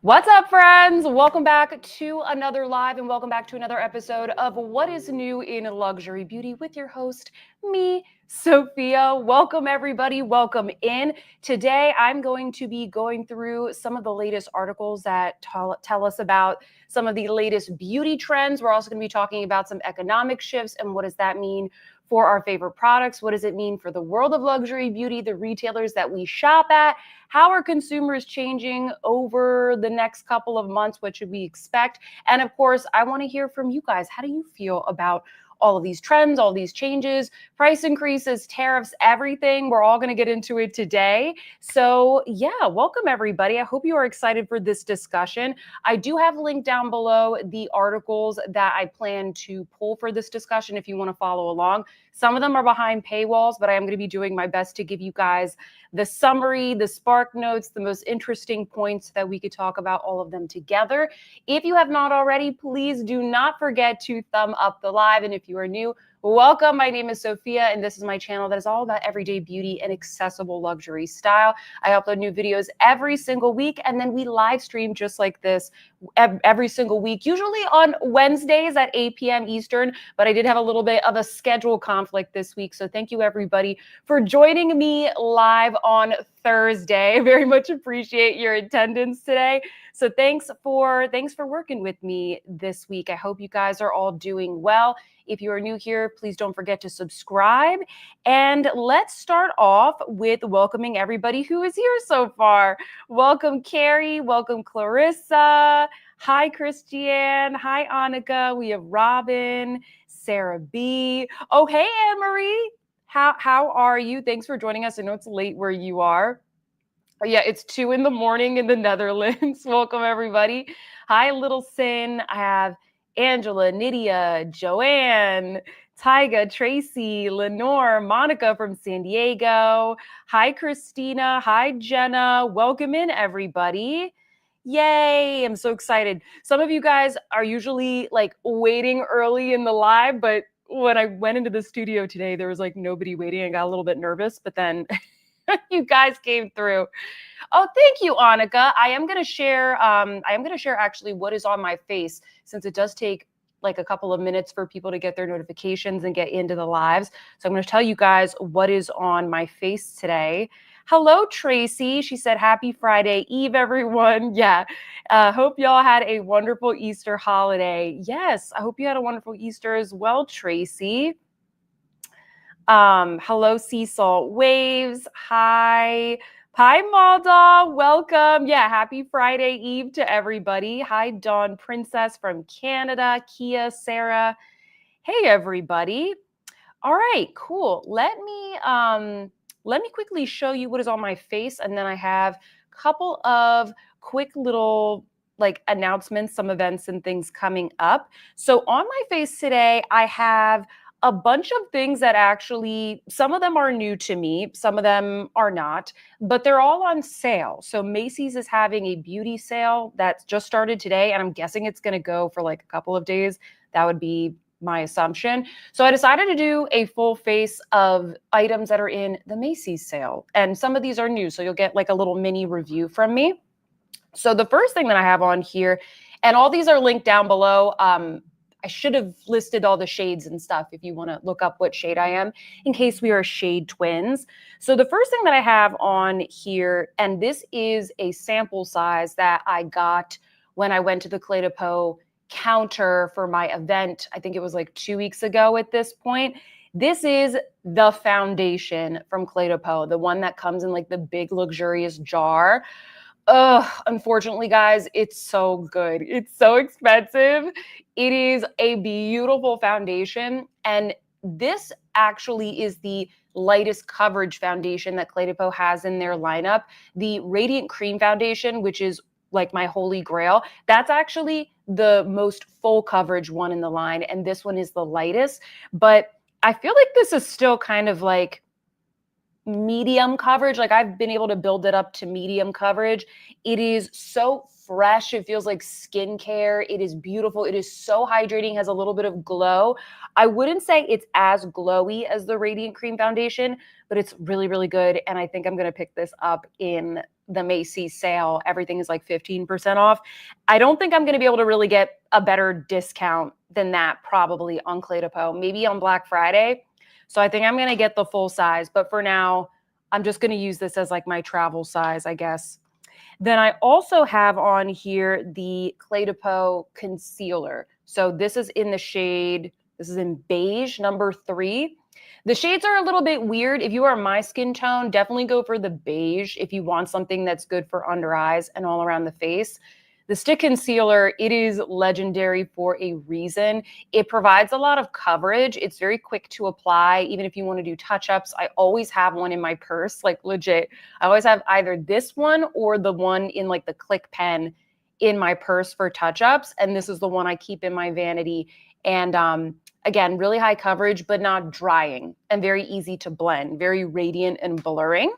What's up, friends? Welcome back to another live and welcome back to another episode of What is New in Luxury Beauty with your host, me, Sophia. Welcome, everybody. Welcome in. Today, I'm going to be going through some of the latest articles that tell us about some of the latest beauty trends. We're also going to be talking about some economic shifts and what does that mean for our favorite products. What does it mean for the world of luxury beauty, the retailers that we shop at? How are consumers changing over the next couple of months? What should we expect? And of course, I want to hear from you guys. How do you feel about all of these trends, all these changes, price increases, tariffs, everything? We're all going to get into it today. So yeah, welcome everybody. I hope you are excited for this discussion. I do have linked down below the articles that I plan to pull for this discussion if you want to follow along. Some of them are behind paywalls, but I am going to be doing my best to give you guys the summary, the spark notes, the most interesting points so that we could talk about all of them together. If you have not already, please do not forget to thumb up the live. And if you are new, welcome. My name is Sophia, and this is my channel that is all about everyday beauty and accessible luxury style. I upload new videos every single week, and then we live stream just like this every single week, usually on Wednesdays at 8 p.m. Eastern, but I did have a little bit of a schedule conflict this week. So thank you everybody for joining me live on Thursday. I very much appreciate your attendance today. So thanks for working with me this week. I hope you guys are all doing well. If you are new here, please don't forget to subscribe. And let's start off with welcoming everybody who is here so far. Welcome, Carrie. Welcome, Clarissa. Hi, Christiane. Hi, Annika. We have Robin, Sarah B. Oh, hey, Anne-Marie. How are you? Thanks for joining us. I know it's late where you are. Yeah, it's 2 in the morning in the Netherlands. Welcome, everybody. Hi, Little Sin. I have Angela, Nydia, Joanne, Tyga, Tracy, Lenore, Monica from San Diego. Hi, Christina. Hi, Jenna. Welcome in, everybody. Yay, I'm so excited. Some of you guys are usually like waiting early in the live, but when I went into the studio today, there was like nobody waiting. I got a little bit nervous, but then you guys came through. Oh, thank you, Annika. I am going to share actually what is on my face, since it does take like a couple of minutes for people to get their notifications and get into the lives. So I'm going to tell you guys what is on my face today. Hello, Tracy. She said, happy Friday Eve, everyone. Yeah. Hope y'all had a wonderful Easter holiday. Yes, I hope you had a wonderful Easter as well, Tracy. Hello, Sea Salt Waves. Hi, Malda. Welcome. Yeah, happy Friday Eve to everybody. Hi, Dawn Princess from Canada. Kia, Sarah. Hey, everybody. All right, cool. Let me quickly show you what is on my face, and then I have a couple of quick little like announcements, some events and things coming up. So on my face today, I have a bunch of things that actually, some of them are new to me, some of them are not, but they're all on sale. So Macy's is having a beauty sale that just started today, and I'm guessing it's going to go for like a couple of days. That would be my assumption. So I decided to do a full face of items that are in the Macy's sale. And some of these are new, so you'll get like a little mini review from me. So the first thing that I have on here, and all these are linked down below. I should have listed all the shades and stuff if you want to look up what shade I am, in case we are shade twins. So the first thing that I have on here, and this is a sample size that I got when I went to the Clé de Peau counter for my event. I think it was like 2 weeks ago at this point. This is the foundation from Clé de Peau, the one that comes in like the big luxurious jar. Unfortunately, guys, it's so good. It's so expensive. It is a beautiful foundation. And this actually is the lightest coverage foundation that Clé de Peau has in their lineup. The Radiant Cream Foundation, which is like my holy grail, that's actually the most full coverage one in the line. And this one is the lightest. But I feel like this is still kind of like medium coverage. Like I've been able to build it up to medium coverage. It is so fresh. It feels like skincare. It is beautiful. It is so hydrating, has a little bit of glow. I wouldn't say it's as glowy as the Radiant Cream Foundation, but it's really, really good. And I think I'm going to pick this up in the Macy sale. Everything is like 15% off. I don't think I'm going to be able to really get a better discount than that probably on Clé de Peau, maybe on Black Friday. So I think I'm going to get the full size, but for now, I'm just going to use this as like my travel size, I guess. Then I also have on here the Clé de Peau concealer. So this is in the shade, this is in beige, number 3. The shades are a little bit weird. If you are my skin tone, definitely go for the beige if you want something that's good for under eyes and all around the face. The stick concealer, it is legendary for a reason. It provides a lot of coverage. It's very quick to apply. Even if you want to do touch-ups, I always have one in my purse, like legit. I always have either this one or the one in like the Click pen in my purse for touch-ups. And this is the one I keep in my vanity. And again, really high coverage, but not drying and very easy to blend, very radiant and blurring.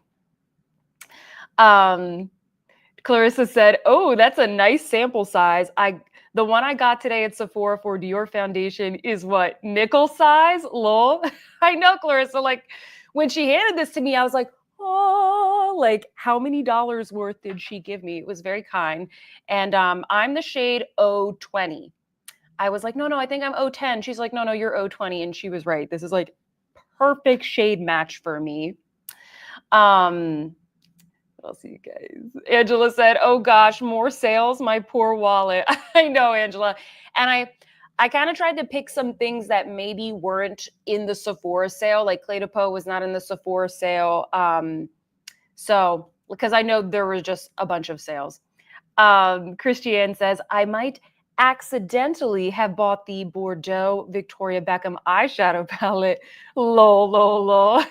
Clarissa said, oh, that's a nice sample size. The one I got today at Sephora for Dior foundation is what? Nickel size? Lol. I know, Clarissa. Like, when she handed this to me, I was like, oh, like, how many dollars worth did she give me? It was very kind. And I'm the shade 020. I was like, no, I think I'm 010. She's like, no, you're 020. And she was right. This is like perfect shade match for me. I'll see you guys. Angela said, oh gosh, more sales, my poor wallet. I know, Angela. And I kind of tried to pick some things that maybe weren't in the Sephora sale, like Clé de Peau was not in the Sephora sale. So, because I know there was just a bunch of sales. Christiane says, I might accidentally have bought the Bordeaux Victoria Beckham eyeshadow palette. Lol.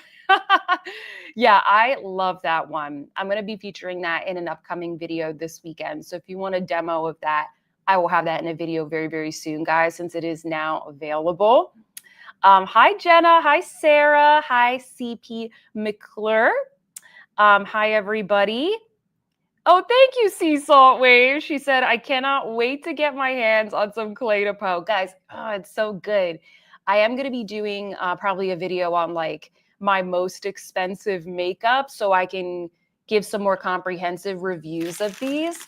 Yeah, I love that one. I'm going to be featuring that in an upcoming video this weekend. So if you want a demo of that, I will have that in a video very, very soon, guys, since it is now available. Hi, Jenna. Hi, Sarah. Hi, CP McClure. Hi, everybody. Oh, thank you, Sea Salt Wave. She said, I cannot wait to get my hands on some Clé de Peau. Guys, oh, it's so good. I am going to be doing probably a video on like my most expensive makeup so I can give some more comprehensive reviews of these.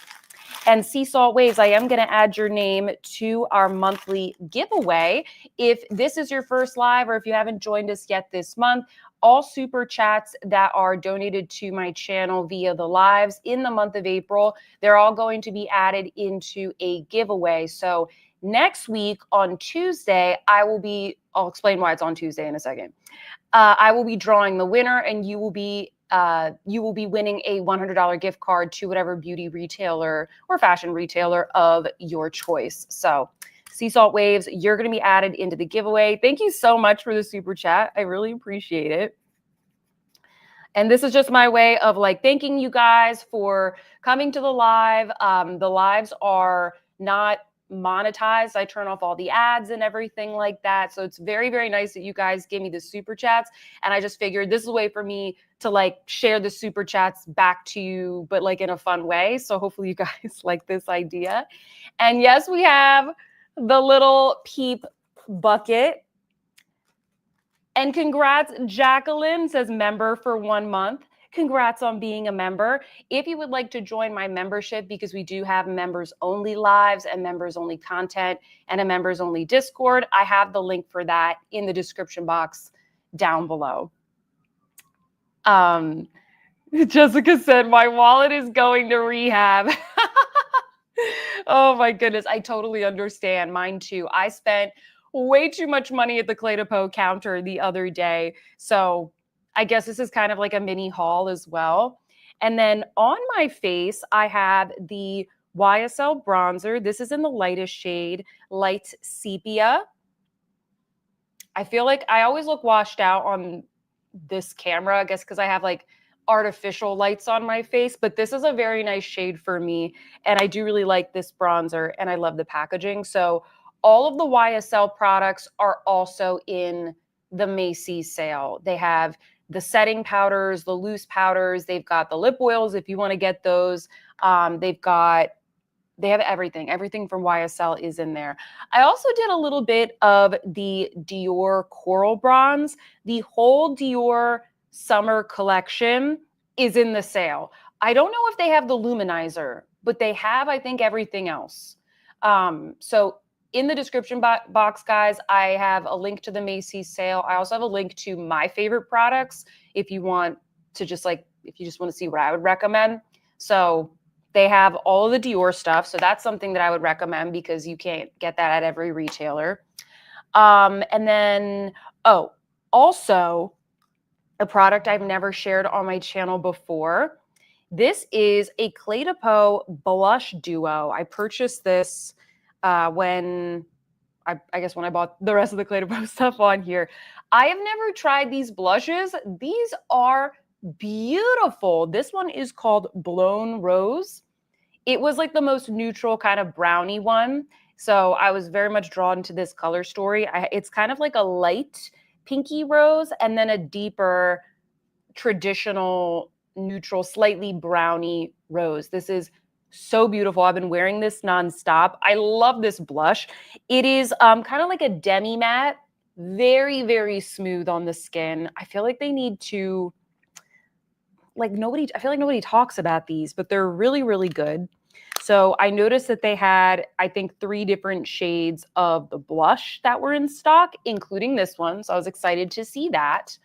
And Sea Salt Waves, I am going to add your name to our monthly giveaway. If this is your first live or if you haven't joined us yet this month, all super chats that are donated to my channel via the lives in the month of April, they're all going to be added into a giveaway. So next week on Tuesday, I'll explain why it's on Tuesday in a second. I will be drawing the winner, and you will be winning a $100 gift card to whatever beauty retailer or fashion retailer of your choice. So Sea Salt Waves, you're going to be added into the giveaway. Thank you so much for the super chat. I really appreciate it. And this is just my way of like thanking you guys for coming to the live. The lives are not monetized. I turn off all the ads and everything like that. So it's very, very nice that you guys give me the super chats. And I just figured this is a way for me to like share the super chats back to you, but like in a fun way. So hopefully you guys like this idea. And yes, we have the little peep bucket. And congrats, Jacqueline says member for 1 month. Congrats on being a member. If you would like to join my membership, because we do have members only lives and members only content and a members only Discord, I have the link for that in the description box down below. Jessica said, my wallet is going to rehab. Oh my goodness. I totally understand. Mine too. I spent way too much money at the Clé de Peau counter the other day. So I guess this is kind of like a mini haul as well. And then on my face, I have the YSL bronzer. This is in the lightest shade, light sepia. I feel like I always look washed out on this camera, I guess because I have like artificial lights on my face, but this is a very nice shade for me. And I do really like this bronzer and I love the packaging. So all of the YSL products are also in the Macy sale. They have the setting powders, the loose powders. They've got the lip oils if you want to get those. They have everything. Everything from YSL is in there. I also did a little bit of the Dior Coral Bronze. The whole Dior summer collection is in the sale. I don't know if they have the luminizer, but they have, I think, everything else. So in the description box, guys, I have a link to the Macy sale. I also have a link to my favorite products if you want to if you just want to see what I would recommend. So they have all of the Dior stuff. So that's something that I would recommend because you can't get that at every retailer. And then, also a product I've never shared on my channel before. This is a Clé de Peau blush duo. I purchased this when I bought the rest of the Clé de Peau stuff on here. I have never tried these blushes. These are beautiful. This one is called Blown Rose. It was like the most neutral kind of brownie one. So I was very much drawn to this color story. It's kind of like a light pinky rose and then a deeper traditional neutral, slightly brownie rose. This is so beautiful. I've been wearing this nonstop. I love this blush. It is kind of like a demi matte, very, very smooth on the skin. I feel like they need to, I feel like nobody talks about these, but they're really, really good. So I noticed that they had, I think, 3 different shades of the blush that were in stock, including this one. So I was excited to see that.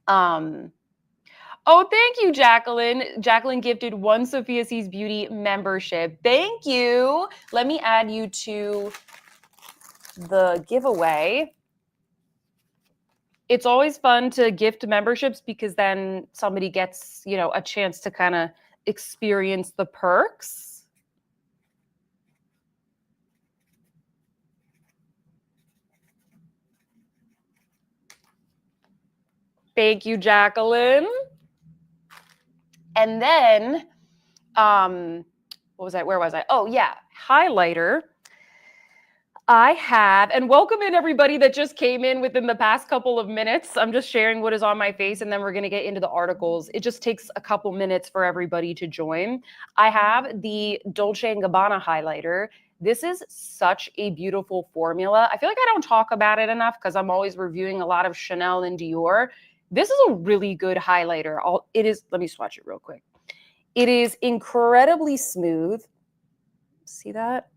Oh, thank you, Jacqueline. Jacqueline gifted 1 Sophia Sees Beauty membership. Thank you. Let me add you to the giveaway. It's always fun to gift memberships because then somebody gets, a chance to kind of experience the perks. Thank you, Jacqueline. And then, where was I? Oh, yeah, highlighter. I have, and welcome in everybody that just came in within the past couple of minutes. I'm just sharing what is on my face, and then we're going to get into the articles. It just takes a couple minutes for everybody to join. I have the Dolce & Gabbana highlighter. This is such a beautiful formula. I feel like I don't talk about it enough because I'm always reviewing a lot of Chanel and Dior. This is a really good highlighter. Let me swatch it real quick. It is incredibly smooth. See that?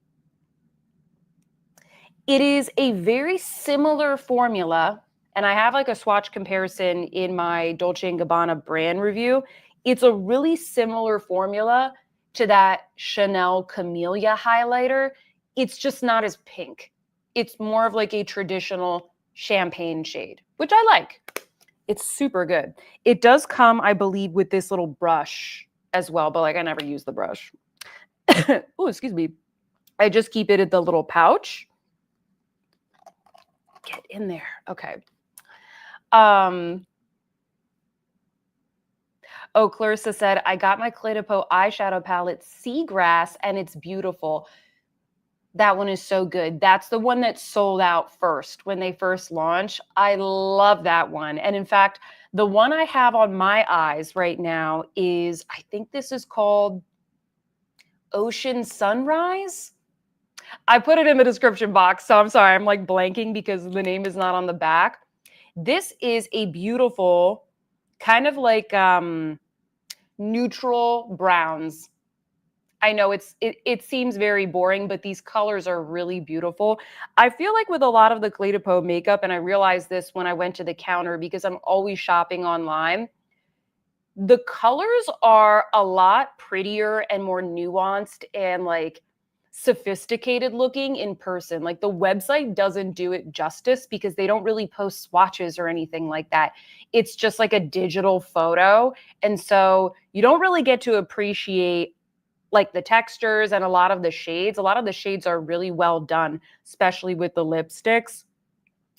It is a very similar formula, and I have like a swatch comparison in my Dolce & Gabbana brand review. It's a really similar formula to that Chanel Camellia highlighter. It's just not as pink. It's more of like a traditional champagne shade, which I like. It's super good. It does come, I believe, with this little brush as well, but I never use the brush. Oh, excuse me. I just keep it in the little pouch. Get in there. Okay. Oh, Clarissa said, I got my Clé de Peau eyeshadow palette, Seagrass, and it's beautiful. That one is so good. That's the one that sold out first when they first launched. I love that one. And in fact, the one I have on my eyes right now is, I think this is called Ocean Sunrise. I put it in the description box, so I'm sorry. I'm blanking because the name is not on the back. This is a beautiful kind of neutral browns. I know it seems very boring, but these colors are really beautiful. I feel like with a lot of the Clé de Peau makeup, and I realized this when I went to the counter because I'm always shopping online, the colors are a lot prettier and more nuanced and sophisticated looking in person. The website doesn't do it justice because they don't really post swatches or anything like that. It's just like a digital photo. And so you don't really get to appreciate the textures and a lot of the shades. A lot of the shades are really well done, especially with the lipsticks.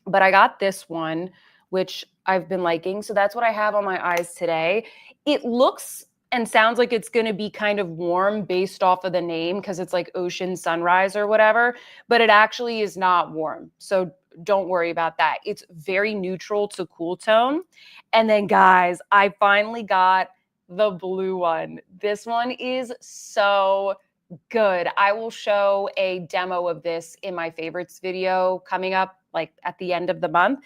But I got this one, which I've been liking. So that's what I have on my eyes today. It looks and sounds like it's going to be kind of warm based off of the name because it's like Ocean Sunrise or whatever, but it actually is not warm. So don't worry about that. It's very neutral to cool tone. And then guys, I finally got the blue one. This one is so good. I will show a demo of this in my favorites video coming up like at the end of the month,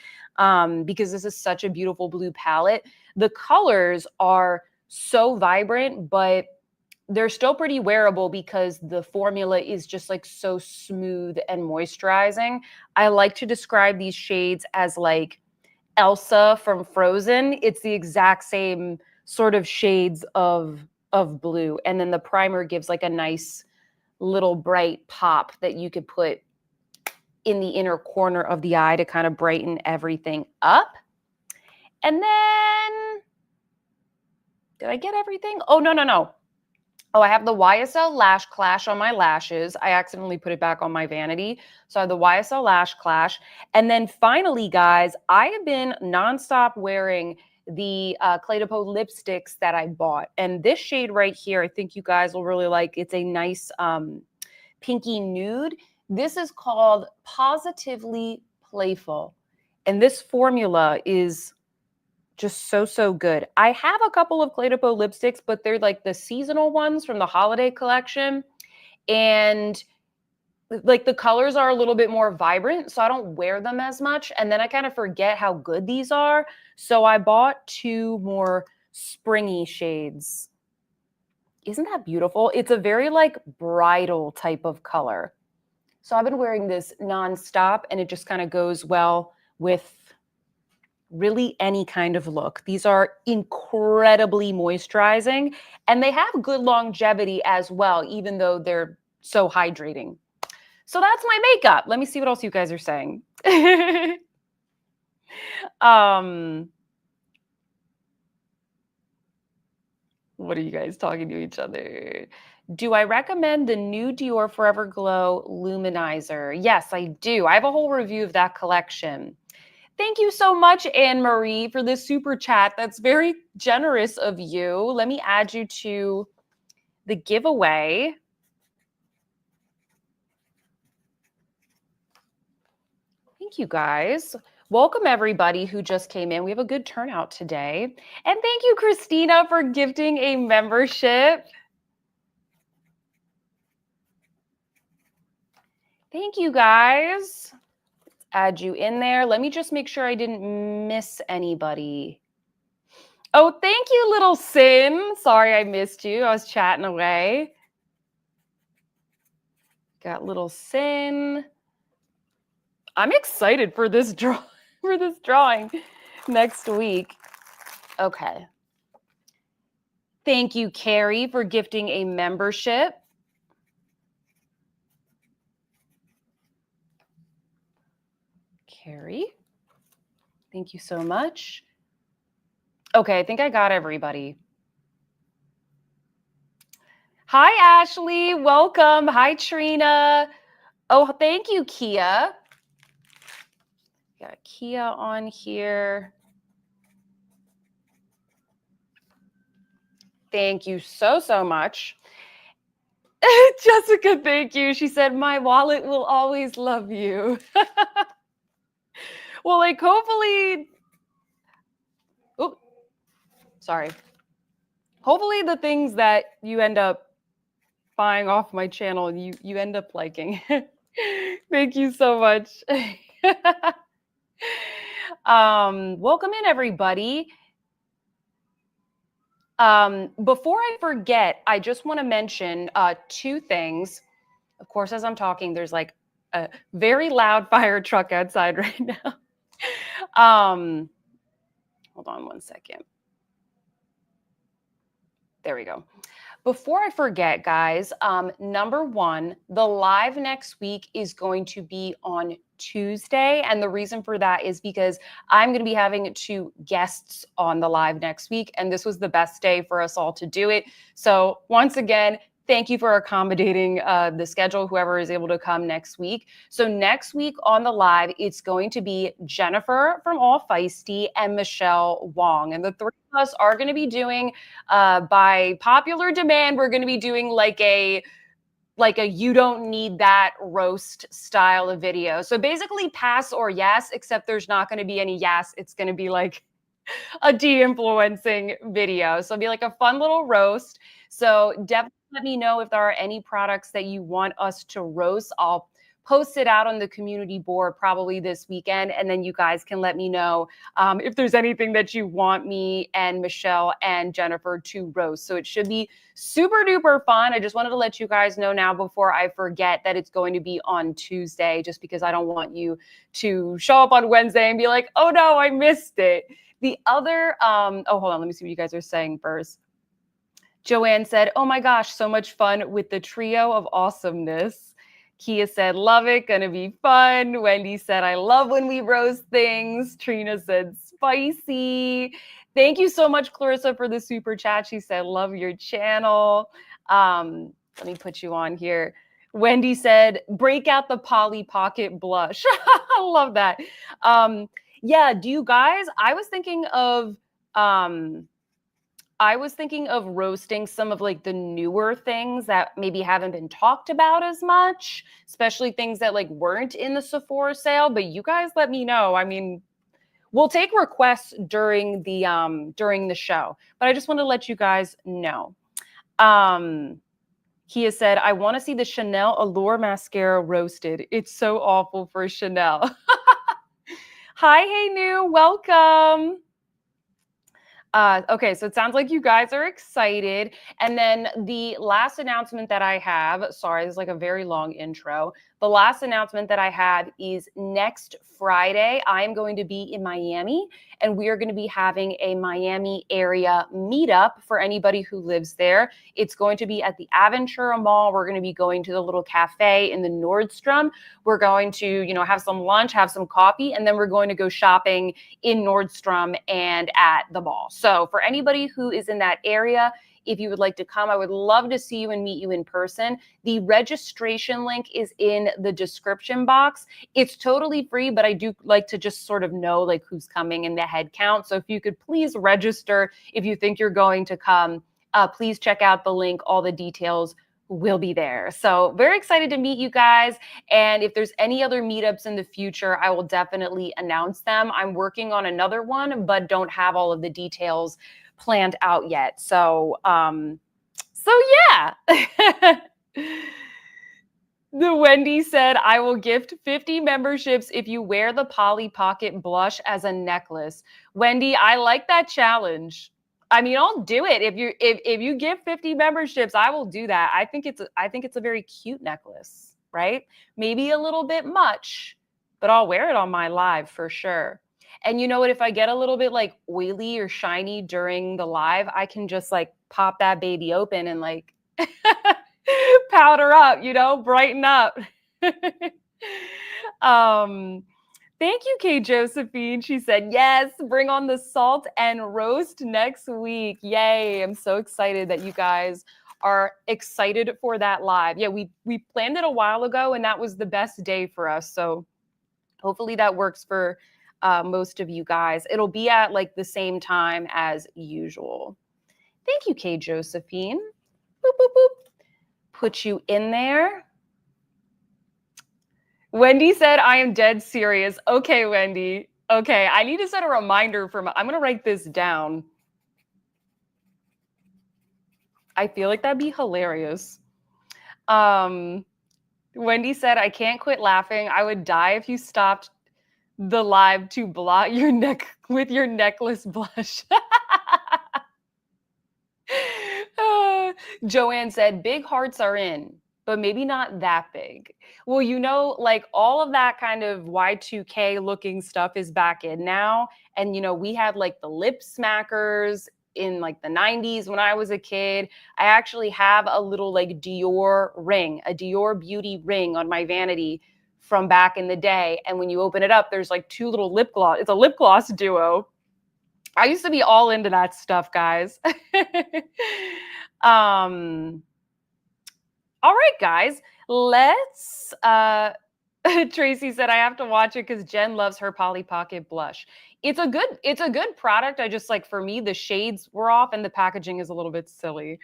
because this is such a beautiful blue palette. The colors are so vibrant, but they're still pretty wearable because the formula is just like so smooth and moisturizing. I like to describe these shades as like Elsa from Frozen. It's the exact same sort of shades of blue, and then the primer gives like a nice little bright pop that you could put in the inner corner of the eye to kind of brighten everything up. And then did I get everything? Oh, no. Oh, I have the YSL Lash Clash on my lashes. I accidentally put it back on my vanity. So I have the YSL Lash Clash. And then finally, guys, I have been nonstop wearing the Clé de Peau lipsticks that I bought. And this shade right here, I think you guys will really like. It's a nice pinky nude. This is called Positively Playful. And this formula is just so good. I have a couple of Clé de Peau lipsticks, but they're like the seasonal ones from the holiday collection. And like the colors are a little bit more vibrant, so I don't wear them as much. And then I kind of forget how good these are. So I bought 2 more springy shades. Isn't that beautiful? It's a very like bridal type of color. So I've been wearing this nonstop, and it just kind of goes well with really any kind of look. These are incredibly moisturizing, and they have good longevity as well, even though they're so hydrating. So that's my makeup. Let me see what else you guys are saying. um, what are you guys talking to each other? Do I recommend the new Dior Forever Glow Luminizer? Yes, I do. I have a whole review of that collection. Thank you so much, Anne-Marie, for this super chat. That's very generous of you. Let me add you to the giveaway. Thank you, guys. Welcome, everybody who just came in. We have a good turnout today. And thank you, Christina, for gifting a membership. Thank you, guys. Let's add you in there. Let me just make sure I didn't miss anybody. Oh, thank you, little Sin. Sorry I missed you. I was chatting away. Got little Sin. I'm excited for this drawing next week. Okay. Thank you, Carrie, for gifting a membership. Carrie, thank you so much. Okay, I think I got everybody. Hi, Ashley. Welcome. Hi, Trina. Oh, thank you, Kia. Got Kia on here. Thank you so much. Jessica, thank you. She said, my wallet will always love you. Well, like hopefully, oh, sorry. Hopefully the things that you end up buying off my channel, you end up liking. Thank you so much. Welcome in, everybody. Before I forget, I just want to mention 2 things. Of course, as I'm talking, there's like a very loud fire truck outside right now. Hold on one second. There we go. Before I forget, guys, number 1, the live next week is going to be on Tuesday. And the reason for that is because I'm going to be having 2 guests on the live next week. And this was the best day for us all to do it. So once again, thank you for accommodating the schedule, whoever is able to come next week. So next week on the live, it's going to be Jennifer from All Feisty and Michelle Wong. And the 3 of us are going to be doing, by popular demand, we're going to be doing like a you don't need that roast style of video. So basically pass or yes, except there's not going to be any yes. It's going to be like a de-influencing video. So it'll be like a fun little roast. So definitely let me know if there are any products that you want us to roast. I'll post it out on the community board probably this weekend, and then you guys can let me know if there's anything that you want me and Michelle and Jennifer to roast. So it should be super duper fun. I just wanted to let you guys know now before I forget that it's going to be on Tuesday, just because I don't want you to show up on Wednesday and be like, oh no, I missed it. The other, oh, hold on, let me see what you guys are saying first. Joanne said, oh my gosh, so much fun with the trio of awesomeness. Kia said, love it, gonna be fun. Wendy said, I love when we roast things. Trina said, spicy. Thank you so much, Clarissa, for the super chat. She said, love your channel. Let me put you on here. Wendy said, break out the Polly Pocket blush. I love that. Yeah, do you guys, I was thinking of roasting some of like the newer things that maybe haven't been talked about as much, especially things that like weren't in the Sephora sale, but you guys let me know. I mean, we'll take requests during the show, but I just want to let you guys know. He has said, I want to see the Chanel Allure mascara roasted. It's so awful for Chanel. Hi, hey new, welcome. Okay, so it sounds like you guys are excited. And then the last announcement that I have, sorry, this is like a very long intro. The last announcement that I have is next Friday, I'm going to be in Miami, and we are going to be having a Miami area meetup for anybody who lives there. It's going to be at the Aventura Mall. We're going to be going to the little cafe in the Nordstrom. We're going to, have some lunch, have some coffee, and then we're going to go shopping in Nordstrom and at the mall. So for anybody who is in that area, if you would like to come, I would love to see you and meet you in person. The registration link is in the description box. It's totally free, but I do like to just sort of know like who's coming and the head count. So if you could please register if you think you're going to come, please check out the link. All the details will be there. So very excited to meet you guys. And if there's any other meetups in the future, I will definitely announce them. I'm working on another one, but don't have all of the details planned out yet. So yeah. The Wendy said, I will gift 50 memberships if you wear the Polly Pocket blush as a necklace. Wendy, I like that challenge. I mean, I'll do it. If you give 50 memberships, I will do that. I think it's a very cute necklace, right? Maybe a little bit much, but I'll wear it on my live for sure. And you know what? If I get a little bit like oily or shiny during the live, I can just like pop that baby open and like powder up, brighten up. Thank you, Kay Josephine. She said, yes, bring on the salt and roast next week. Yay. I'm so excited that you guys are excited for that live. Yeah, we planned it a while ago, and that was the best day for us. So hopefully that works for most of you guys. It'll be at like the same time as usual. Thank you, Kay Josephine. Boop, boop, boop. Put you in there. Wendy said, I am dead serious. Okay, Wendy. Okay, I need to set a reminder I'm going to write this down. I feel like that'd be hilarious. Wendy said, I can't quit laughing. I would die if you stopped the live to blot your neck with your necklace blush. Joanne said, big hearts are in, but maybe not that big. Well, like all of that kind of Y2K looking stuff is back in now. And, we had like the lip smackers in like the 90s when I was a kid. I actually have a little like Dior ring, a Dior beauty ring on my vanity from back in the day. And when you open it up, there's like two little lip gloss. It's a lip gloss duo. I used to be all into that stuff, guys. All right, guys, let's, Tracy said, I have to watch it because Jen loves her Polly Pocket blush. It's a good product. I just like, for me, the shades were off and the packaging is a little bit silly.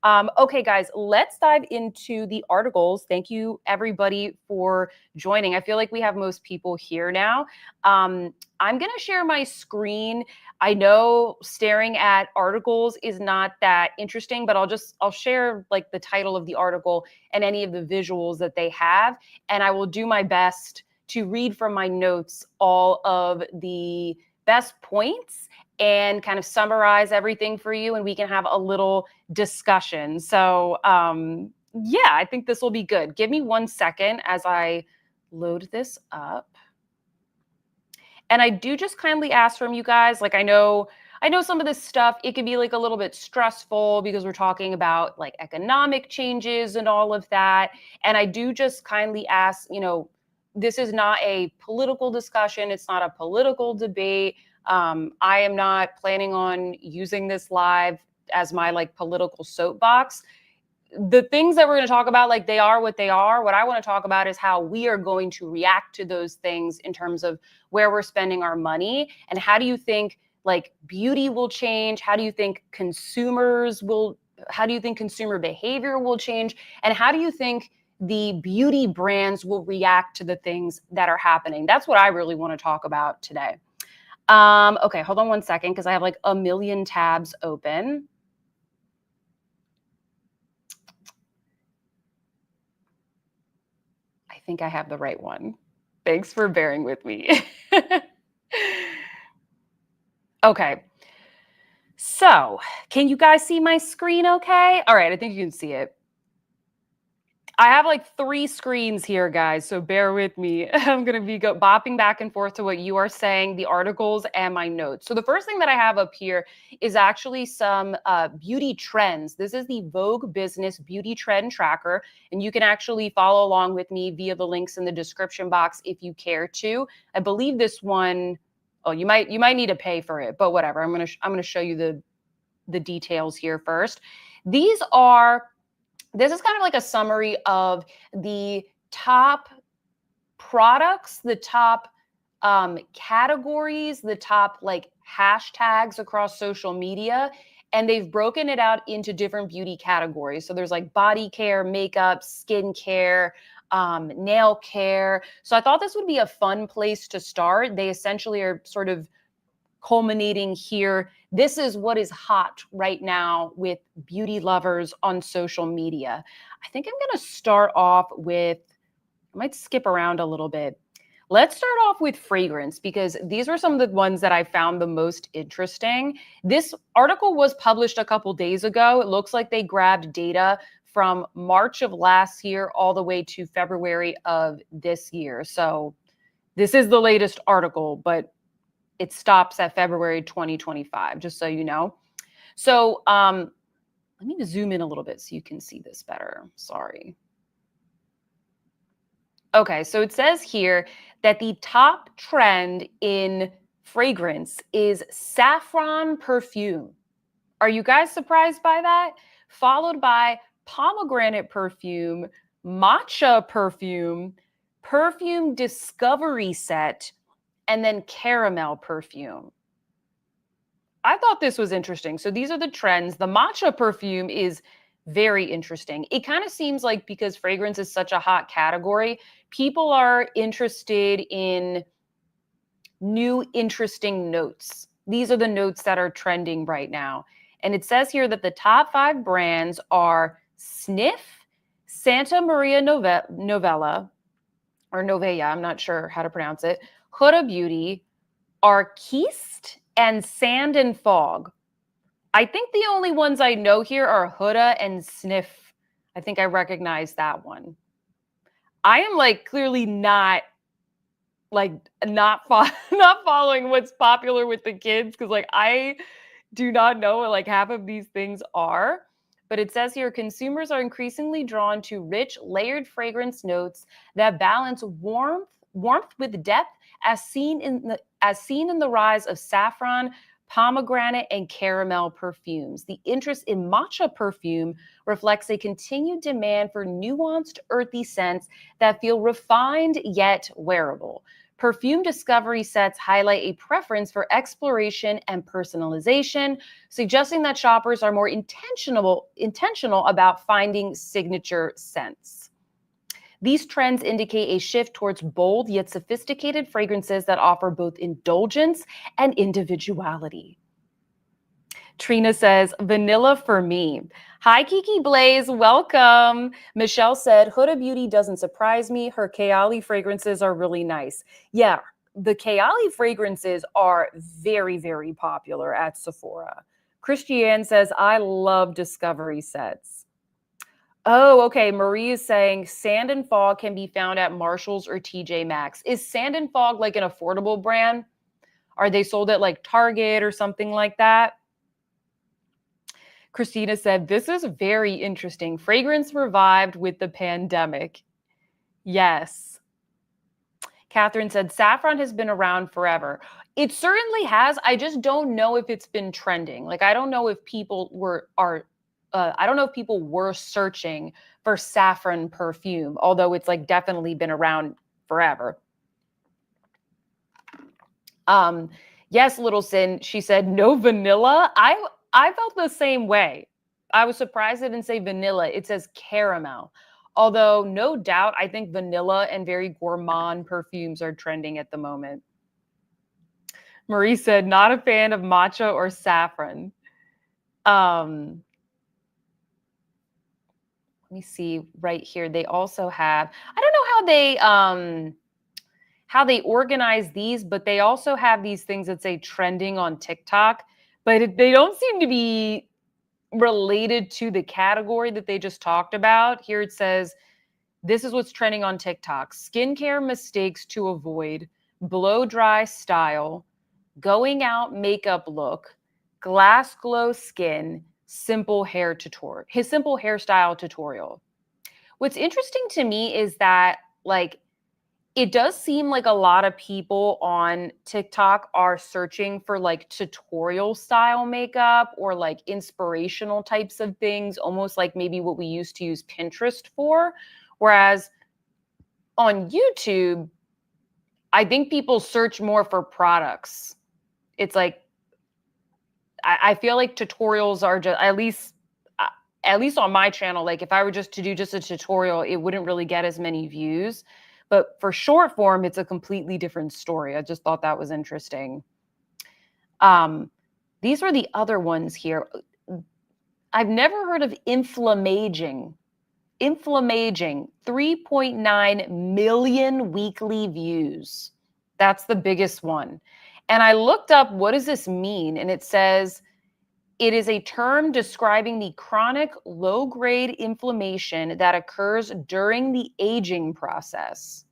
Okay, guys, let's dive into the articles. Thank you, everybody, for joining. I feel like we have most people here now. I'm going to share my screen. I know staring at articles is not that interesting, but I'll share like the title of the article and any of the visuals that they have, and I will do my best to read from my notes all of the best points and kind of summarize everything for you, and we can have a little discussion. So, yeah, I think this will be good. Give me 1 second as I load this up. And I do just kindly ask from you guys, like I know some of this stuff, it can be like a little bit stressful because we're talking about like economic changes and all of that. And I do just kindly ask, this is not a political discussion, it's not a political debate. I am not planning on using this live as my like political soapbox. The things that we're going to talk about, like they are what they are. What I want to talk about is how we are going to react to those things in terms of where we're spending our money, and how do you think like beauty will change? How do you think how do you think consumer behavior will change? And how do you think the beauty brands will react to the things that are happening? That's what I really want to talk about today. Okay, hold on 1 second because I have like a million tabs open. I think I have the right one. Thanks for bearing with me. Okay. So, can you guys see my screen okay? All right, I think you can see it. I have like 3 screens here, guys, so bear with me. I'm going to be bopping back and forth to what you are saying, the articles, and my notes. So the first thing that I have up here is actually some beauty trends. This is the Vogue Business Beauty Trend Tracker, and you can actually follow along with me via the links in the description box if you care to. I believe this one, oh, you might need to pay for it, but whatever. I'm going to show you the details here first. This is kind of like a summary of the top products, the top categories, the top like hashtags across social media. And they've broken it out into different beauty categories. So there's like body care, makeup, skin care, nail care. So I thought this would be a fun place to start. They essentially are sort of culminating here. This is what is hot right now with beauty lovers on social media. I think I'm going to start off with, I might skip around a little bit. Let's start off with fragrance because these were some of the ones that I found the most interesting. This article was published a couple days ago. It looks like they grabbed data from March of last year all the way to February of this year. So this is the latest article, but it stops at February 2025, just so you know. So let me zoom in a little bit so you can see this better. Sorry. Okay, so it says here that the top trend in fragrance is saffron perfume. Are you guys surprised by that? Followed by pomegranate perfume, matcha perfume, perfume discovery set, and then caramel perfume. I thought this was interesting. So these are the trends. The matcha perfume is very interesting. It kind of seems like because fragrance is such a hot category, people are interested in new interesting notes. These are the notes that are trending right now. And it says here that the top 5 brands are Sniff, Santa Maria Novella, or Novella, I'm not sure how to pronounce it, Huda Beauty, Arquiste, and Sand and Fog. I think the only ones I know here are Huda and Sniff. I think I recognize that one. I am like clearly not not following what's popular with the kids because like I do not know what like half of these things are. But it says here consumers are increasingly drawn to rich, layered fragrance notes that balance warmth with depth, as seen in the rise of saffron, pomegranate, and caramel perfumes. The interest in matcha perfume reflects a continued demand for nuanced, earthy scents that feel refined yet wearable. Perfume discovery sets highlight a preference for exploration and personalization, suggesting that shoppers are more intentional about finding signature scents. These trends indicate a shift towards bold yet sophisticated fragrances that offer both indulgence and individuality. Trina says, vanilla for me. Hi, Kiki Blaze. Welcome. Michelle said, Huda Beauty doesn't surprise me. Her Kayali fragrances are really nice. Yeah, the Kayali fragrances are very, very popular at Sephora. Christiane says, I love discovery sets. Oh, okay. Marie is saying Sand and Fog can be found at Marshall's or TJ Maxx. Is Sand and Fog like an affordable brand? Are they sold at like Target or something like that? Christina said, this is very interesting. Fragrance revived with the pandemic. Yes. Catherine said, saffron has been around forever. It certainly has. I just don't know if it's been trending. Like, I don't know if people I don't know if people were searching for saffron perfume, although it's like definitely been around forever. Yes, Little Sin, she said, no vanilla. I felt the same way. I was surprised it didn't say vanilla. It says caramel. Although, no doubt, I think vanilla and very gourmand perfumes are trending at the moment. Marie said, not a fan of matcha or saffron. Let me see right here. They also have, I don't know how they organize these, but they also have these things that say trending on TikTok, but they don't seem to be related to the category that they just talked about. Here it says, this is what's trending on TikTok. Skincare mistakes to avoid, blow dry style, going out makeup look, glass glow skin, simple hairstyle tutorial. What's interesting to me is that, like, it does seem like a lot of people on TikTok are searching for like tutorial style makeup or like inspirational types of things, almost like maybe what we used to use Pinterest for. Whereas on YouTube, I think people search more for products. It's like, I feel like tutorials are just, at least on my channel, like if I were just to do just a tutorial, it wouldn't really get as many views. But for short form, it's a completely different story. I just thought that was interesting. These were the other ones here. I've never heard of Inflammaging. Inflammaging, 3.9 million weekly views. That's the biggest one. And I looked up, what does this mean? And it says, it is a term describing the chronic low-grade inflammation that occurs during the aging process.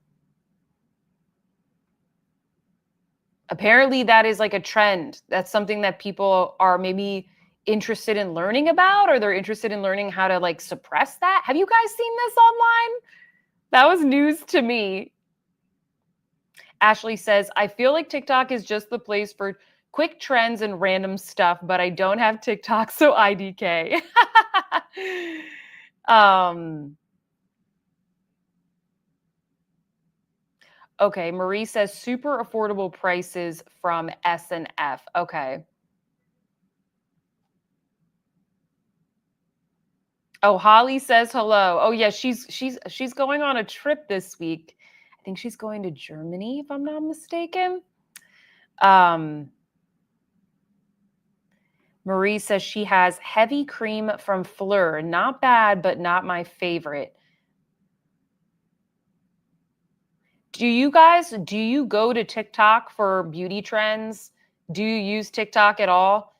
Apparently, that is like a trend. That's something that people are maybe interested in learning about, or they're interested in learning how to like suppress that. Have you guys seen this online? That was news to me. Ashley says, I feel like TikTok is just the place for quick trends and random stuff, but I don't have TikTok, so IDK. Okay, Marie says super affordable prices from S&F. Okay. Oh, Holly says hello. Oh yeah, she's going on a trip this week. I think she's going to Germany, if I'm not mistaken. Marie says she has heavy cream from Fleur. Not bad, but not my favorite. Do you go to TikTok for beauty trends? Do you use TikTok at all?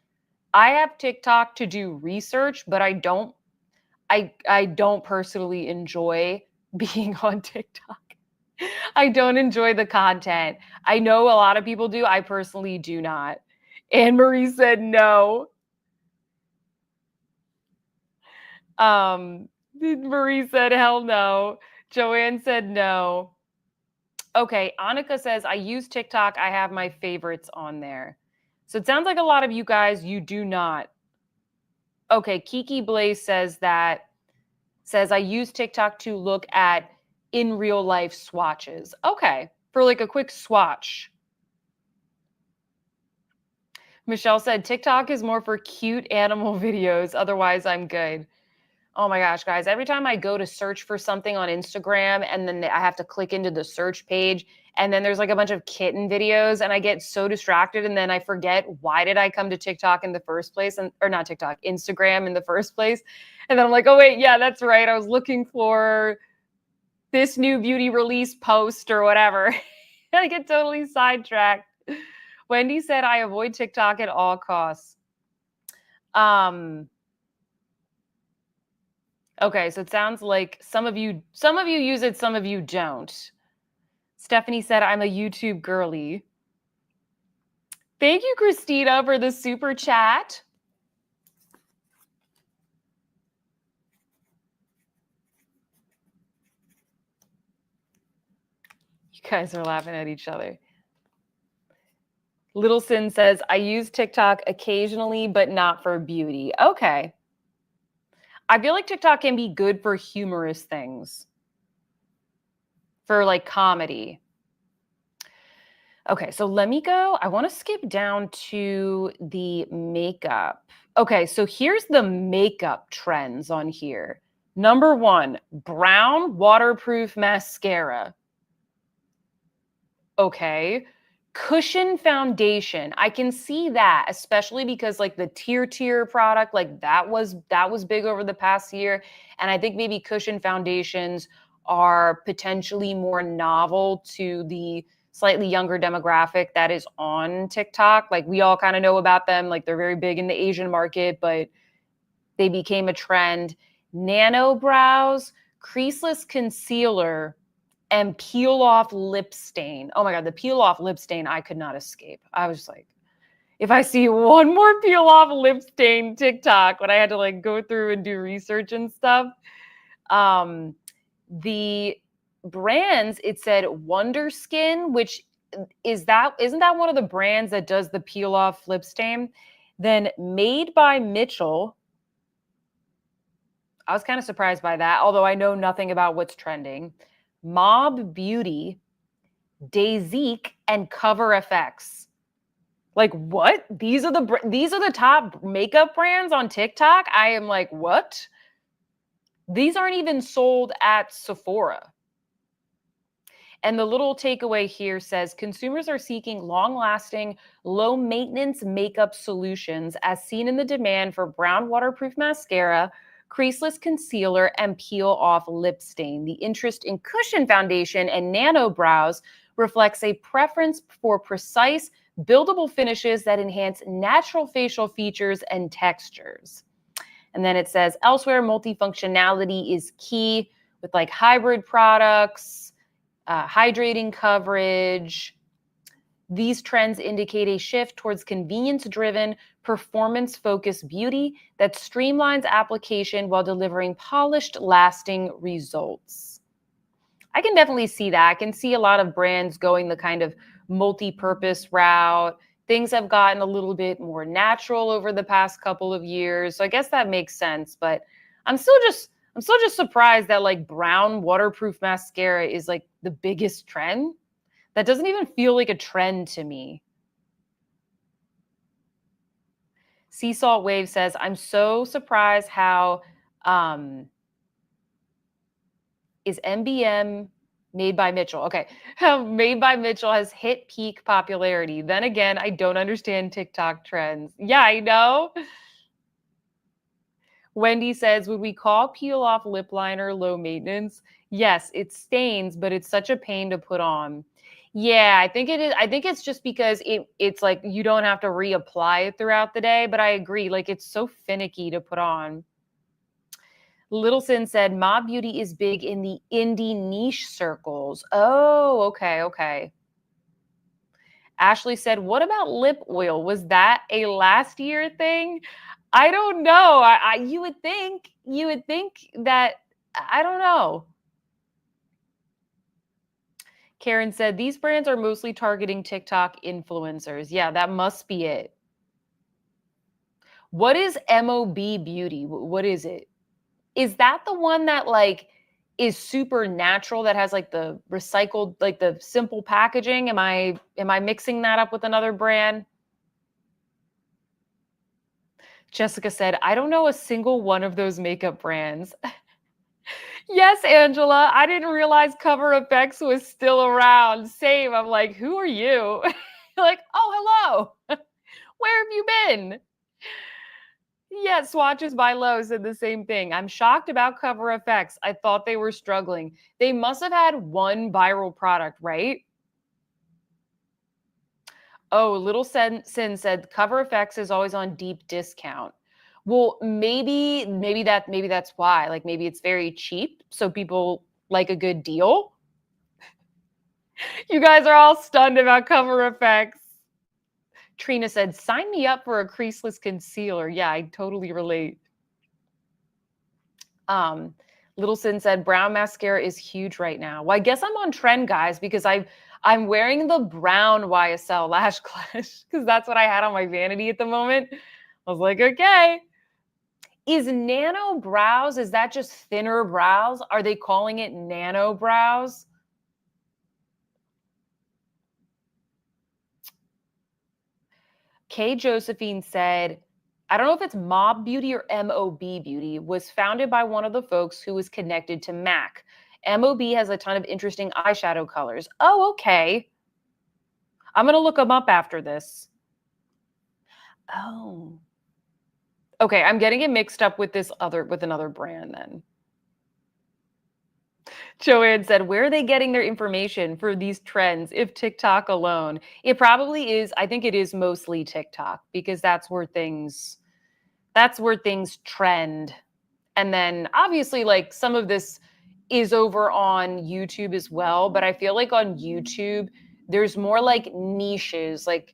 I have TikTok to do research, but I don't personally enjoy being on TikTok. I don't enjoy the content. I know a lot of people do. I personally do not. Anne Marie said no. Marie said hell no. Joanne said no. Okay, Annika says I use TikTok. I have my favorites on there. So it sounds like a lot of you guys, you do not. Okay, Kiki Blaze says I use TikTok to look at in real life swatches. Okay, for like a quick swatch. Michelle said TikTok is more for cute animal videos. Otherwise, I'm good. Oh my gosh, guys. Every time I go to search for something on Instagram and then I have to click into the search page and then there's like a bunch of kitten videos and I get so distracted and then I forget why did I come to TikTok in the first place or not TikTok, Instagram in the first place. And then I'm like, oh wait, yeah, that's right. I was looking for this new beauty release post or whatever. I get totally sidetracked. Wendy said I avoid TikTok at all costs. Okay, so it sounds like some of you use it, some of you don't. Stephanie said I'm a YouTube girly. Thank you, Christina, for the super chat. You guys are laughing at each other. Little Sin says, I use TikTok occasionally, but not for beauty. Okay. I feel like TikTok can be good for humorous things, for like comedy. Okay, so let me go. I want to skip down to the makeup. Okay, so here's the makeup trends on here. Number 1, brown waterproof mascara. Okay. Cushion foundation. I can see that, especially because like the tier product, like that was big over the past year. And I think maybe cushion foundations are potentially more novel to the slightly younger demographic that is on TikTok. Like we all kind of know about them. Like they're very big in the Asian market, but they became a trend. Nano brows, creaseless concealer, and peel off lip stain. Oh my God, the peel off lip stain, I could not escape. I was like, if I see one more peel off lip stain TikTok, when I had to like go through and do research and stuff, the brands, it said Wonder Skin, which isn't that one of the brands that does the peel off lip stain? Then Made by Mitchell. I was kind of surprised by that, although I know nothing about what's trending. Mob Beauty, Daisique, and Cover FX. Like what? These are the top makeup brands on TikTok. I am like, what? These aren't even sold at Sephora. And the little takeaway here says consumers are seeking long-lasting, low-maintenance makeup solutions as seen in the demand for brown waterproof mascara, creaseless concealer, and peel-off lip stain. The interest in cushion foundation and nano brows reflects a preference for precise, buildable finishes that enhance natural facial features and textures. And then it says elsewhere, multifunctionality is key with like hybrid products, hydrating coverage. These trends indicate a shift towards convenience-driven, performance-focused beauty that streamlines application while delivering polished, lasting results. I can definitely see that. I can see a lot of brands going the kind of multi-purpose route. Things have gotten a little bit more natural over the past couple of years. So I guess that makes sense, but I'm still just surprised that like brown waterproof mascara is like the biggest trend. That doesn't even feel like a trend to me. Sea Salt Wave says, I'm so surprised how is MBM Made by Mitchell. Okay. How Made by Mitchell has hit peak popularity. Then again, I don't understand TikTok trends. Yeah, I know. Wendy says, would we call peel off lip liner low maintenance? Yes, it stains, but it's such a pain to put on. Yeah, I think it is. I think it's just because it's like you don't have to reapply it throughout the day, but I agree. Like it's so finicky to put on. Littleson said, Mob Beauty is big in the indie niche circles. Oh, okay. Ashley said, what about lip oil? Was that a last year thing? I don't know. You would think that, I don't know. Karen said, these brands are mostly targeting TikTok influencers. Yeah, that must be it. What is MOB Beauty? What is it? Is that the one that like is super natural that has like the recycled, like the simple packaging. Am I mixing that up with another brand? Jessica said, I don't know a single one of those makeup brands. Yes, Angela, I didn't realize Cover FX was still around. Same. I'm like, who are you? Like, oh, hello. Where have you been? Yeah, Swatches by Low said the same thing. I'm shocked about Cover FX. I thought they were struggling. They must have had one viral product, right? Oh, Little Sin said Cover FX is always on deep discount. Well, maybe that's why. Like maybe it's very cheap, so people like a good deal. You guys are all stunned about Cover FX. Trina said, "Sign me up for a creaseless concealer." Yeah, I totally relate. Um, Little Sin said, "Brown mascara is huge right now." Well, I guess I'm on trend, guys, because I'm wearing the brown YSL Lash Clash because that's what I had on my vanity at the moment. I was like, okay. Is nano brows, is that just thinner brows? Are they calling it nano brows? Kay Josephine said, I don't know if it's Mob Beauty or MOB Beauty, was founded by one of the folks who was connected to MAC. MOB has a ton of interesting eyeshadow colors. Oh, okay. I'm going to look them up after this. Oh. Okay, I'm getting it mixed up with another brand then. Joanne said, where are they getting their information for these trends if TikTok alone? It probably is. I think it is mostly TikTok because that's where things trend. And then obviously like some of this is over on YouTube as well, but I feel like on YouTube there's more like niches, like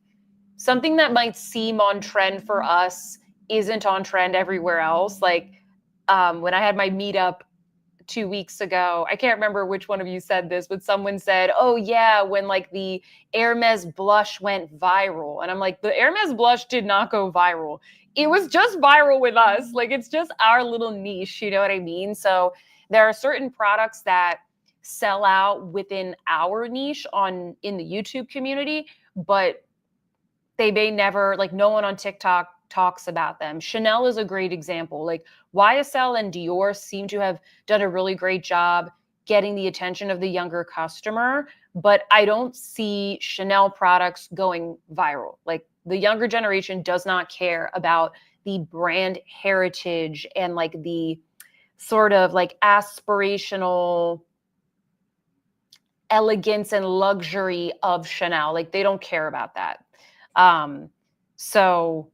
something that might seem on trend for us isn't on trend everywhere else. Like when I had my meetup 2 weeks ago. I can't remember which one of you said this, but someone said, oh, yeah, when like the Hermes blush went viral. And I'm like, the Hermes blush did not go viral. It was just viral with us. Like, it's just our little niche. You know what I mean? So there are certain products that sell out within our niche in the YouTube community, but they may never, like, no one on TikTok talks about them. Chanel is a great example. Like YSL and Dior seem to have done a really great job getting the attention of the younger customer, but I don't see Chanel products going viral. Like the younger generation does not care about the brand heritage and like the sort of like aspirational elegance and luxury of Chanel. Like they don't care about that. So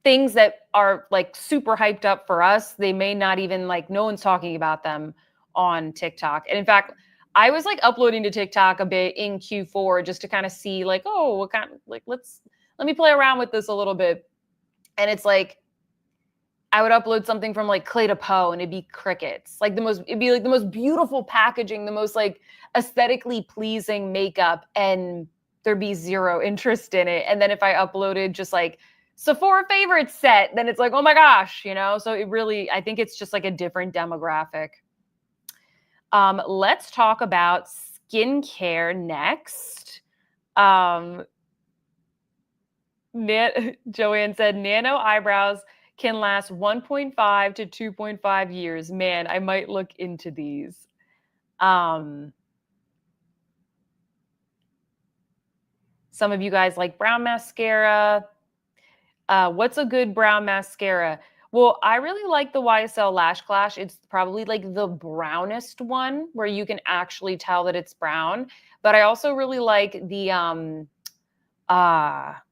things that are like super hyped up for us, they may not even like, no one's talking about them on TikTok. And in fact, I was like uploading to TikTok a bit in Q4 just to kind of see like, oh, what kind of like, let me play around with this a little bit. And it's like, I would upload something from like Clé de Peau and it'd be crickets. Like it'd be like the most beautiful packaging, the most like aesthetically pleasing makeup, and there'd be zero interest in it. And then if I uploaded just like Sephora favorite set, then it's like, oh my gosh, you know? So I think it's just like a different demographic. Let's talk about skincare next. Joanne said, nano eyebrows can last 1.5 to 2.5 years. Man, I might look into these. Some of you guys like brown mascara. What's a good brown mascara? Well, I really like the YSL Lash Clash. It's probably like the brownest one where you can actually tell that it's brown. But I also really like the Tower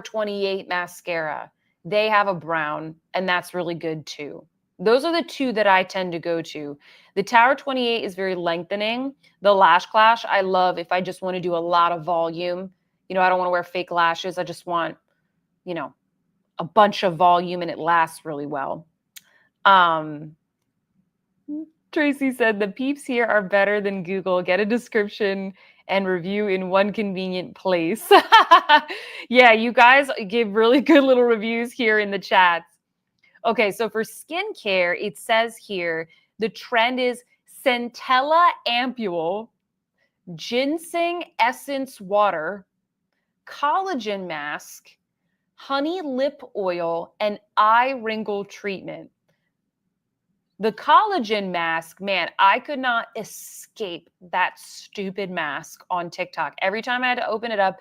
28 mascara. They have a brown, and that's really good too. Those are the two that I tend to go to. The Tower 28 is very lengthening. The Lash Clash, I love if I just want to do a lot of volume. You know, I don't want to wear fake lashes. I just want, you know, a bunch of volume and it lasts really well. Tracy said the peeps here are better than Google. Get a description and review in one convenient place. Yeah, you guys give really good little reviews here in the chats. Okay, so for skincare, it says here The trend is centella ampule, ginseng essence water, collagen mask, honey lip oil, and eye wrinkle treatment. The collagen mask, man, I could not escape that stupid mask on TikTok. Every time I had to open it up,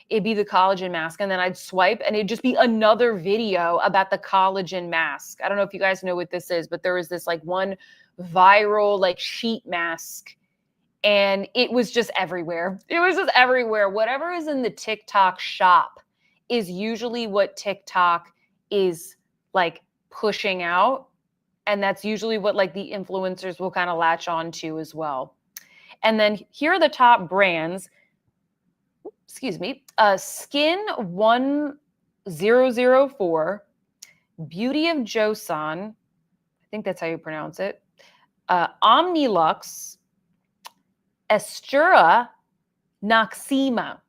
it'd be the collagen mask, and then I'd swipe and it'd just be another video about the collagen mask. I don't know if you guys know what this is, but there was this like one viral like sheet mask, and it was just everywhere. It was just everywhere. Whatever is in the TikTok shop is usually what TikTok is like pushing out. And that's usually what like the influencers will kind of latch on to as well. And then here are the top brands. Excuse me. Skin 1004, Beauty of Joseon. I think that's how you pronounce it. Omnilux, Estura, Noxema.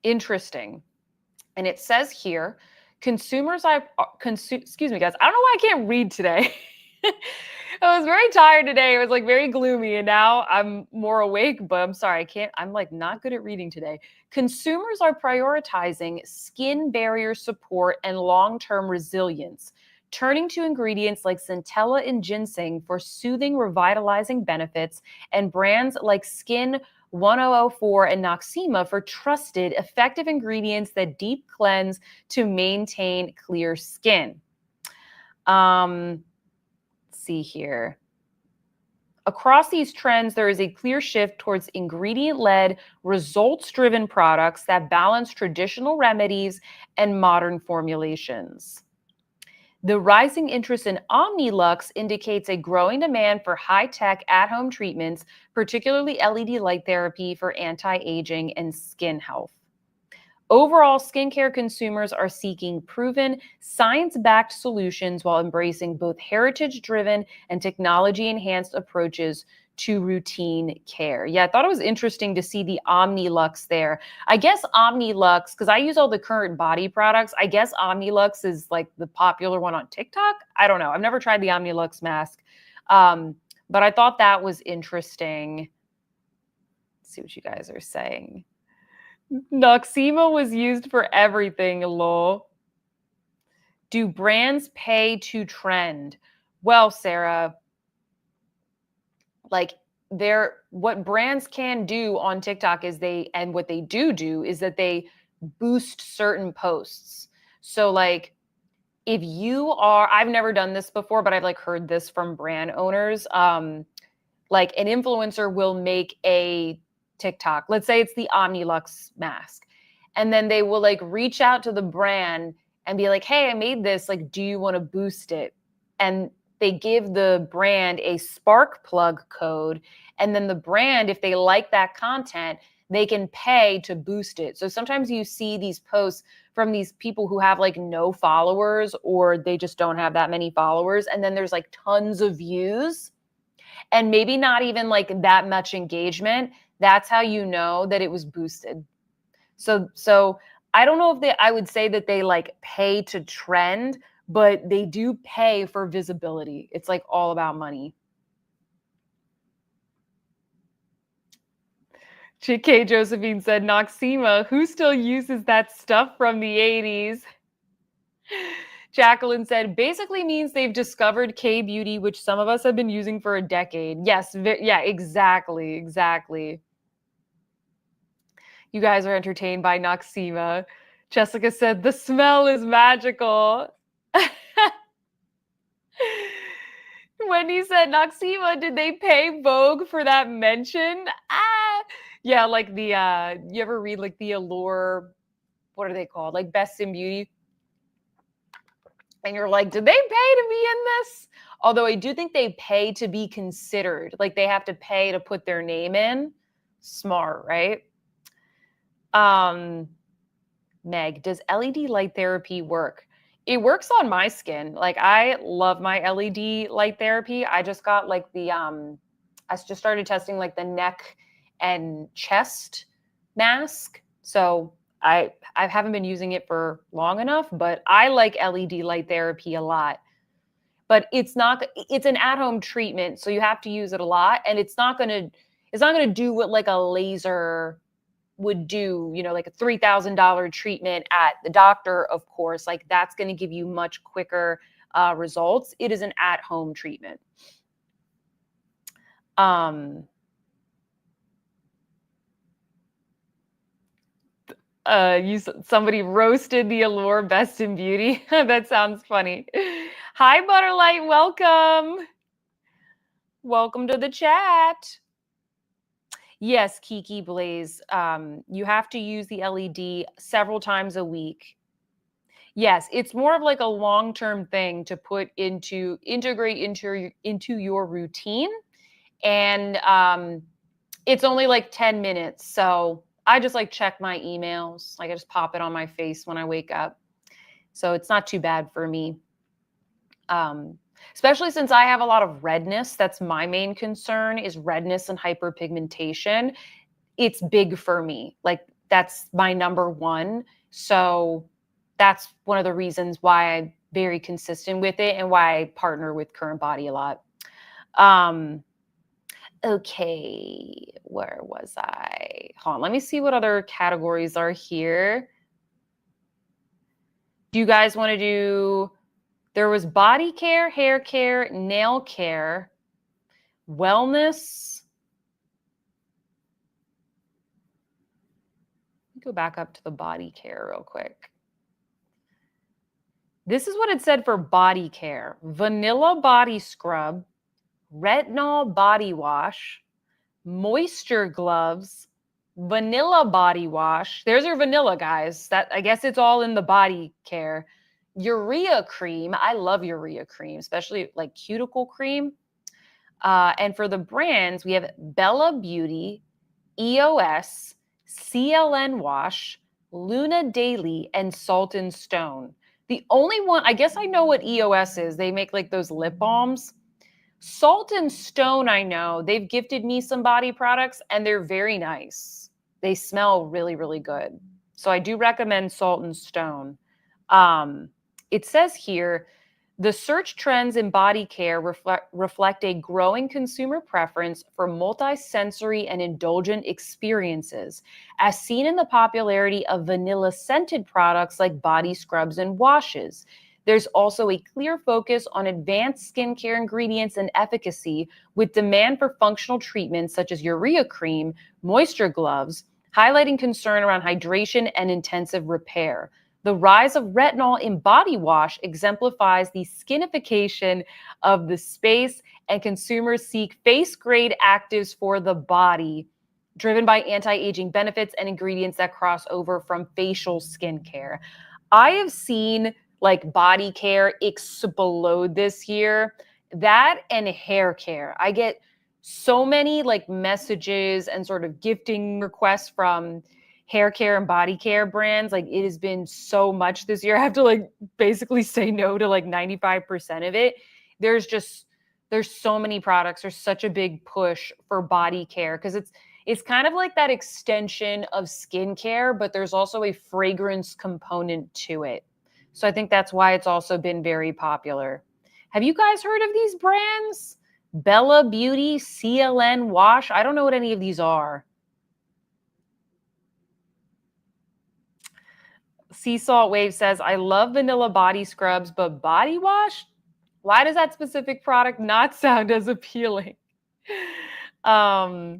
Interesting. And it says here, excuse me, guys. I don't know why I can't read today. I was very tired today. It was like very gloomy, and now I'm more awake, but I'm sorry. I'm like not good at reading today. Consumers are prioritizing skin barrier support and long-term resilience, turning to ingredients like centella and ginseng for soothing, revitalizing benefits, and brands like Skin 1004 and Noxema for trusted, effective ingredients that deep cleanse to maintain clear skin. Let's see here. Across these trends, there is a clear shift towards ingredient-led, results-driven products that balance traditional remedies and modern formulations. The rising interest in Omnilux indicates a growing demand for high-tech at-home treatments, particularly LED light therapy for anti-aging and skin health. Overall, skincare consumers are seeking proven, science-backed solutions while embracing both heritage-driven and technology-enhanced approaches to routine care. Yeah, I thought it was interesting to see the Omnilux there. I guess Omnilux, because I use all the current body products, I guess Omnilux is like the popular one on TikTok. I don't know. I've never tried the Omnilux mask, but I thought that was interesting. Let's see what you guys are saying. Noxema was used for everything, lol. Do brands pay to trend? Well, Sarah, like what brands can do on TikTok is what they do is that they boost certain posts. So like if you are, I've never done this before, but I've like heard this from brand owners. Like an influencer will make a TikTok. Let's say it's the Omnilux mask. And then they will like reach out to the brand and be like, hey, I made this. Like, do you want to boost it? And they give the brand a spark plug code. And then the brand, if they like that content, they can pay to boost it. So sometimes you see these posts from these people who have like no followers, or they just don't have that many followers. And then there's like tons of views and maybe not even like that much engagement. That's how you know that it was boosted. So I don't know if I would say that they like pay to trend, but they do pay for visibility. It's like all about money. K. Josephine said, Noxema, who still uses that stuff from the 80s? Jacqueline said, basically means they've discovered K-beauty, which some of us have been using for a decade. Yes, yeah, exactly. You guys are entertained by Noxema. Jessica said, the smell is magical. Wendy said, Noxema, did they pay Vogue for that mention? Yeah, like the, you ever read like the Allure, what are they called? Like Best in Beauty? And you're like, did they pay to be in this? Although I do think they pay to be considered. Like they have to pay to put their name in. Smart, right? Meg, does LED light therapy work? It works on my skin. Like I love my LED light therapy. I just got like I just started testing like the neck and chest mask. So I haven't been using it for long enough, but I like LED light therapy a lot. but it's an at-home treatment, so you have to use it a lot, and it's not going to do what like a laser would do, like a $3,000 treatment at the doctor, of course. Like that's going to give you much quicker results. It is an at-home treatment. Somebody roasted the Allure Best in Beauty. That sounds funny. Hi, Butterlight. Welcome to the chat. Yes, Kiki Blaze. You have to use the LED several times a week. Yes, it's more of like a long-term thing to integrate into your routine. And it's only like 10 minutes. So I just like check my emails. Like I just pop it on my face when I wake up. So it's not too bad for me. Especially since I have a lot of redness. That's my main concern, is redness and hyperpigmentation. It's big for me. Like that's my number one. So that's one of the reasons why I'm very consistent with it and why I partner with Current Body a lot. Okay, where was I? Hold on, let me see what other categories are here. Do you guys want to do, there was body care, hair care, nail care, wellness. Go back up to the body care real quick. This is what it said for body care: vanilla body scrub, retinol body wash, moisture gloves, vanilla body wash. There's your vanilla, guys. That, I guess it's all in the body care. Urea cream. I love urea cream, especially like cuticle cream. And for the brands, we have Bella Beauty, EOS, CLN Wash, Luna Daily, and Salt and Stone. The only one, I guess I know what EOS is. They make like those lip balms. Salt and Stone, I know. They've gifted me some body products and they're very nice. They smell really, really good. So I do recommend Salt and Stone. It says here, the search trends in body care reflect a growing consumer preference for multi-sensory and indulgent experiences, as seen in the popularity of vanilla-scented products like body scrubs and washes. There's also a clear focus on advanced skincare ingredients and efficacy, with demand for functional treatments such as urea cream, moisture gloves, highlighting concern around hydration and intensive repair. The rise of retinol in body wash exemplifies the skinification of the space, and consumers seek face-grade actives for the body, driven by anti-aging benefits and ingredients that cross over from facial skincare. I have seen like body care explode this year. That and hair care. I get so many like messages and sort of gifting requests from hair care and body care brands. Like it has been so much this year. I have to like basically say no to like 95% of it. There's so many products. There's such a big push for body care because it's kind of like that extension of skincare, but there's also a fragrance component to it. So I think that's why it's also been very popular. Have you guys heard of these brands? Bella Beauty, CLN Wash. I don't know what any of these are. Sea Salt Wave says, I love vanilla body scrubs, but body wash? Why does that specific product not sound as appealing? What are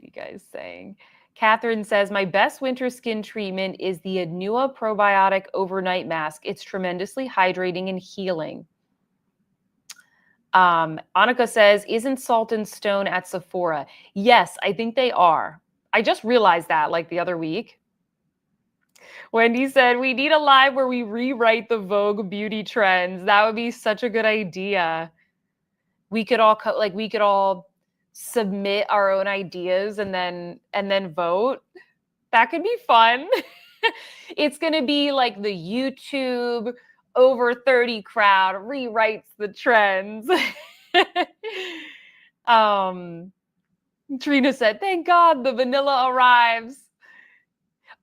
you guys saying? Catherine says, my best winter skin treatment is the Anua Probiotic Overnight Mask. It's tremendously hydrating and healing. Annika says, isn't Salt and Stone at Sephora? Yes, I think they are. I just realized that like the other week. Wendy said, we need a live where we rewrite the Vogue beauty trends. That would be such a good idea. We could all submit our own ideas and then vote. That could be fun. It's going to be like the YouTube over 30 crowd rewrites the trends. Trina said, thank God the vanilla arrives.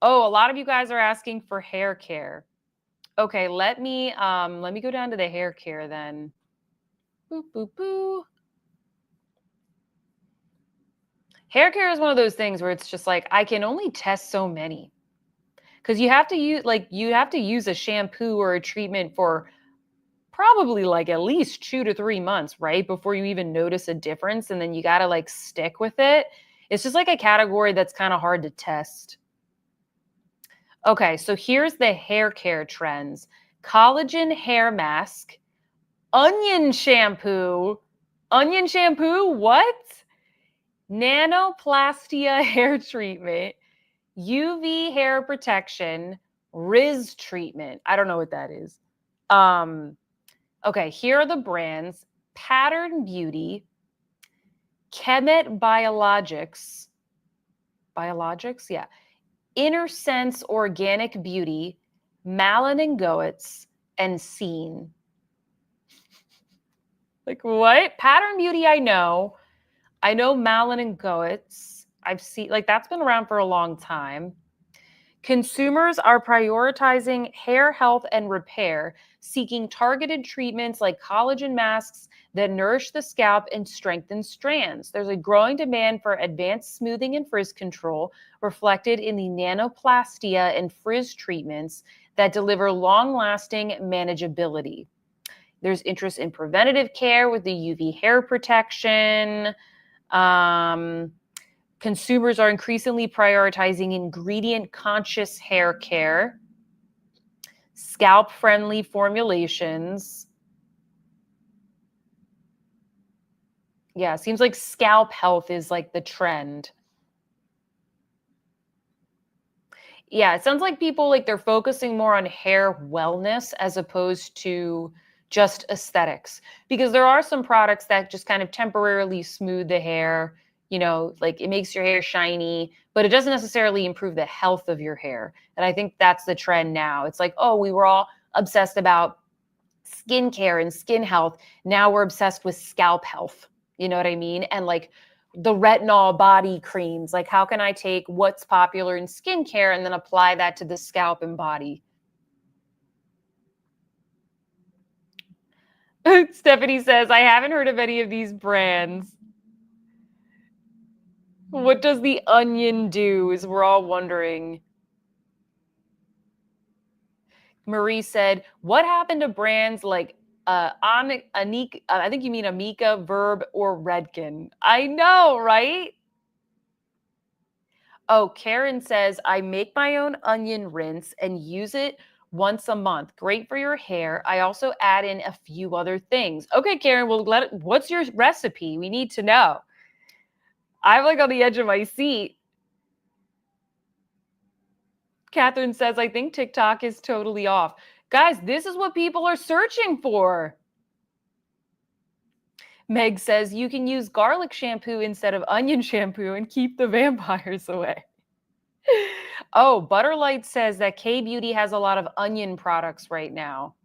Oh, a lot of you guys are asking for hair care. Okay, let me go down to the hair care then. Boop, boop, boo. Hair care is one of those things where it's just like I can only test so many because you have to use a shampoo or a treatment for probably like at least 2 to 3 months, right? Before you even notice a difference. And then you got to like stick with it. It's just like a category that's kind of hard to test. Okay, so here's the hair care trends: collagen hair mask, onion shampoo. Onion shampoo? What? Nanoplastia hair treatment, UV hair protection, Riz treatment. I don't know what that is. Okay, here are the brands: Pattern Beauty, Kemet Biologics. Biologics? Yeah. Inner Sense Organic Beauty, Malin and Goetz, and Scene. Like what? Pattern Beauty, I know. I know Malin and Goetz. I've seen, like, that's been around for a long time. Consumers are prioritizing hair health and repair, seeking targeted treatments like collagen masks that nourish the scalp and strengthen strands. There's a growing demand for advanced smoothing and frizz control, reflected in the nanoplastia and frizz treatments that deliver long lasting manageability. There's interest in preventative care with the UV hair protection. Um, Consumers are increasingly prioritizing ingredient conscious hair care, scalp friendly formulations. Yeah, it seems like scalp health is like the trend. Yeah, it sounds like people like they're focusing more on hair wellness as opposed to just aesthetics, because there are some products that just kind of temporarily smooth the hair, like it makes your hair shiny, but it doesn't necessarily improve the health of your hair. And I think that's the trend now. It's like, oh, we were all obsessed about skincare and skin health. Now we're obsessed with scalp health. You know what I mean? And like the retinol body creams, like how can I take what's popular in skincare and then apply that to the scalp and body? Stephanie says, I haven't heard of any of these brands. What does the onion do? Is we're all wondering. Marie said, what happened to brands like Anika, I think you mean Amika, Verb, or Redken? I know, right? Oh, Karen says, I make my own onion rinse and use it once a month. Great for your hair. I also add in a few other things. Okay, Karen, well, what's your recipe? We need to know. I'm like on the edge of my seat. Catherine says, I think TikTok is totally off. Guys, this is what people are searching for. Meg says, you can use garlic shampoo instead of onion shampoo and keep the vampires away. Oh, Butterlight says that K Beauty has a lot of onion products right now.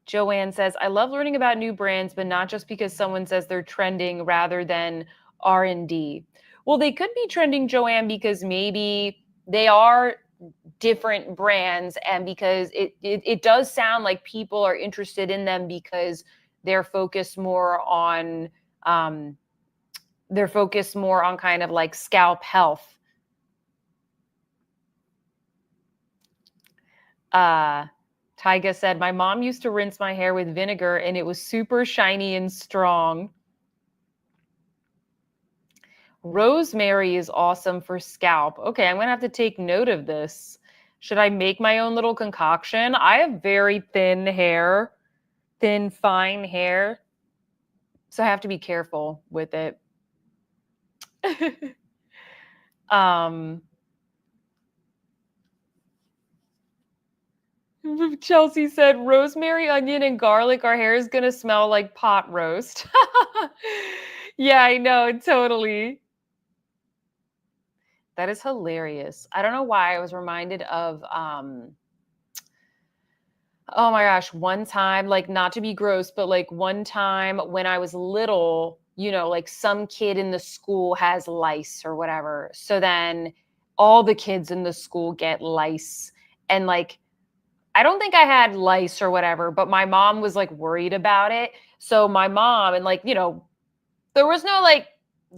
Joanne says, I love learning about new brands, but not just because someone says they're trending rather than R&D. Well, they could be trending, Joanne, because maybe they are different brands and because it does sound like people are interested in them because they're focused more on kind of like scalp health. Tyga said, my mom used to rinse my hair with vinegar and it was super shiny and strong. Rosemary is awesome for scalp. Okay, I'm going to have to take note of this. Should I make my own little concoction? I have very thin hair, fine hair. So I have to be careful with it. Chelsea said, rosemary, onion, and garlic. Our hair is going to smell like pot roast. Yeah, I know. Totally. That is hilarious. I don't know why I was reminded of, oh my gosh, one time, like not to be gross, but like one time when I was little, like some kid in the school has lice or whatever. So then all the kids in the school get lice. And like, I don't think I had lice or whatever, but my mom was like worried about it. So my mom, and like, there was no like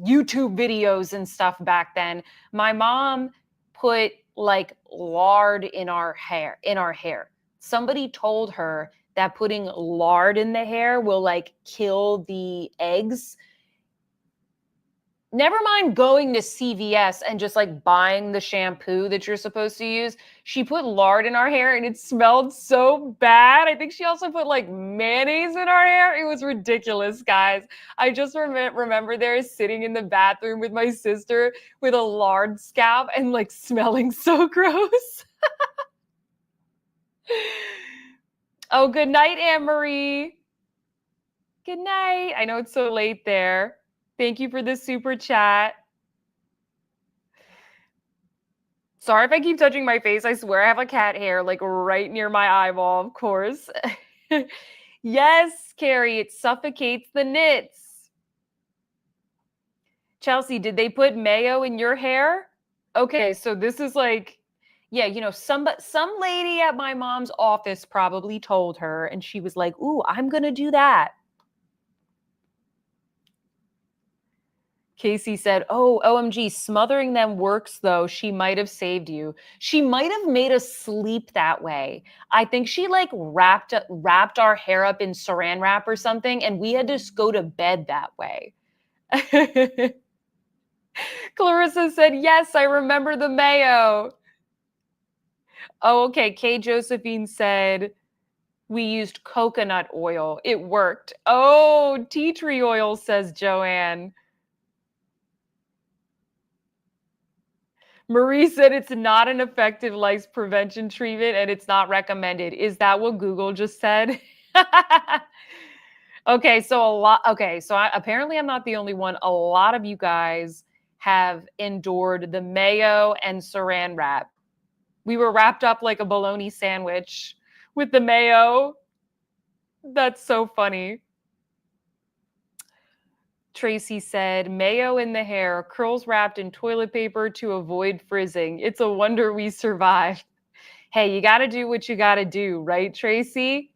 YouTube videos and stuff back then. My mom put like lard in our hair. Somebody told her that putting lard in the hair will like kill the eggs. Never mind going to CVS and just like buying the shampoo that you're supposed to use. She put lard in our hair and it smelled so bad. I think she also put like mayonnaise in our hair. It was ridiculous, guys. I just remember there sitting in the bathroom with my sister with a lard scalp and like smelling so gross. Oh, good night, Anne Marie. Good night. I know it's so late there. Thank you for the super chat. Sorry if I keep touching my face. I swear I have a cat hair like right near my eyeball, of course. Yes, Carrie, it suffocates the knits. Chelsea, did they put mayo in your hair? Okay, so this is like, yeah, some lady at my mom's office probably told her, and she was like, "Ooh, I'm gonna do that." Casey said, "Oh, OMG, smothering them works though. She might have saved you. She might have made us sleep that way. I think she like wrapped our hair up in saran wrap or something, and we had to just go to bed that way." Clarissa said, "Yes, I remember the mayo." Oh, okay. Kay Josephine said, "We used coconut oil. It worked." Oh, tea tree oil, says Joanne. Marie said it's not an effective lice prevention treatment and it's not recommended. Is that what Google just said? Okay, so apparently I'm not the only one. A lot of you guys have endured the mayo and saran wrap. We were wrapped up like a bologna sandwich with the mayo. That's so funny. Tracy said, "Mayo in the hair, curls wrapped in toilet paper to avoid frizzing. It's a wonder we survived." Hey, you got to do what you got to do, right, Tracy?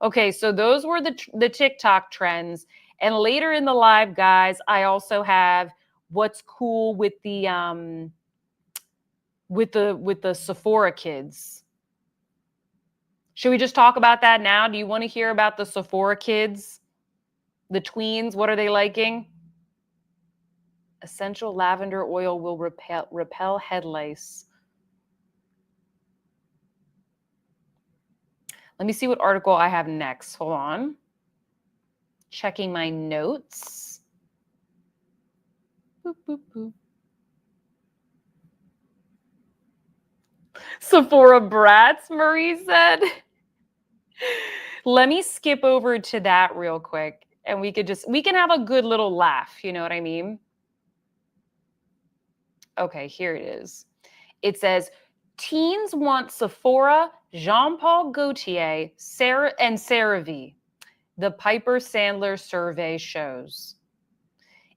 Okay, so those were the TikTok trends. And later in the live, guys, I also have what's cool with the Sephora kids. Should we just talk about that now? Do you want to hear about the Sephora kids? The tweens, what are they liking? Essential lavender oil will repel head lice. Let me see what article I have next. Hold on. Checking my notes. Boop, boop, boop. Sephora brats, Marie said. Let me skip over to that real quick and we can have a good little laugh. You know what I mean? Okay, here it is. It says, teens want Sephora, Jean Paul Gaultier, and CeraVe. The Piper Sandler survey shows.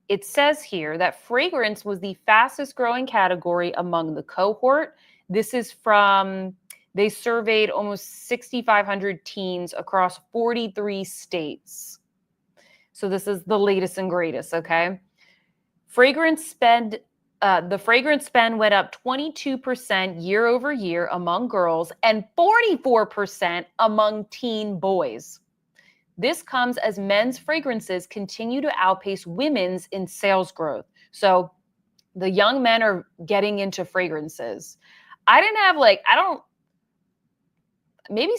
It says here that fragrance was the fastest growing category among the cohort. This is they surveyed almost 6,500 teens across 43 states. So this is the latest and greatest, okay? The fragrance spend went up 22% year over year among girls and 44% among teen boys. This comes as men's fragrances continue to outpace women's in sales growth. So the young men are getting into fragrances. Maybe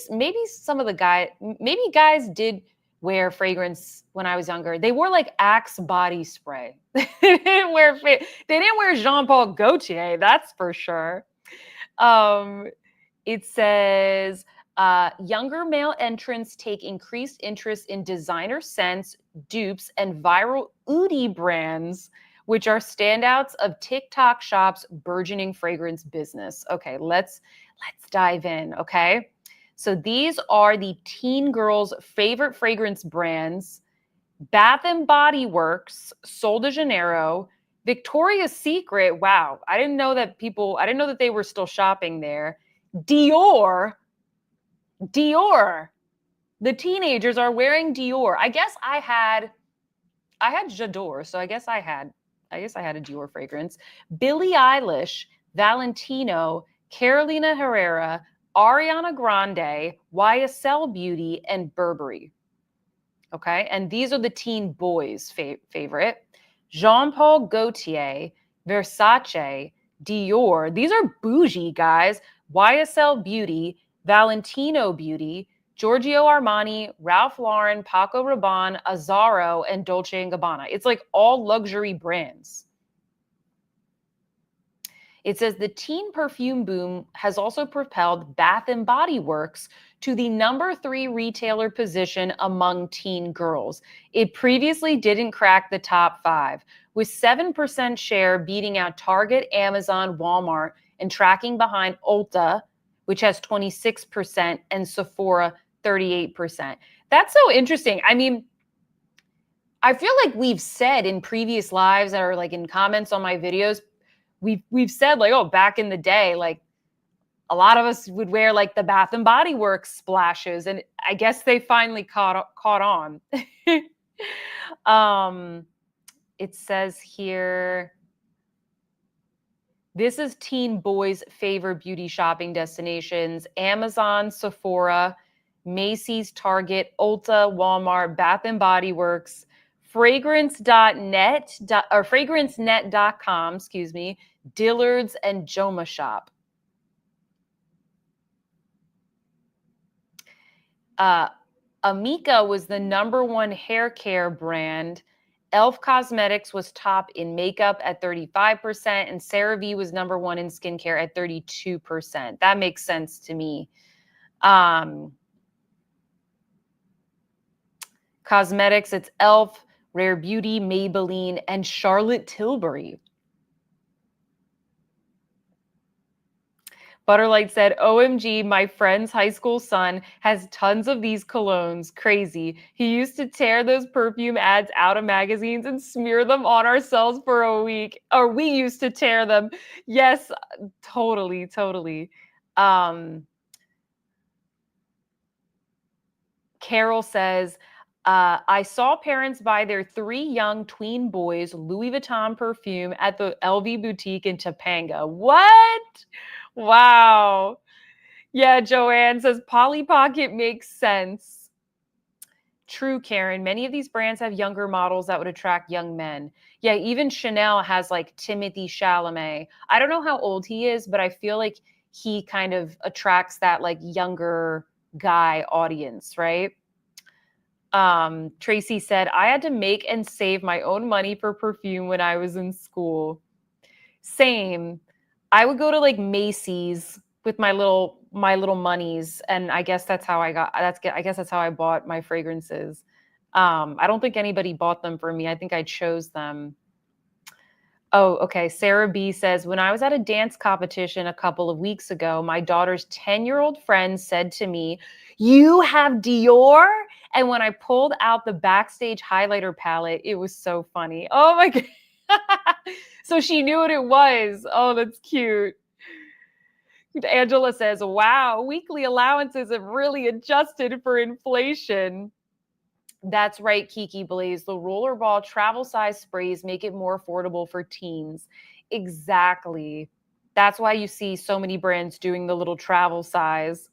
some of the guys did wear fragrance when I was younger. They wore like Axe body spray. They didn't wear Jean Paul Gaultier, that's for sure. It says younger male entrants take increased interest in designer scents, dupes, and viral Oudie brands, which are standouts of TikTok shop's burgeoning fragrance business. Okay, let's dive in, okay? So these are the teen girls' favorite fragrance brands: Bath and Body Works, Sol de Janeiro, Victoria's Secret. Wow. I didn't know that they were still shopping there. Dior. The teenagers are wearing Dior. I guess I had J'adore, so I guess I had a Dior fragrance. Billie Eilish, Valentino, Carolina Herrera, Ariana Grande, YSL Beauty, and Burberry. Okay, and these are the teen boys' favorite. Jean Paul Gaultier, Versace, Dior. These are bougie guys. YSL Beauty, Valentino Beauty, Giorgio Armani, Ralph Lauren, Paco Rabanne, Azzaro, and Dolce & Gabbana. It's like all luxury brands. It says the teen perfume boom has also propelled Bath & Body Works to the number 3 retailer position among teen girls. It previously didn't crack the top 5, with 7% share beating out Target, Amazon, Walmart, and tracking behind Ulta, which has 26%, and Sephora, 38%. That's so interesting. I mean, I feel like we've said in previous lives or like in comments on my videos, we've said like, oh, back in the day, like a lot of us would wear like the Bath and Body Works splashes, and I guess they finally caught on. It says here, this is teen boys' favorite beauty shopping destinations: Amazon, Sephora, Macy's, Target, Ulta, Walmart, Bath and Body Works, fragrancenet.com, Dillard's, and Joma Shop. Amika was the number 1 hair care brand. Elf Cosmetics was top in makeup at 35%, and CeraVe was number 1 in skincare at 32%. That makes sense to me. Cosmetics, it's Elf, Rare Beauty, Maybelline, and Charlotte Tilbury. Butterlight said, OMG, my friend's high school son has tons of these colognes. Crazy. He used to tear those perfume ads out of magazines and smear them on ourselves for a week. Or we used to tear them. Yes, totally. Carol says, I saw parents buy their 3 young tween boys Louis Vuitton perfume at the LV boutique in Topanga. What? Wow. Yeah, Joanne says Polly Pocket makes sense. True, Karen. Many of these brands have younger models that would attract young men. Yeah, even Chanel has like Timothée Chalamet. I don't know how old he is, but I feel like he kind of attracts that like younger guy audience, right? Tracy said, I had to make and save my own money for perfume when I was in school. Same. I would go to like Macy's with my little monies, and I guess that's how I guess that's how I bought my fragrances. I don't think anybody bought them for me. I think I chose them. Oh, okay. Sarah B says, when I was at a dance competition a couple of weeks ago, my daughter's 10-year-old friend said to me, you have Dior? And when I pulled out the backstage highlighter palette, it was so funny. Oh my God. So she knew what it was. Oh, that's cute. Angela says, wow, weekly allowances have really adjusted for inflation. That's right, Kiki Blaze. The rollerball travel size sprays make it more affordable for teens. Exactly. That's why you see so many brands doing the little travel size.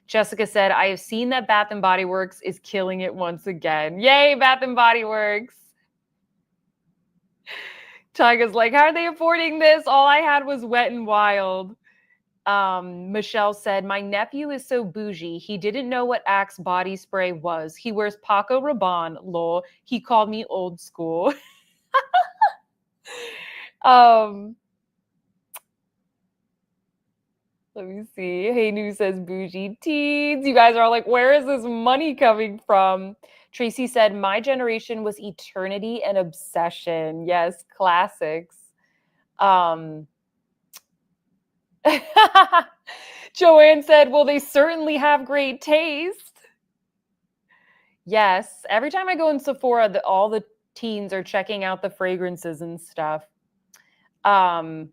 Jessica said, I have seen that Bath & Body Works is killing it once again. Yay, Bath & Body Works. Tyga's like, how are they affording this? All I had was Wet n Wild. Michelle said, my nephew is so bougie. He didn't know what Axe body spray was. He wears Paco Rabanne. Lol. He called me old school. Let me see. Hey New says bougie teens. You guys are like, where is this money coming from? Tracy said, my generation was eternity and obsession. Yes, classics. Joanne said, well, they certainly have great taste. Yes. Every time I go in Sephora, all the teens are checking out the fragrances and stuff. Um,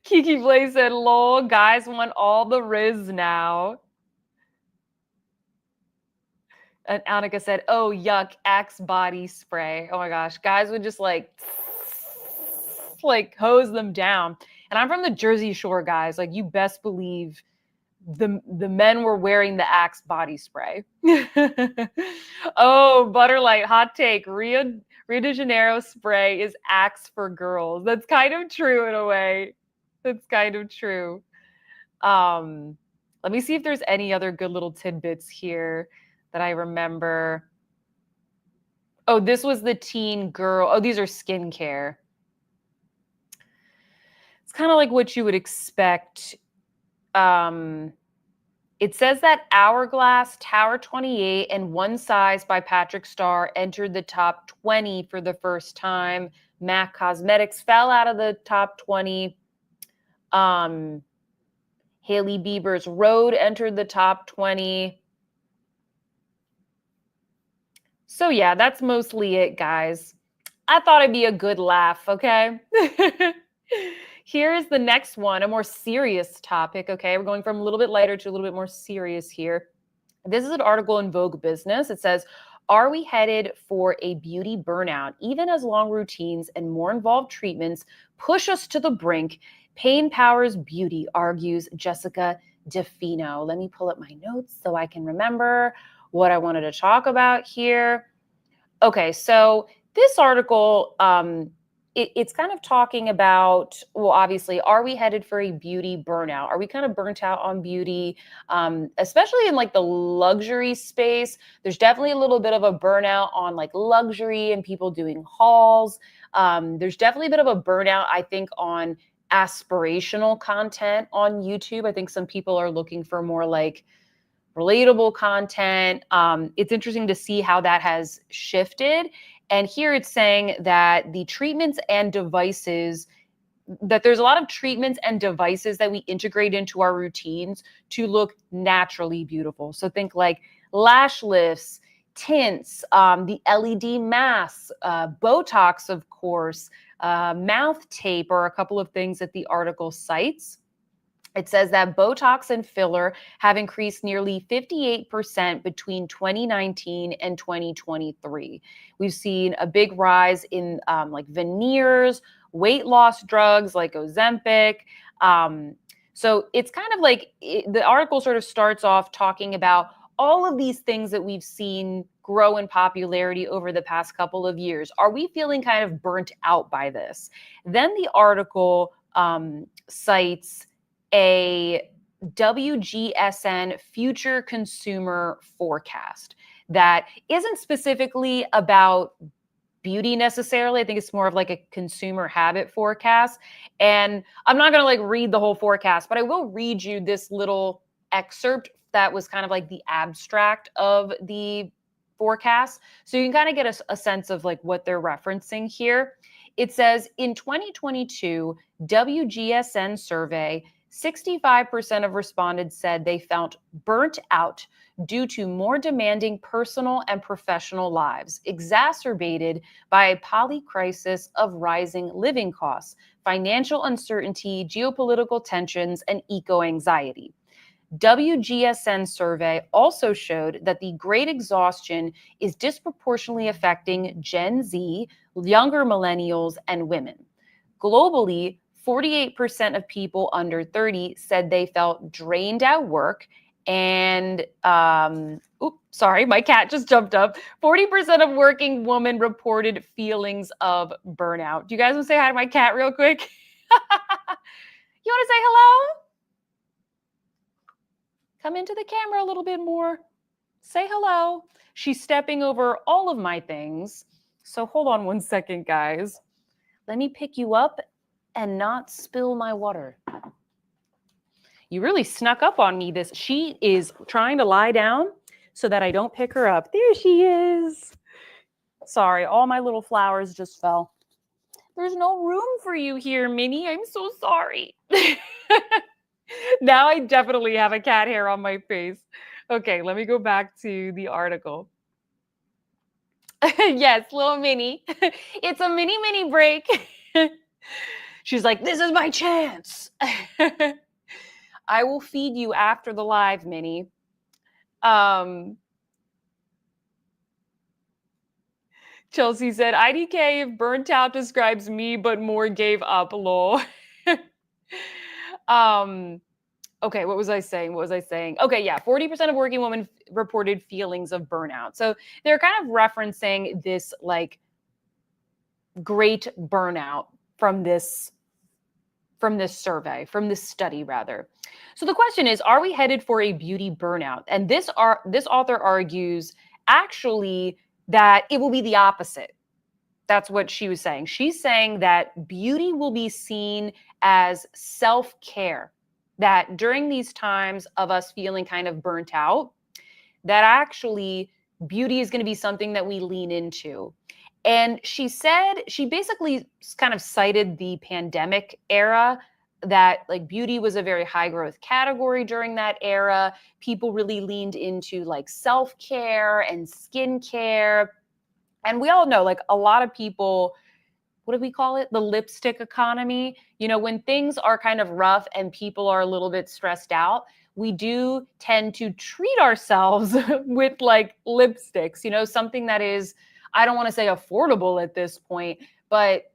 Kiki Blaze said, lol, guys want all the Riz now. And Annika said, oh, yuck, Axe body spray. Oh my gosh. Guys would just like hose them down. And I'm from the Jersey Shore, guys. Like, you best believe the men were wearing the Axe body spray. Oh, Butterlight, hot take. Rio de Janeiro spray is Axe for girls. That's kind of true in a way. That's kind of true. Let me see if there's any other good little tidbits here that I remember. Oh, this was the teen girl. Oh, these are skincare. It's kind of like what you would expect. It says that Hourglass, Tower 28, and One Size by Patrick Starr entered the top 20 for the first time. MAC Cosmetics fell out of the top 20. Hailey Bieber's Road entered the top 20. So yeah, that's mostly it, guys. I thought it'd be a good laugh, okay? Here's the next one, a more serious topic, okay? We're going from a little bit lighter to a little bit more serious here. This is an article in Vogue Business. It says, are we headed for a beauty burnout, even as long routines and more involved treatments push us to the brink? Pain powers beauty, argues Jessica DeFino. Let me pull up my notes so I can remember what I wanted to talk about here. Okay, so this article, it's kind of talking about, well, obviously, are we headed for a beauty burnout? Are we kind of burnt out on beauty, especially in like the luxury space? There's definitely a little bit of a burnout on like luxury and people doing hauls. There's definitely a bit of a burnout, I think, on aspirational content on YouTube. I think some people are looking for more like relatable content. It's interesting to see how that has shifted. And here it's saying that the treatments and devices, that there's a lot of treatments and devices that we integrate into our routines to look naturally beautiful. So think like lash lifts, tints, the LED masks, Botox, of course, mouth tape are a couple of things that the article cites. It says that Botox and filler have increased nearly 58% between 2019 and 2023. We've seen a big rise in like veneers, weight loss drugs like Ozempic. So it's kind of like the article sort of starts off talking about all of these things that we've seen grow in popularity over the past couple of years. Are we feeling kind of burnt out by this? Then the article cites a WGSN future consumer forecast that isn't specifically about beauty necessarily. I think it's more of like a consumer habit forecast. And I'm not going to like read the whole forecast, but I will read you this little excerpt that was kind of like the abstract of the forecast. So you can kind of get a sense of like what they're referencing here. It says in 2022 WGSN survey, 65% of respondents said they felt burnt out due to more demanding personal and professional lives, exacerbated by a polycrisis of rising living costs, financial uncertainty, geopolitical tensions, and eco-anxiety. WGSN survey also showed that the great exhaustion is disproportionately affecting Gen Z, younger millennials, and women. Globally, 48% of people under 30 said they felt drained at work. And, sorry, my cat just jumped up. 40% of working women reported feelings of burnout. Do you guys want to say hi to my cat real quick? You want to say hello? Come into the camera a little bit more. Say hello. She's stepping over all of my things. So hold on one second, guys. Let me pick you up and not spill my water. You really snuck up on me. She is trying to lie down so that I don't pick her up. There she is. Sorry, all my little flowers just fell. There's no room for you here, Minnie. I'm so sorry. Now I definitely have a cat hair on my face. Okay, let me go back to the article. Yes, little mini. It's a mini break. She's like, this is my chance. I will feed you after the live, Minnie. Um, Chelsea said, IDK if burnt out describes me, but more gave up, lol. um, okay, what was I saying? Okay, yeah, 40% of working women reported feelings of burnout. So they're kind of referencing this like great burnout from this survey, from this study rather. So the question is, are we headed for a beauty burnout? And this author argues actually that it will be the opposite. That's what she was saying. She's saying that beauty will be seen as self-care, that during these times of us feeling kind of burnt out, that actually beauty is going to be something that we lean into. And she said, she basically kind of cited the pandemic era, that like beauty was a very high growth category during that era. People really leaned into like self care and skincare. And we all know like a lot of people, what do we call it? The lipstick economy. You know, when things are kind of rough and people are a little bit stressed out, we do tend to treat ourselves with like lipsticks, you know, something that is, I don't want to say affordable at this point, but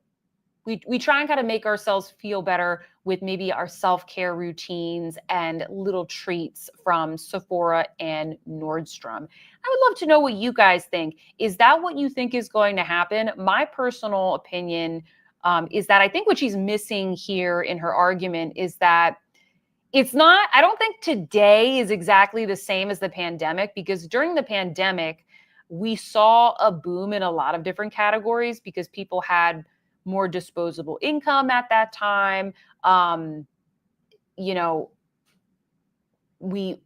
we try and kind of make ourselves feel better with maybe our self-care routines and little treats from Sephora and Nordstrom. I would love to know what you guys think. Is that what you think is going to happen? My personal opinion is that I think what she's missing here in her argument is that it's not, I don't think today is exactly the same as the pandemic, because during the pandemic, we saw a boom in a lot of different categories because people had more disposable income at that time. You know,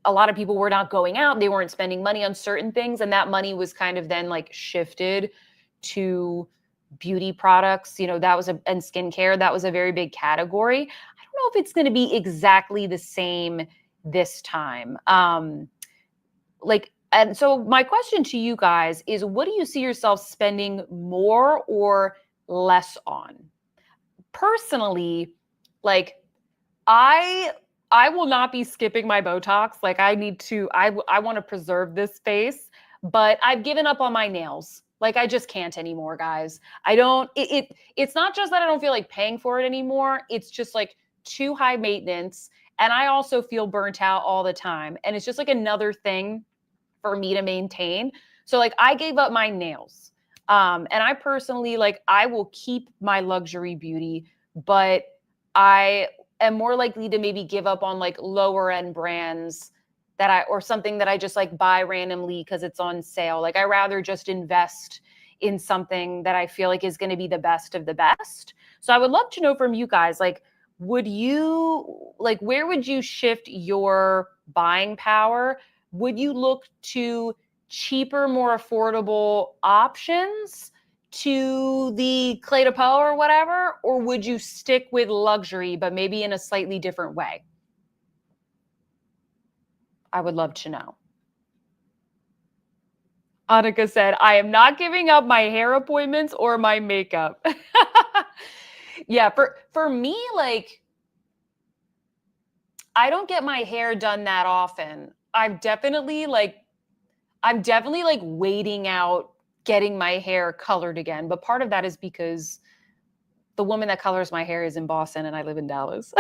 a lot of people were not going out, they weren't spending money on certain things, and that money was kind of then like shifted to beauty products. You know, that was and skincare, that was a very big category. I don't know if it's going to be exactly the same this time. And so my question to you guys is, what do you see yourself spending more or less on? Personally, like I I will not be skipping my Botox. Like I need to, I want to preserve this face, but I've given up on my nails. Like I just can't anymore, guys. I don't, it's not just that I don't feel like paying for it anymore. It's just like too high maintenance. And I also feel burnt out all the time. And it's just like another thing for me to maintain. So like I gave up my nails. And I personally, like, I will keep my luxury beauty, but I am more likely to maybe give up on like lower end brands or something that I just like buy randomly because it's on sale. Like I rather just invest in something that I feel like is going to be the best of the best. So I would love to know from you guys, like, where would you shift your buying power? Would you look to cheaper, more affordable options to the Clé de Peau or whatever? Or would you stick with luxury, but maybe in a slightly different way? I would love to know. Annika said, I am not giving up my hair appointments or my makeup. Yeah, for me, like, I don't get my hair done that often. I'm definitely like waiting out getting my hair colored again. But part of that is because the woman that colors my hair is in Boston and I live in Dallas.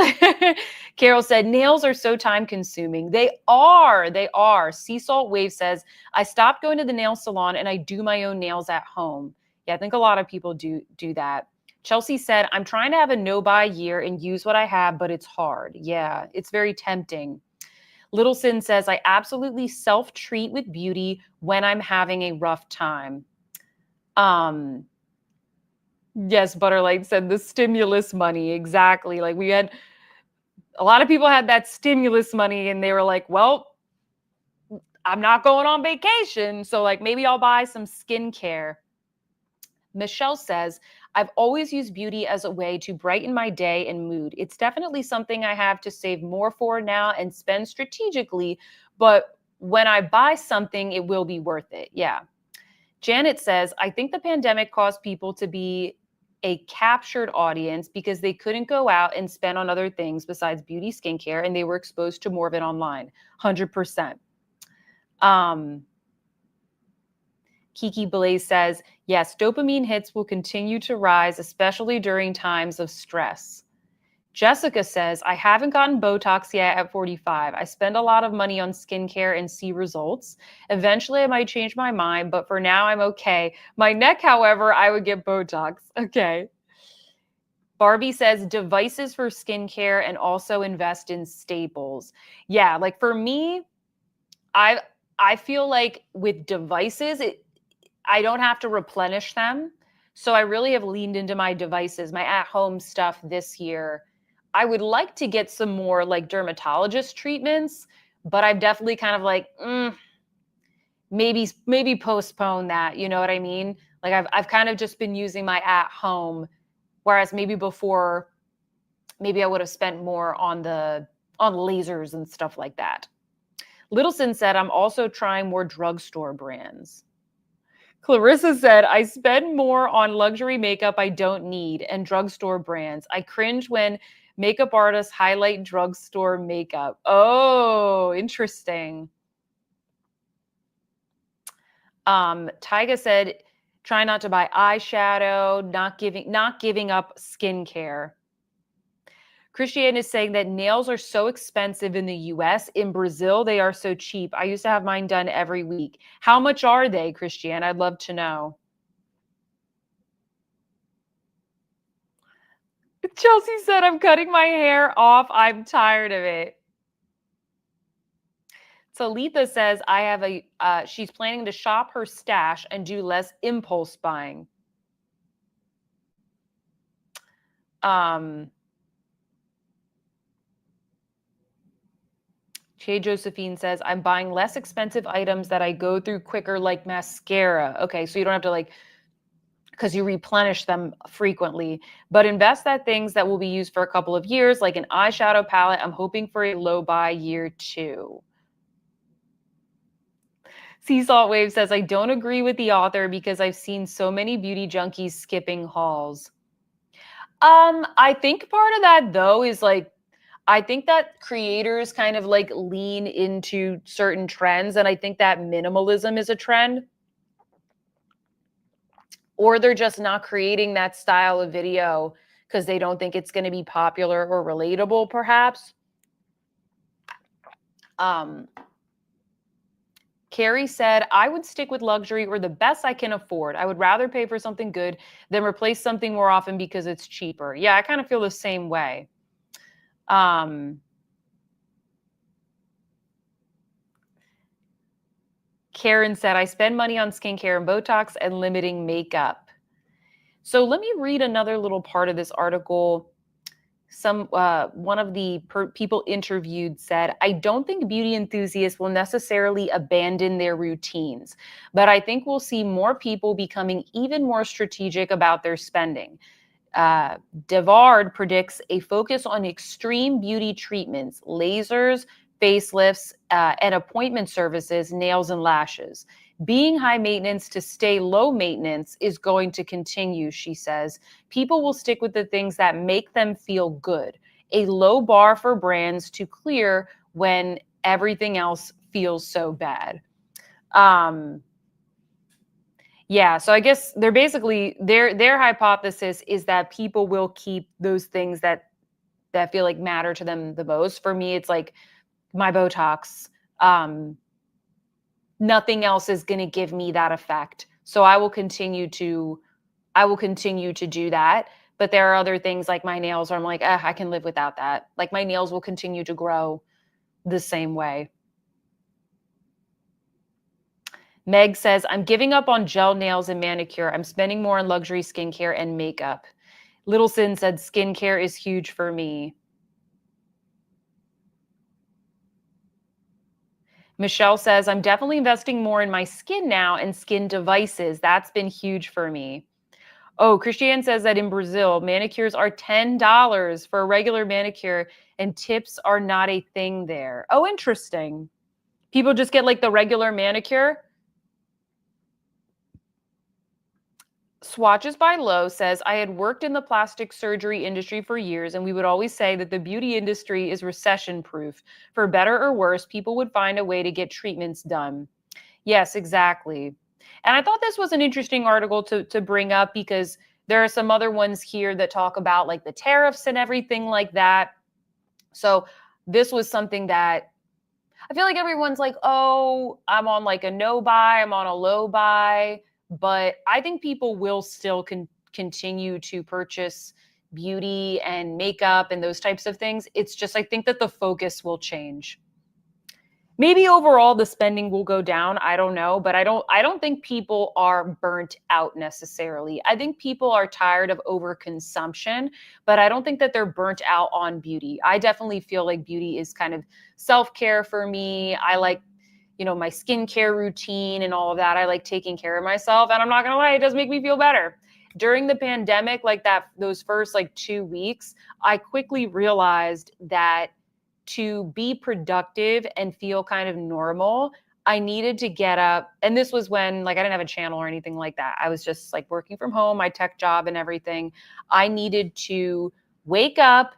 Carol said, nails are so time consuming. They are. Sea Salt Wave says, I stopped going to the nail salon and I do my own nails at home. Yeah, I think a lot of people do that. Chelsea said, I'm trying to have a no-buy year and use what I have, but it's hard. Yeah, it's very tempting. Little Sin says, I absolutely self-treat with beauty when I'm having a rough time. Yes, Butterlight said the stimulus money. Exactly. Like a lot of people had that stimulus money and they were like, well, I'm not going on vacation. So like maybe I'll buy some skincare. Michelle says, I've always used beauty as a way to brighten my day and mood. It's definitely something I have to save more for now and spend strategically. But when I buy something, it will be worth it. Yeah. Janet says, I think the pandemic caused people to be a captured audience because they couldn't go out and spend on other things besides beauty, skincare, and they were exposed to more of it online. 100%. Kiki Blaze says, yes, dopamine hits will continue to rise, especially during times of stress. Jessica says, I haven't gotten Botox yet at 45. I spend a lot of money on skincare and see results. Eventually, I might change my mind, but for now, I'm okay. My neck, however, I would get Botox. Okay. Barbie says, devices for skincare and also invest in staples. Yeah, like for me, I feel like with devices, I don't have to replenish them. So I really have leaned into my devices, my at-home stuff this year. I would like to get some more like dermatologist treatments, but I've definitely kind of like maybe postpone that. You know what I mean? Like I've kind of just been using my at-home, whereas maybe before, maybe I would have spent more on lasers and stuff like that. Littleson said, I'm also trying more drugstore brands. Clarissa said, I spend more on luxury makeup I don't need and drugstore brands. I cringe when makeup artists highlight drugstore makeup. Oh, interesting. Tyga said, try not to buy eyeshadow, not giving up skincare. Christiane is saying that nails are so expensive in the US. In Brazil, they are so cheap. I used to have mine done every week. How much are they, Christiane? I'd love to know. Chelsea said, I'm cutting my hair off. I'm tired of it. Talitha says, I have she's planning to shop her stash and do less impulse buying. Jay Josephine says, I'm buying less expensive items that I go through quicker, like mascara. Okay, so you don't have to because you replenish them frequently, but invest that things that will be used for a couple of years, like an eyeshadow palette. I'm hoping for a low buy year 2. Sea Salt Wave says, I don't agree with the author because I've seen so many beauty junkies skipping hauls. I think part of that though is I think that creators kind of lean into certain trends, and I think that minimalism is a trend. Or they're just not creating that style of video because they don't think it's going to be popular or relatable, perhaps. Carrie said, I would stick with luxury or the best I can afford. I would rather pay for something good than replace something more often because it's cheaper. Yeah, I kind of feel the same way. Karen said, I spend money on skincare and Botox and limiting makeup. So let me read another little part of this article. One of the people interviewed said, I don't think beauty enthusiasts will necessarily abandon their routines, but I think we'll see more people becoming even more strategic about their spending. Devard predicts a focus on extreme beauty treatments, lasers, facelifts, and appointment services, nails and lashes. Being high maintenance to stay low maintenance is going to continue, she says. People will stick with the things that make them feel good. A low bar for brands to clear when everything else feels so bad. Yeah, so I guess they're basically their hypothesis is that people will keep those things that feel like matter to them the most. For me, it's like my Botox. Nothing else is going to give me that effect. So I will continue to do that. But there are other things like my nails where I'm like, I can live without that. Like my nails will continue to grow the same way. Meg says, I'm giving up on gel nails and manicure. I'm spending more on luxury skincare and makeup. Little Sin said, skincare is huge for me. Michelle says, I'm definitely investing more in my skin now and skin devices. That's been huge for me. Oh, Christiane says that in Brazil, manicures are $10 for a regular manicure and tips are not a thing there. Oh, interesting. People just get like the regular manicure. Swatches by Low says, I had worked in the plastic surgery industry for years, and we would always say that the beauty industry is recession proof. For better or worse, people would find a way to get treatments done. Yes, exactly. And I thought this was an interesting article to bring up because there are some other ones here that talk about like the tariffs and everything like that. So this was something that I feel like everyone's like, oh, I'm on like a no buy, I'm on a low buy. But I think people will still continue to purchase beauty and makeup and those types of things. It's just, I think that the focus will change. Maybe overall the spending will go down, I don't know, but I don't think people are burnt out necessarily. I think people are tired of overconsumption, but I don't think that they're burnt out on beauty. I definitely feel like beauty is kind of self-care for me. I like, my skincare routine and all of that. I like taking care of myself, and I'm not going to lie, it does make me feel better. During the pandemic, like those first like 2 weeks, I quickly realized that to be productive and feel kind of normal, I needed to get up. And this was when like I didn't have a channel or anything like that. I was just like working from home, my tech job and everything. I needed to wake up,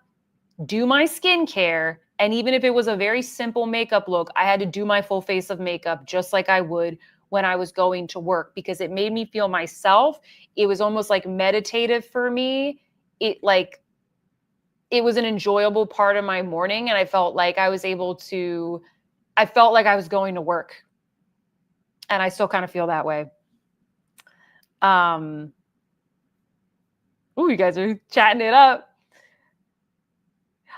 do my skincare, and even if it was a very simple makeup look, I had to do my full face of makeup just like I would when I was going to work because it made me feel myself. It was almost like meditative for me. It was an enjoyable part of my morning, and I felt like I felt like I was going to work, and I still kind of feel that way. You guys are chatting it up.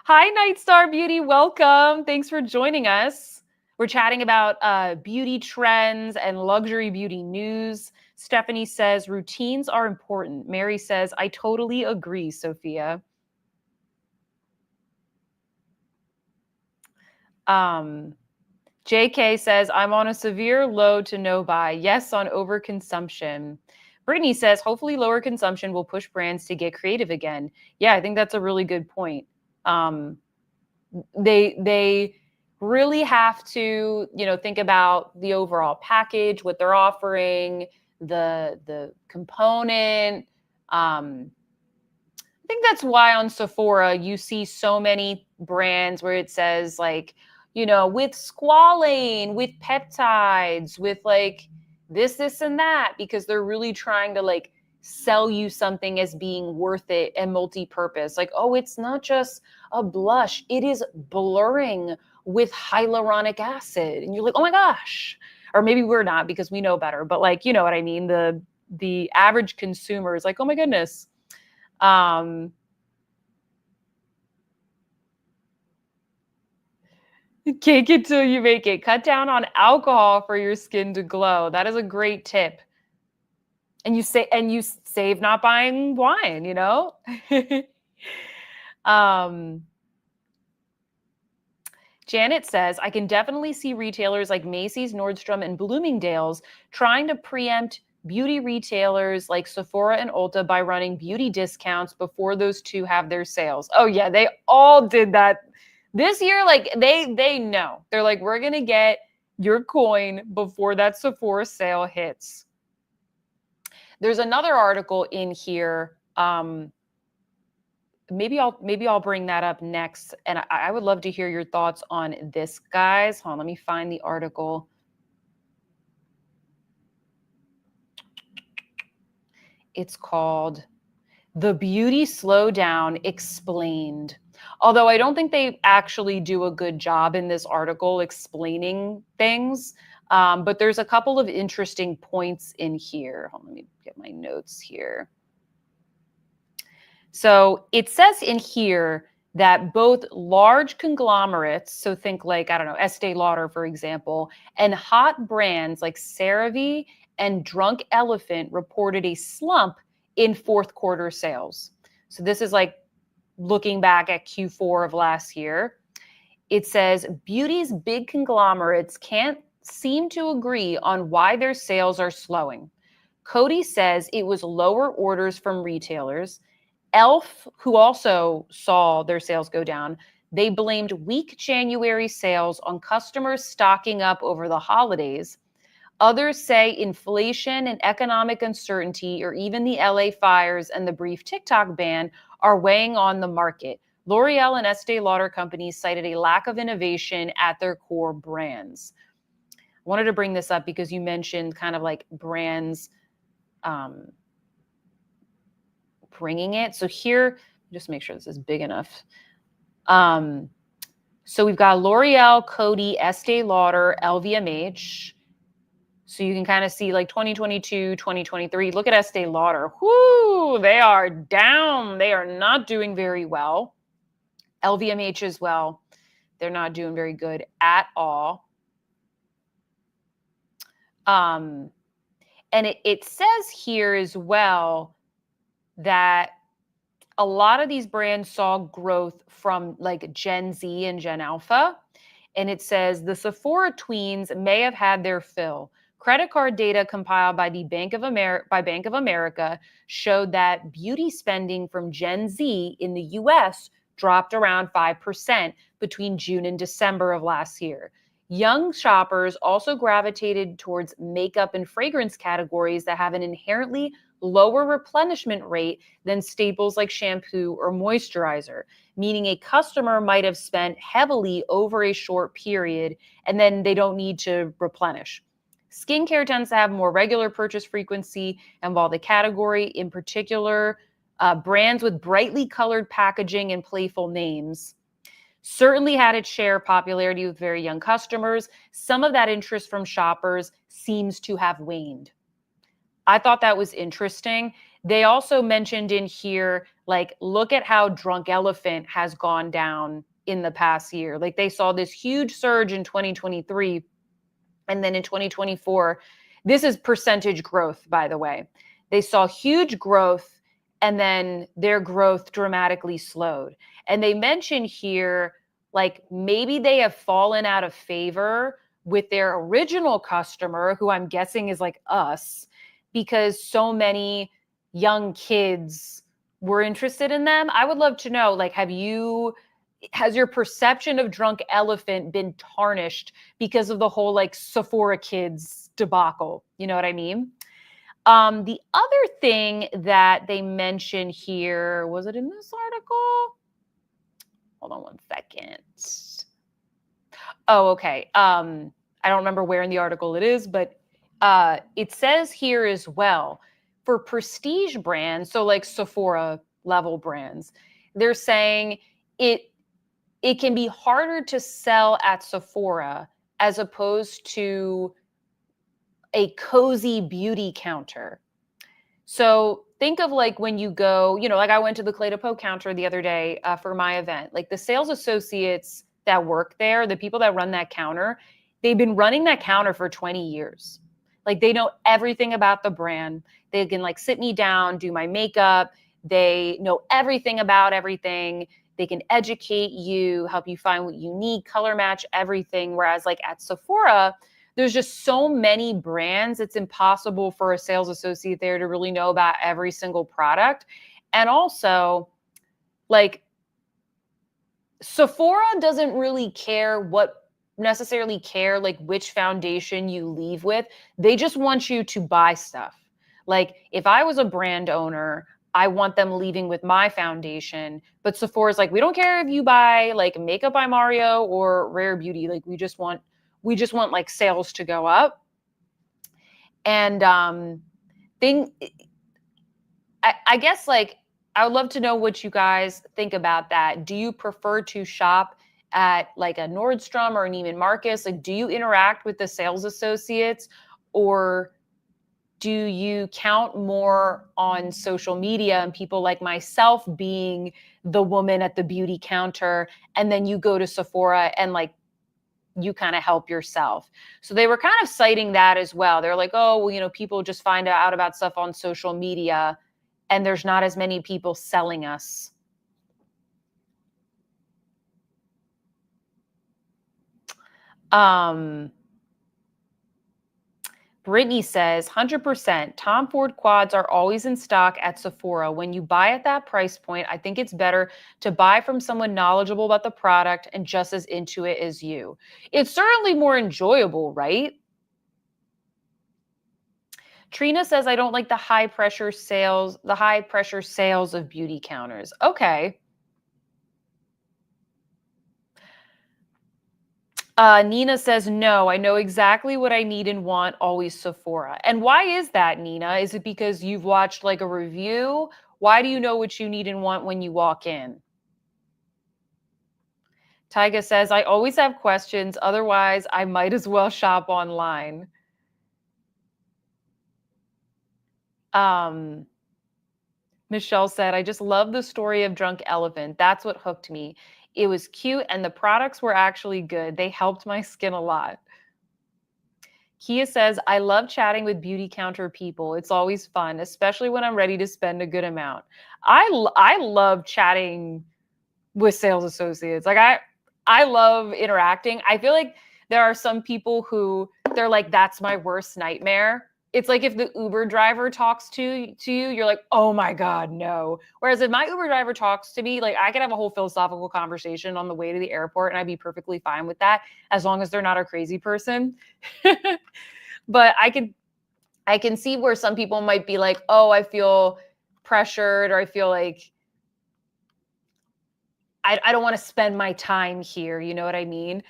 Hi, Night Star Beauty. Welcome. Thanks for joining us. We're chatting about beauty trends and luxury beauty news. Stephanie says routines are important. Mary says, I totally agree, Sophia. JK says, I'm on a severe low to no buy. Yes, on overconsumption. Brittany says, hopefully lower consumption will push brands to get creative again. Yeah, I think that's a really good point. They really have to, think about the overall package, what they're offering, the component. I think that's why on Sephora you see so many brands where it says like, with squalane, with peptides, with like this, and that, because they're really trying to like sell you something as being worth it and multi-purpose. Like, oh, it's not just a blush, it is blurring with hyaluronic acid. And you're like, oh my gosh. Or maybe we're not because we know better, but like, you know what I mean? The average consumer is like, oh my goodness. Cake it till you make it. Cut down on alcohol for your skin to glow. That is a great tip. And you save not buying wine, Janet says, I can definitely see retailers like Macy's, Nordstrom, and Bloomingdale's trying to preempt beauty retailers like Sephora and Ulta by running beauty discounts before those two have their sales. Oh yeah, they all did that this year. Like they know. They're like, we're going to get your coin before that Sephora sale hits. There's another article in here. Maybe I'll bring that up next. And I would love to hear your thoughts on this, guys. Hold on, let me find the article. It's called The Beauty Slowdown Explained. Although I don't think they actually do a good job in this article explaining things. But there's a couple of interesting points in here. Hold on, let me get my notes here. So it says in here that both large conglomerates, so think like, I don't know, Estee Lauder, for example, and hot brands like CeraVe and Drunk Elephant reported a slump in fourth quarter sales. So this is like looking back at Q4 of last year. It says beauty's big conglomerates can't seem to agree on why their sales are slowing. Coty says it was lower orders from retailers. Elf, who also saw their sales go down, they blamed weak January sales on customers stocking up over the holidays. Others say inflation and economic uncertainty, or even the LA fires and the brief TikTok ban, are weighing on the market. L'Oreal and Estee Lauder companies cited a lack of innovation at their core brands. I wanted to bring this up because you mentioned kind of like brands bringing it. So here, just make sure this is big enough. So we've got L'Oreal, Coty, Estee Lauder, LVMH. So you can kind of see like 2022, 2023. Look at Estee Lauder. Whoo, they are down. They are not doing very well. LVMH as well. They're not doing very good at all. And it says here as well that a lot of these brands saw growth from like Gen Z and Gen Alpha. And it says the Sephora tweens may have had their fill. Credit card data compiled by the Bank of America showed that beauty spending from Gen Z in the US dropped around 5% between June and December of last year. Young shoppers also gravitated towards makeup and fragrance categories that have an inherently lower replenishment rate than staples like shampoo or moisturizer, meaning a customer might have spent heavily over a short period and then they don't need to replenish. Skincare tends to have more regular purchase frequency, and while the category in particular, brands with brightly colored packaging and playful names, certainly had its share of popularity with very young customers, some of that interest from shoppers seems to have waned. I thought that was interesting. They also mentioned in here, like, look at how Drunk Elephant has gone down in the past year. Like, they saw this huge surge in 2023. And then in 2024, this is percentage growth, by the way. They saw huge growth and then their growth dramatically slowed. And they mention here, like, maybe they have fallen out of favor with their original customer, who I'm guessing is like us, because so many young kids were interested in them. I would love to know, like, has your perception of Drunk Elephant been tarnished because of the whole like Sephora Kids debacle? You know what I mean? The other thing that they mention here, was it in this article? Hold on one second. Oh, okay. I don't remember where in the article it is, but it says here as well, for prestige brands, so like Sephora level brands, they're saying it can be harder to sell at Sephora as opposed to a cozy beauty counter. So think of like when you go, like I went to the Clé de Peau counter the other day for my event. Like the sales associates that work there, the people that run that counter, they've been running that counter for 20 years. Like they know everything about the brand. They can like sit me down, do my makeup. They know everything about everything. They can educate you, help you find what you need, color match everything. Whereas like at Sephora, there's just so many brands, it's impossible for a sales associate there to really know about every single product. And also, like, Sephora doesn't really necessarily care like which foundation you leave with. They just want you to buy stuff. Like if I was a brand owner, I want them leaving with my foundation. But Sephora's like, we don't care if you buy like Makeup by Mario or Rare Beauty. Like we just want like sales to go up. And I guess like I would love to know what you guys think about that. Do you prefer to shop at like a Nordstrom or an Neiman Marcus? Like, do you interact with the sales associates, or do you count more on social media and people like myself being the woman at the beauty counter, and then you go to Sephora and like you kind of help yourself? So they were kind of citing that as well. They're like, oh, well, people just find out about stuff on social media and there's not as many people selling us. Brittany says, 100%. Tom Ford quads are always in stock at Sephora. When you buy at that price point, I think it's better to buy from someone knowledgeable about the product and just as into it as you. It's certainly more enjoyable, right? Trina says, I don't like the high pressure sales of beauty counters. Okay. Nina says, no, I know exactly what I need and want, always Sephora. And why is that, Nina? Is it because you've watched like a review? Why do you know what you need and want when you walk in? Tyga says, I always have questions. Otherwise, I might as well shop online. Michelle said, I just love the story of Drunk Elephant. That's what hooked me. It was cute and the products were actually good. They helped my skin a lot. Kia says, I love chatting with beauty counter people. It's always fun, especially when I'm ready to spend a good amount. I love chatting with sales associates. Like I love interacting. I feel like there are some people who they're like, that's my worst nightmare. It's like if the Uber driver talks to you, you're like, oh my God, no. Whereas if my Uber driver talks to me, like I could have a whole philosophical conversation on the way to the airport and I'd be perfectly fine with that as long as they're not a crazy person. But I can see where some people might be like, oh, I feel pressured or I feel like I don't want to spend my time here. You know what I mean?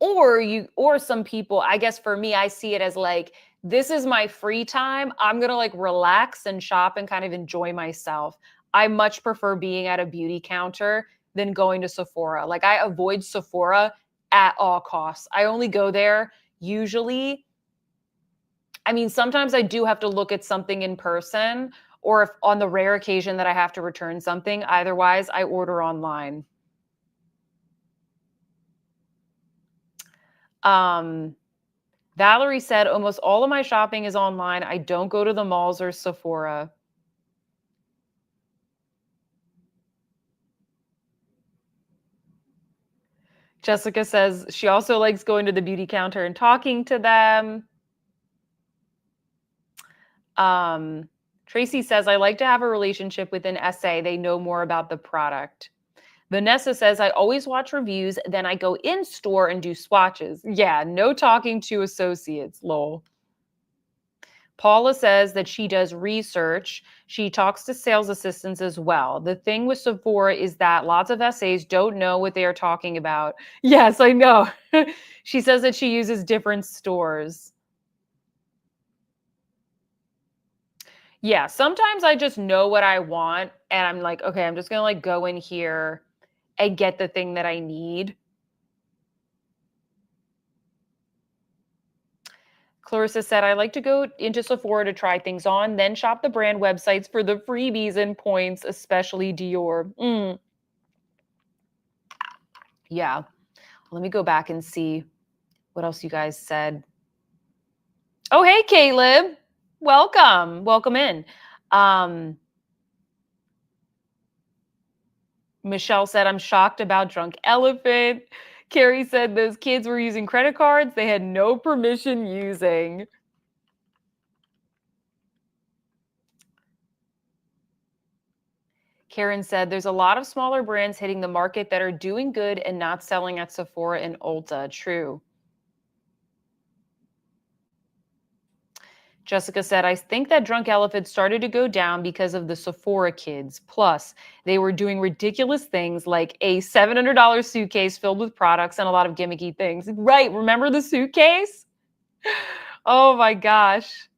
Or some people, I guess for me, I see it as like, this is my free time. I'm going to like relax and shop and kind of enjoy myself. I much prefer being at a beauty counter than going to Sephora. Like I avoid Sephora at all costs. I only go there usually. I mean, sometimes I do have to look at something in person, or if on the rare occasion that I have to return something, otherwise I order online. Valerie said, almost all of my shopping is online. I don't go to the malls or Sephora. Jessica says she also likes going to the beauty counter and talking to them. Tracy says, I like to have a relationship with an SA. They know more about the product. Vanessa says, I always watch reviews, then I go in store and do swatches. Yeah, no talking to associates, lol. Paula says that she does research. She talks to sales assistants as well. The thing with Sephora is that lots of SAs don't know what they are talking about. Yes, I know. She says that she uses different stores. Yeah, sometimes I just know what I want and I'm like, okay, I'm just going to like go in here and get the thing that I need. Clarissa said, I like to go into Sephora to try things on, then shop the brand websites for the freebies and points, especially Dior. Yeah. Let me go back and see what else you guys said. Oh, hey, Caleb. Welcome. Welcome in. Michelle said, I'm shocked about Drunk Elephant. Carrie said those kids were using credit cards they had no permission using. Karen said, there's a lot of smaller brands hitting the market that are doing good and not selling at Sephora and Ulta. True. Jessica said, I think that Drunk Elephant started to go down because of the Sephora kids. Plus, they were doing ridiculous things like a $700 suitcase filled with products and a lot of gimmicky things. Right. Remember the suitcase? Oh my gosh.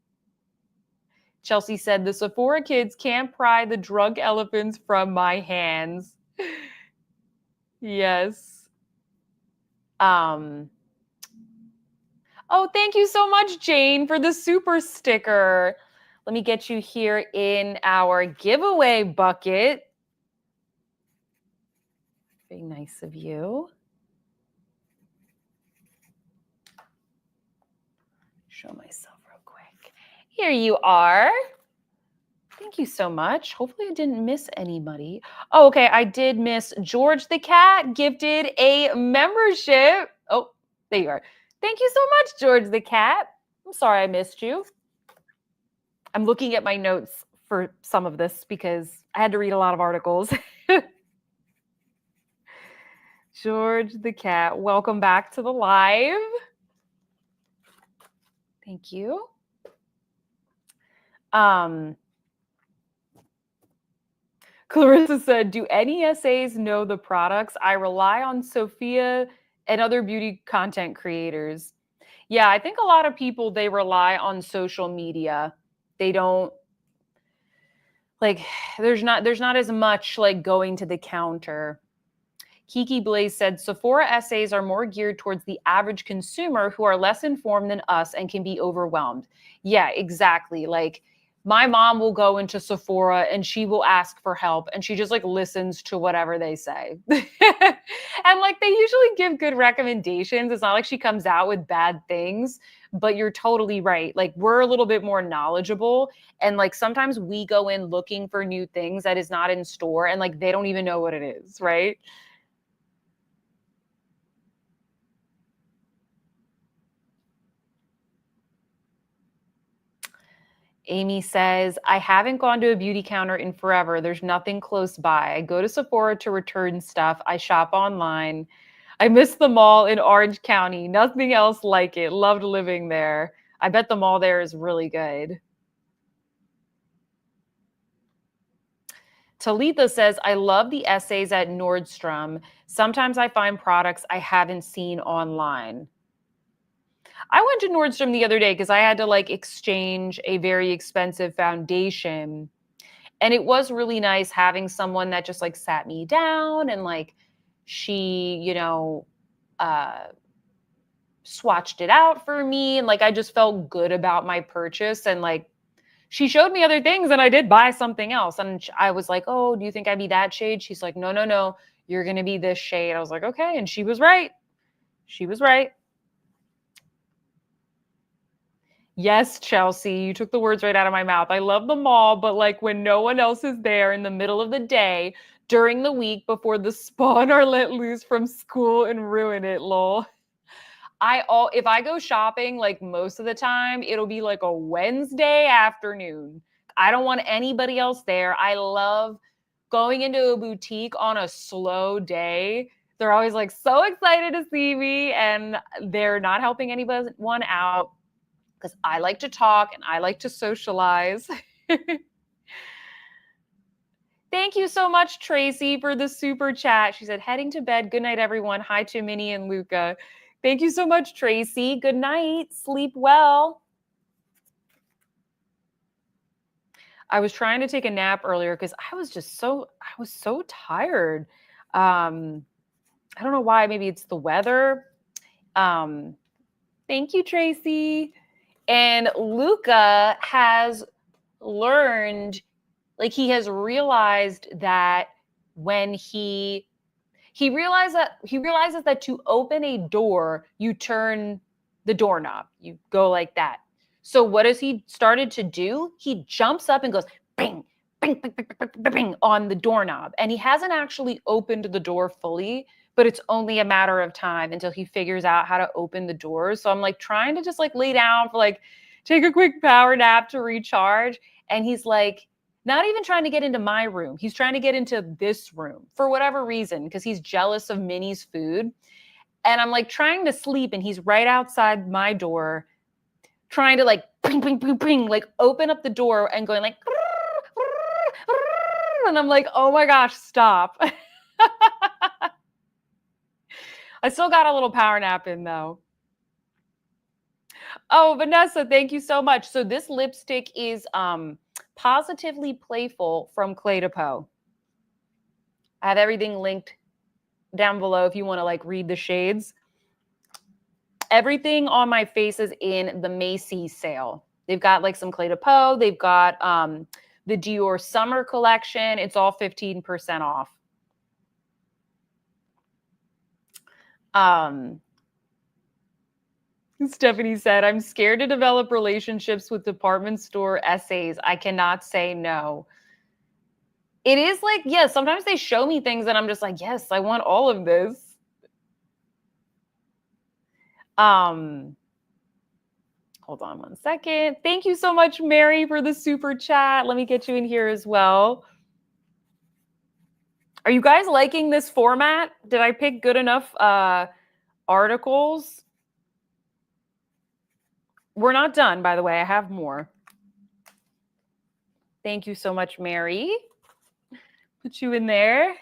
Chelsea said, the Sephora kids can't pry the Drunk Elephants from my hands. Yes. Oh, thank you so much, Jane, for the super sticker. Let me get you here in our giveaway bucket. Very nice of you. Show myself real quick. Here you are. Thank you so much. Hopefully I didn't miss anybody. Oh, okay. I did miss George the Cat gifted a membership. Oh, there you are. Thank you so much, George the Cat. I'm sorry I missed you. I'm looking at my notes for some of this because I had to read a lot of articles. George the Cat, welcome back to the live. Thank you. Um, Clarissa said, "Do any SAs know the products? I rely on Sophia and other beauty content creators." Yeah, I think a lot of people, they rely on social media. They don't like there's not as much like going to the counter. Kiki Blaze said Sephora essays are more geared towards the average consumer who are less informed than us and can be overwhelmed. Yeah, exactly. Like my mom will go into Sephora and she will ask for help and she just like listens to whatever they say. And like they usually give good recommendations. It's not like she comes out with bad things, but you're totally right. Like we're a little bit more knowledgeable and like sometimes we go in looking for new things that is not in store and like they don't even know what it is, right? Amy says, I haven't gone to a beauty counter in forever. There's nothing close by. I go to Sephora to return stuff. I shop online. I miss the mall in Orange County. Nothing else like it. Loved living there. I bet the mall there is really good. Talitha says, I love the essays at Nordstrom. Sometimes I find products I haven't seen online. I went to Nordstrom the other day because I had to like exchange a very expensive foundation. And it was really nice having someone that just like sat me down and like she, uh swatched it out for me and like I just felt good about my purchase and like she showed me other things and I did buy something else and I was like, "Oh, do you think I'd be that shade?" She's like, "No, no, no. You're going to be this shade." I was like, "Okay." And she was right. She was right. Yes, Chelsea, you took the words right out of my mouth. I love the mall, but like when no one else is there in the middle of the day during the week before the spawn are let loose from school and ruin it, lol. If I go shopping like most of the time, it'll be like a Wednesday afternoon. I don't want anybody else there. I love going into a boutique on a slow day. They're always like so excited to see me and they're not helping anyone out because I like to talk and I like to socialize. Thank you so much, Tracy, for the super chat. She said, heading to bed. Good night, everyone. Hi to Minnie and Luca. Thank you so much, Tracy. Good night. Sleep well. I was trying to take a nap earlier because I was so tired. I don't know why. Maybe it's the weather. Um, thank you, Tracy. And Luca has learned, like he has realized that when he realizes that to open a door you turn the doorknob, you go like that. So what has he started to do? He jumps up and goes bing bing bing bing bing, bing, bing on the doorknob and he hasn't actually opened the door fully, but it's only a matter of time until he figures out how to open the doors. So I'm like trying to just like lay down for like take a quick power nap to recharge and he's like not even trying to get into my room. He's trying to get into this room for whatever reason, because he's jealous of Minnie's food. And I'm like trying to sleep, and he's right outside my door, trying to like ping, ping, ping, ping, like open up the door and going like, and I'm like, oh my gosh, stop. I still got a little power nap in though. Oh, Vanessa, thank you so much. So this lipstick is Positively Playful from Clay to Poe. I have everything linked down below if you want to like read the shades. Everything on my face is in the Macy sale. They've got like some Clay de Peau. They've got the Dior summer collection. It's all 15% off. Stephanie said, I'm scared to develop relationships with department store essays. I cannot say no. It is like, yeah, sometimes they show me things and I'm just like, yes, I want all of this. Hold on one second. Thank you so much, Mary, for the super chat. Let me get you in here as well. Are you guys liking this format? Did I pick good enough articles? We're not done, by the way. I have more. Thank you so much, Mary. Put you in there.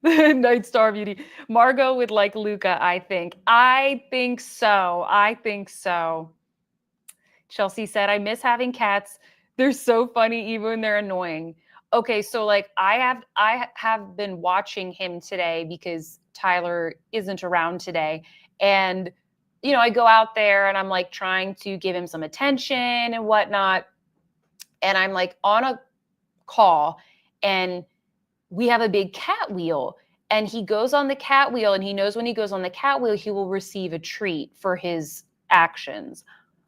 Night Star Beauty. Margot would like Luca, I think. I think so. I think so. Chelsea said, I miss having cats. They're so funny, even when they're annoying. Okay, so like I have been watching him today because Tyler isn't around today. And I go out there and I'm like trying to give him some attention and whatnot. And I'm like on a call and we have a big cat wheel. And he goes on the cat wheel and he knows when he goes on the cat wheel, he will receive a treat for his actions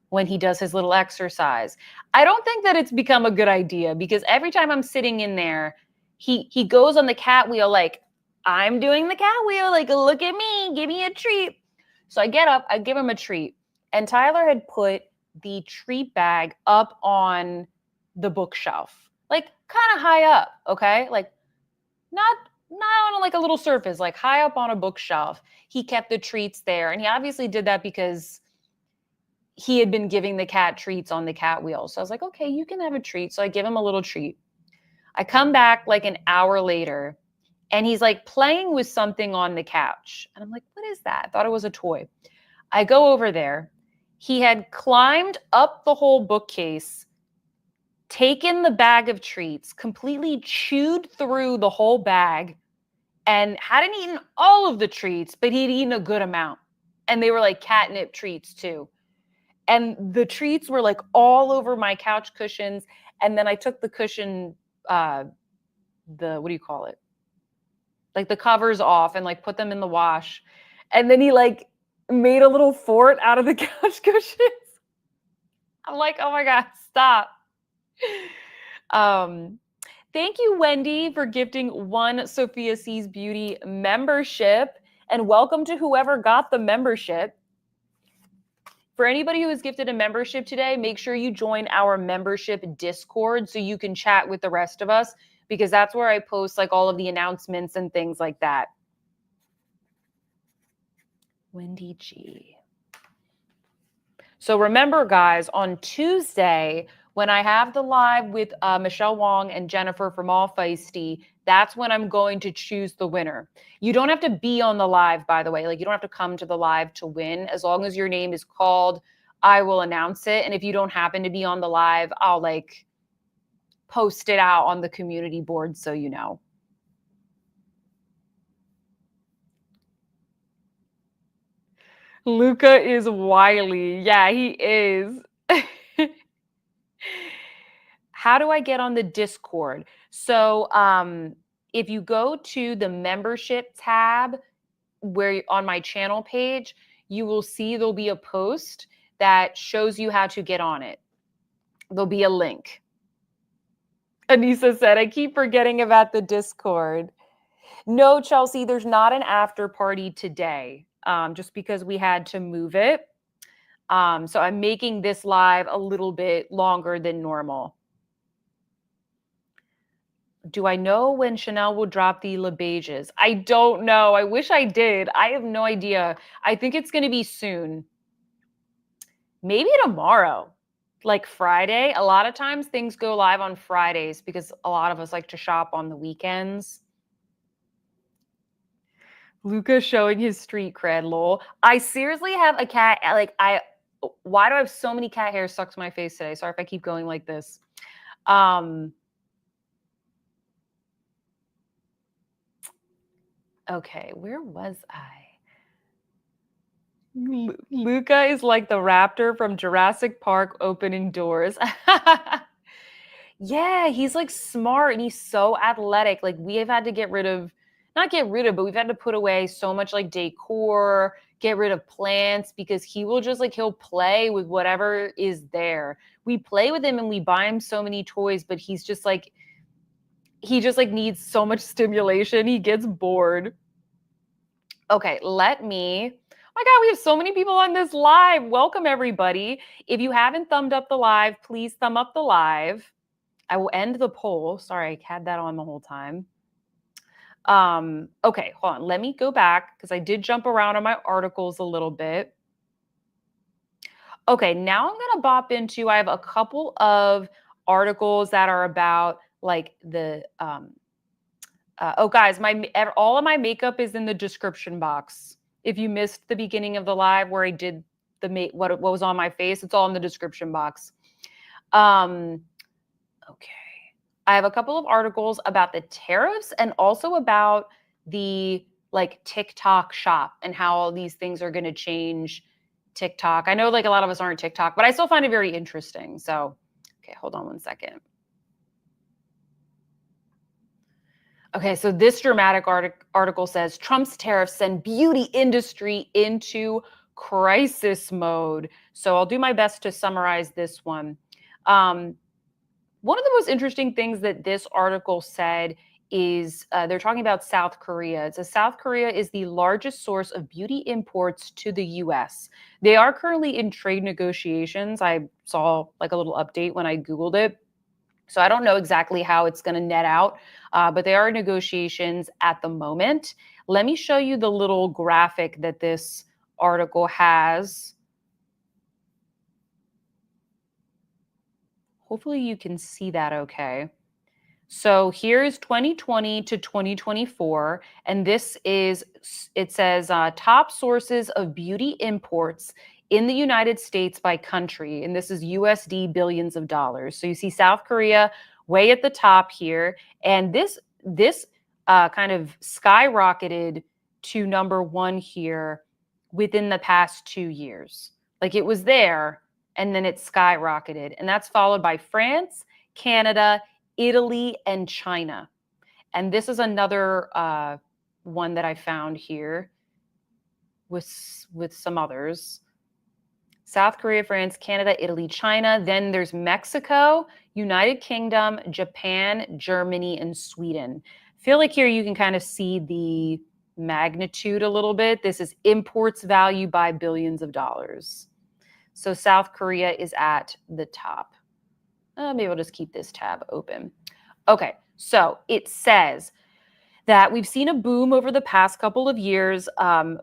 when he does his little exercise. I don't think that it's become a good idea because every time I'm sitting in there, he goes on the cat wheel like, I'm doing the cat wheel, like, look at me, give me a treat. So I get up, I give him a treat. And Tyler had put the treat bag up on the bookshelf, like kind of high up, okay? Like not on like a little surface, like high up on a bookshelf. He kept the treats there. And he obviously did that because he had been giving the cat treats on the cat wheel. So I was like, okay, you can have a treat. So I give him a little treat. I come back like an hour later and he's like playing with something on the couch. And I'm like, what is that? I thought it was a toy. I go over there. He had climbed up the whole bookcase, taken the bag of treats, completely chewed through the whole bag, and hadn't eaten all of the treats, but he'd eaten a good amount. And they were like catnip treats too. And the treats were like all over my couch cushions. And then I took the cushion, what do you call it? Like the covers off and like put them in the wash. And then he like made a little fort out of the couch cushions. I'm like, oh my God, stop. Thank you, Wendy, for gifting one Sophia Sees Beauty membership. And welcome to whoever got the membership. For anybody who was gifted a membership today, make sure you join our membership Discord so you can chat with the rest of us, because that's where I post like all of the announcements and things like that. Wendy G. So remember, guys, on Tuesday, when I have the live with Michelle Wong and Jennifer from All Feisty, that's when I'm going to choose the winner. You don't have to be on the live, by the way. Like, you don't have to come to the live to win. As long as your name is called, I will announce it. And if you don't happen to be on the live, I'll like post it out on the community board so you know. Luca is wily. Yeah, he is. How do I get on the Discord? So if you go to the membership tab where on my channel page, you will see there'll be a post that shows you how to get on it. There'll be a link. Anissa said, I keep forgetting about the Discord. No, Chelsea, there's not an after party today, just because we had to move it. So I'm making this live a little bit longer than normal. Do I know when Chanel will drop the Le Beiges? I don't know. I wish I did. I have no idea. I think it's going to be soon. Maybe tomorrow, like Friday. A lot of times things go live on Fridays because a lot of us like to shop on the weekends. Luca showing his street cred, lol. I seriously have a cat. Why do I have so many cat hairs stuck to my face today? Sorry if I keep going like this. Okay, where was I? Luca is like the raptor from Jurassic Park opening doors. Yeah, he's like smart and he's so athletic. Like we have had to not get rid of, but we've had to put away so much like decor, get rid of plants because he will just like, he'll play with whatever is there. We play with him and we buy him so many toys, but he just like needs so much stimulation. He gets bored. Okay, oh my God, we have so many people on this live. Welcome, everybody. If you haven't thumbed up the live, please thumb up the live. I will end the poll. Sorry, I had that on the whole time. Okay, hold on. Let me go back because I did jump around on my articles a little bit. Okay, now I'm gonna bop into, I have a couple of articles that are about like oh guys, all of my makeup is in the description box. If you missed the beginning of the live where I did what was on my face, it's all in the description box. Um, okay. I have a couple of articles about the tariffs and also about the like TikTok shop and how all these things are going to change TikTok. I know like a lot of us aren't TikTok, but I still find it very interesting. So, okay, hold on one second. Okay, so this dramatic article says Trump's tariffs send beauty industry into crisis mode. So I'll do my best to summarize this one. Um, One of the most interesting things that this article said is they're talking about South Korea. It says South Korea is the largest source of beauty imports to the US. They are currently in trade negotiations. I saw like a little update when I Googled it. So I don't know exactly how it's going to net out, but they are in negotiations at the moment. Let me show you the little graphic that this article has. Hopefully you can see that okay. So here's 2020 to 2024, and it says top sources of beauty imports in the United States by country, and this is USD billions of dollars. So you see South Korea way at the top here, and this kind of skyrocketed to number one here within the past 2 years. Like it was there, and then it skyrocketed, and that's followed by France, Canada, Italy, and China. And this is another one that I found here with some others. South Korea, France, Canada, Italy, China. Then there's Mexico, United Kingdom, Japan, Germany, and Sweden. I feel like here you can kind of see the magnitude a little bit. This is imports value by billions of dollars. So South Korea is at the top. Maybe I'll just keep this tab open. Okay, so it says that we've seen a boom over the past couple of years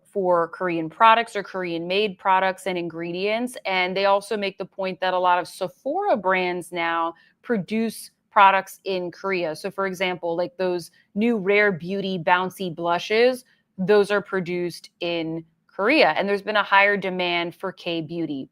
for Korean products or Korean made products and ingredients. And they also make the point that a lot of Sephora brands now produce products in Korea. So, for example, like those new Rare Beauty bouncy blushes, those are produced in Korea. And there's been a higher demand for K beauty.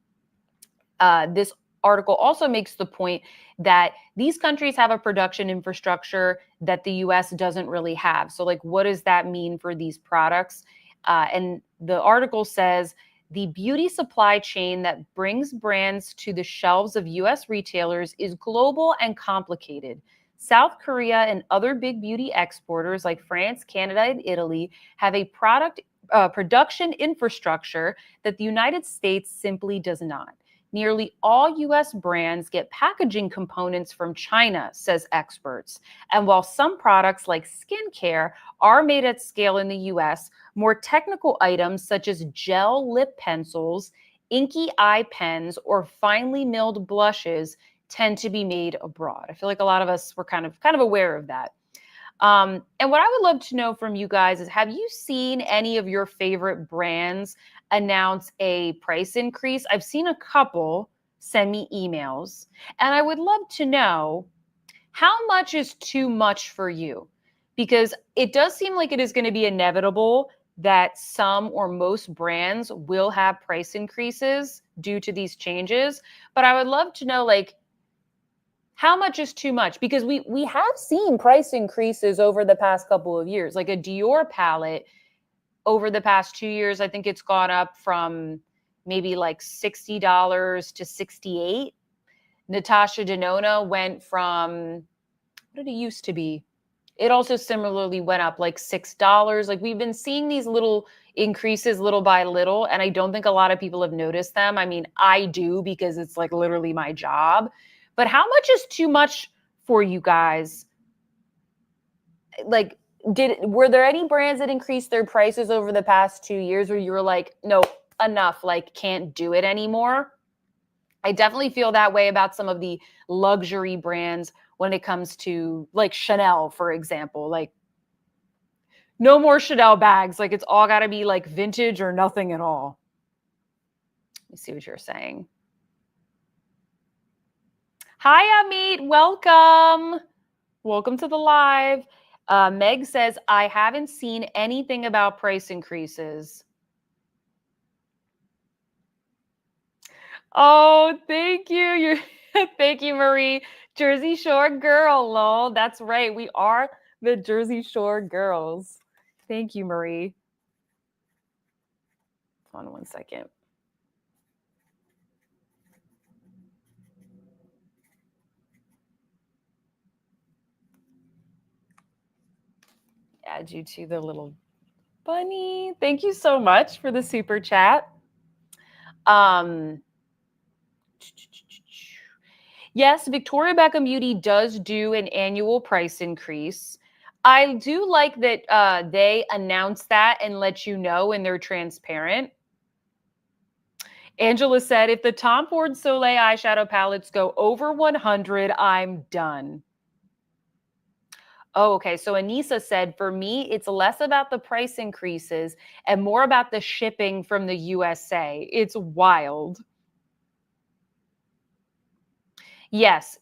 This article also makes the point that these countries have a production infrastructure that the US doesn't really have. So, like, what does that mean for these products? And the article says the beauty supply chain that brings brands to the shelves of US retailers is global and complicated. South Korea and other big beauty exporters like France, Canada, and Italy have a production infrastructure that the United States simply does not. Nearly all US brands get packaging components from China, says experts. And while some products like skincare are made at scale in the US, more technical items such as gel lip pencils, inky eye pens, or finely milled blushes tend to be made abroad. I feel like a lot of us were kind of aware of that. And what I would love to know from you guys is, have you seen any of your favorite brands announce a price increase? I've seen a couple send me emails, and I would love to know how much is too much for you, because it does seem like it is going to be inevitable that some or most brands will have price increases due to these changes. But I would love to know, like, how much is too much? Because we have seen price increases over the past couple of years. Like a Dior palette over the past 2 years, I think it's gone up from maybe like $60 to $68. Natasha Denona went from, what did it used to be? It also similarly went up like $6. Like we've been seeing these little increases little by little, and I don't think a lot of people have noticed them. I mean, I do, because it's like literally my job. But how much is too much for you guys? Like, were there any brands that increased their prices over the past 2 years where you were like, no, enough, like can't do it anymore? I definitely feel that way about some of the luxury brands when it comes to like Chanel, for example. Like, no more Chanel bags. Like, it's all got to be like vintage or nothing at all. Let me see what you're saying. Hi, Amit. Welcome. Welcome to the live. Meg says, I haven't seen anything about price increases. Oh, thank you. Thank you, Marie. Jersey Shore girl, lol. That's right. We are the Jersey Shore girls. Thank you, Marie. Hold on one second. Add you to the little bunny. Thank you so much for the super chat. Um, yes, Victoria Beckham Beauty does do an annual price increase. I do like that they announce that and let you know, and they're transparent. Angela said, if the Tom Ford Soleil eyeshadow palettes go over 100, I'm done. Oh, okay. So Anissa said, for me, it's less about the price increases and more about the shipping from the USA. It's wild. Yes,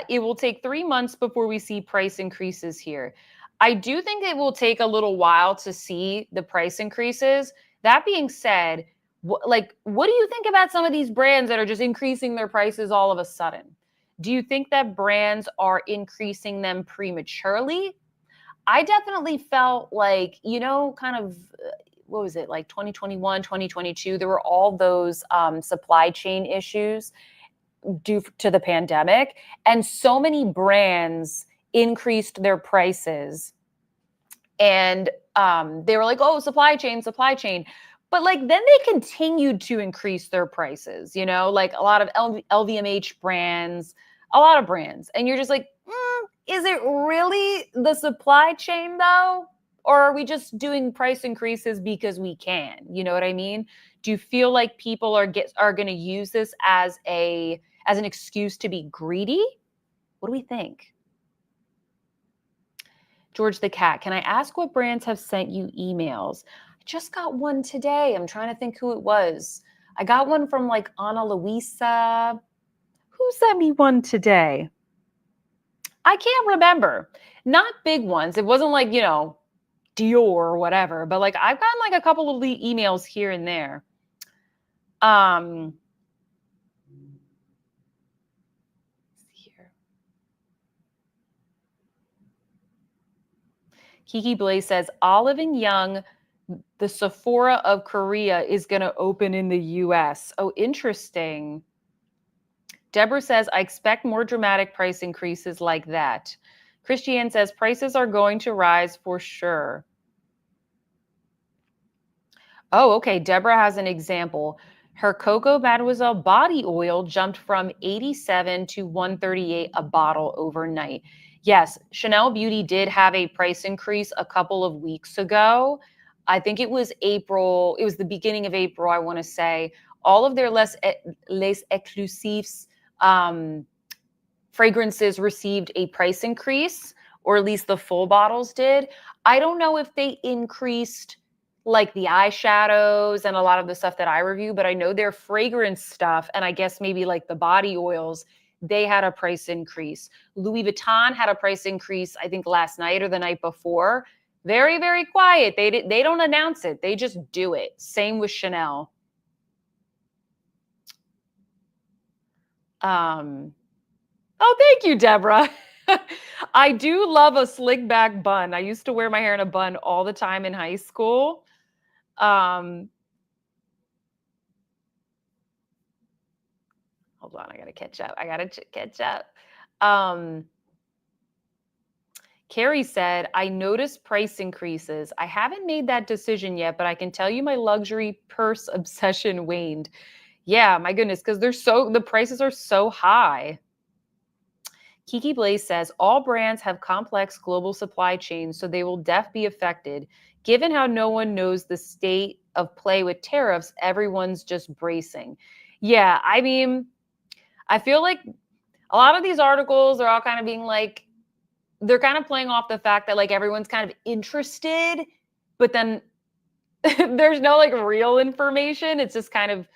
it will take 3 months before we see price increases here. I do think it will take a little while to see the price increases. That being said, what do you think about some of these brands that are just increasing their prices all of a sudden? Do you think that brands are increasing them prematurely? I definitely felt like, kind of, what was it, like 2021, 2022? There were all those supply chain issues due to the pandemic, and so many brands increased their prices, and they were like, oh, supply chain, but like then they continued to increase their prices, like a lot of LVMH brands, a lot of brands, and you're just like, is it really the supply chain though, or are we just doing price increases because we can? You know what I mean? Do you feel like people are going to use this as an excuse to be greedy? What do we think? George the Cat, can I ask what brands have sent you emails? I just got one today. I'm trying to think who it was. I got one from like Ana Luisa. Who sent me one today? I can't remember. Not big ones. It wasn't like, Dior or whatever, but like I've gotten like a couple of emails here and there. Here. Kiki Blaze says Olive and Young, the Sephora of Korea, is going to open in the US. Oh, interesting. Deborah says, I expect more dramatic price increases like that. Christiane says, prices are going to rise for sure. Oh, okay. Deborah has an example. Her Coco Mademoiselle body oil jumped from 87 to 138 a bottle overnight. Yes, Chanel Beauty did have a price increase a couple of weeks ago. I think it was April. It was the beginning of April, I want to say. All of their les exclusifs fragrances received a price increase, or at least the full bottles did. I don't know if they increased like the eyeshadows and a lot of the stuff that I review, but I know their fragrance stuff, and I guess maybe like the body oils, they had a price increase. Louis Vuitton had a price increase, I think last night or the night before. Very, very quiet. They don't announce it. They just do it. Same with Chanel. Oh, thank you, Deborah. I do love a slick back bun. I used to wear my hair in a bun all the time in high school. Um, Hold on, I gotta catch up. Catch up. Um, Carrie said, I noticed price increases. I haven't made that decision yet, but I can tell you my luxury purse obsession waned. Yeah, my goodness, because the prices are so high. Kiki Blaze says all brands have complex global supply chains, so they will be affected. Given how no one knows the state of play with tariffs, everyone's just bracing. Yeah, I mean, I feel like a lot of these articles are all kind of being like, they're kind of playing off the fact that like everyone's kind of interested, but then there's no like real information. It's just kind of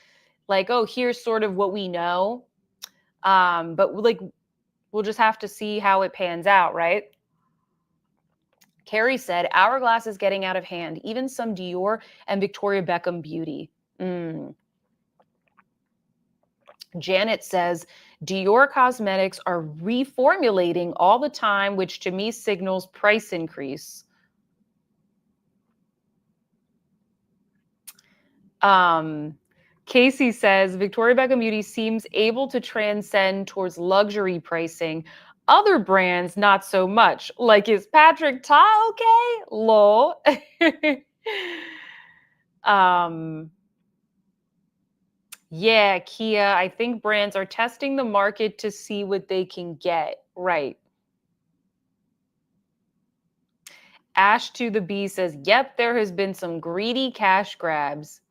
like, oh, here's sort of what we know. But like We'll just have to see how it pans out, right? Carrie said, Hourglass is getting out of hand, even some Dior and Victoria Beckham beauty. Janet says, Dior Cosmetics are reformulating all the time, which to me signals price increase. Casey says, Victoria Beckham Beauty seems able to transcend towards luxury pricing. Other brands, not so much. Like, is Patrick Ta okay? Lol. Yeah, Kia, I think brands are testing the market to see what they can get. Right. Ash to the B says, yep, there has been some greedy cash grabs.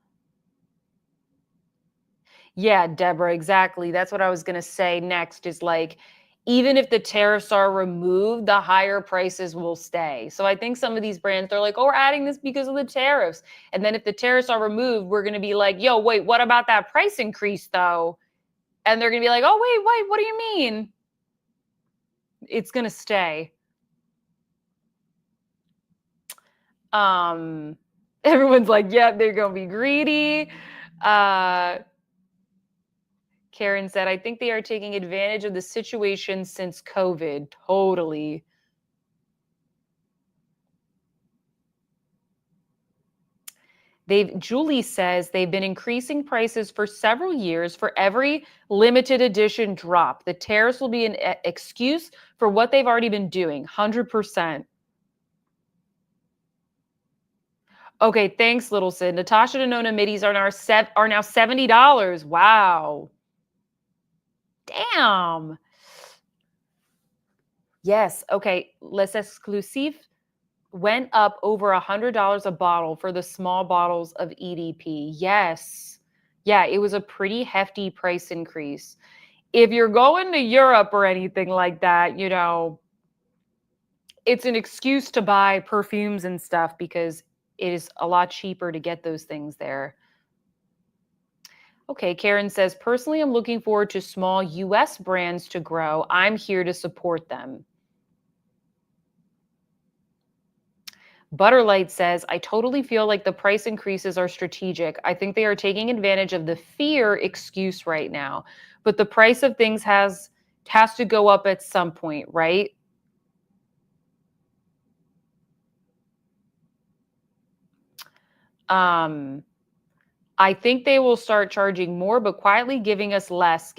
Yeah, Deborah, exactly. That's what I was going to say next is like, even if the tariffs are removed, the higher prices will stay. So I think some of these brands, they're like, oh, we're adding this because of the tariffs. And then if the tariffs are removed, we're going to be like, yo, wait, what about that price increase though? And they're going to be like, oh, wait, what do you mean? It's going to stay. Everyone's like, yeah, they're going to be greedy. Karen said, I think they are taking advantage of the situation since COVID. Totally. Julie says they've been increasing prices for several years for every limited edition drop. The tariffs will be an excuse for what they've already been doing. 100%. Okay, thanks, Little Sid. Natasha Denona middies are now $70. Wow. Damn. Yes. Okay. Les Exclusifs went up over $100 a bottle for the small bottles of EDP. Yes. Yeah, it was a pretty hefty price increase. If you're going to Europe or anything like that, it's an excuse to buy perfumes and stuff because it is a lot cheaper to get those things there. Okay, Karen says, personally, I'm looking forward to small US brands to grow. I'm here to support them. Butterlight says, I totally feel like the price increases are strategic. I think they are taking advantage of the fear excuse right now. But the price of things has to go up at some point, right? I think they will start charging more, but quietly giving us less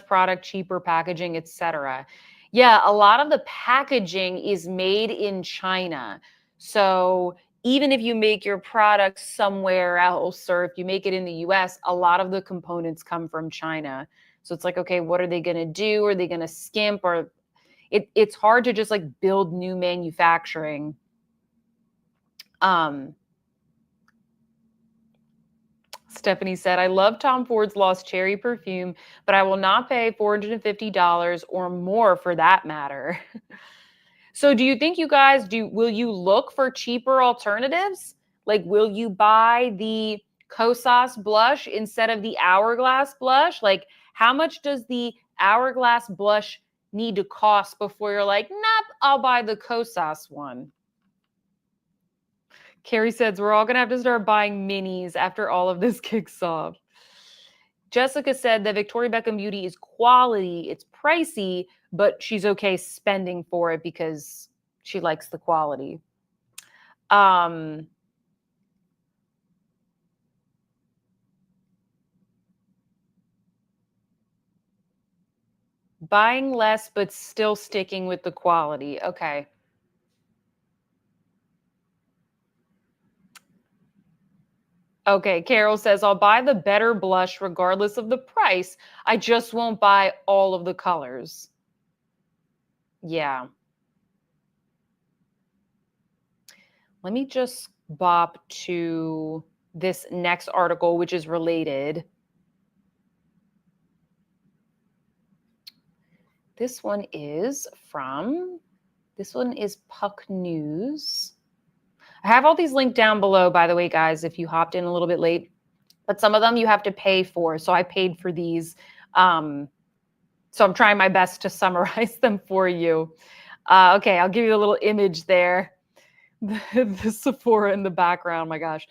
product, cheaper packaging, etc. Yeah, a lot of the packaging is made in China. So even if you make your product somewhere else, or if you make it in the US, a lot of the components come from China. So it's like, okay, what are they going to do? Are they going to skimp? Or it's hard to just like build new manufacturing. Stephanie said, I love Tom Ford's Lost Cherry perfume, but I will not pay $450 or more for that matter. So do you think you guys will you look for cheaper alternatives? Like, will you buy the Kosas blush instead of the Hourglass blush? Like, how much does the Hourglass blush need to cost before you're like, nope, I'll buy the Kosas one? Carrie says, we're all going to have to start buying minis after all of this kicks off. Jessica said that Victoria Beckham Beauty is quality. It's pricey, but she's okay spending for it because she likes the quality. Buying less, but still sticking with the quality. Okay. Okay, Carol says, I'll buy the better blush regardless of the price. I just won't buy all of the colors. Yeah. Let me just bop to this next article, which is related. This one is Puck News. I have all these linked down below, by the way, guys, if you hopped in a little bit late. But some of them you have to pay for. So I paid for these. So I'm trying my best to summarize them for you. Okay, I'll give you a little image there. The Sephora in the background, my gosh.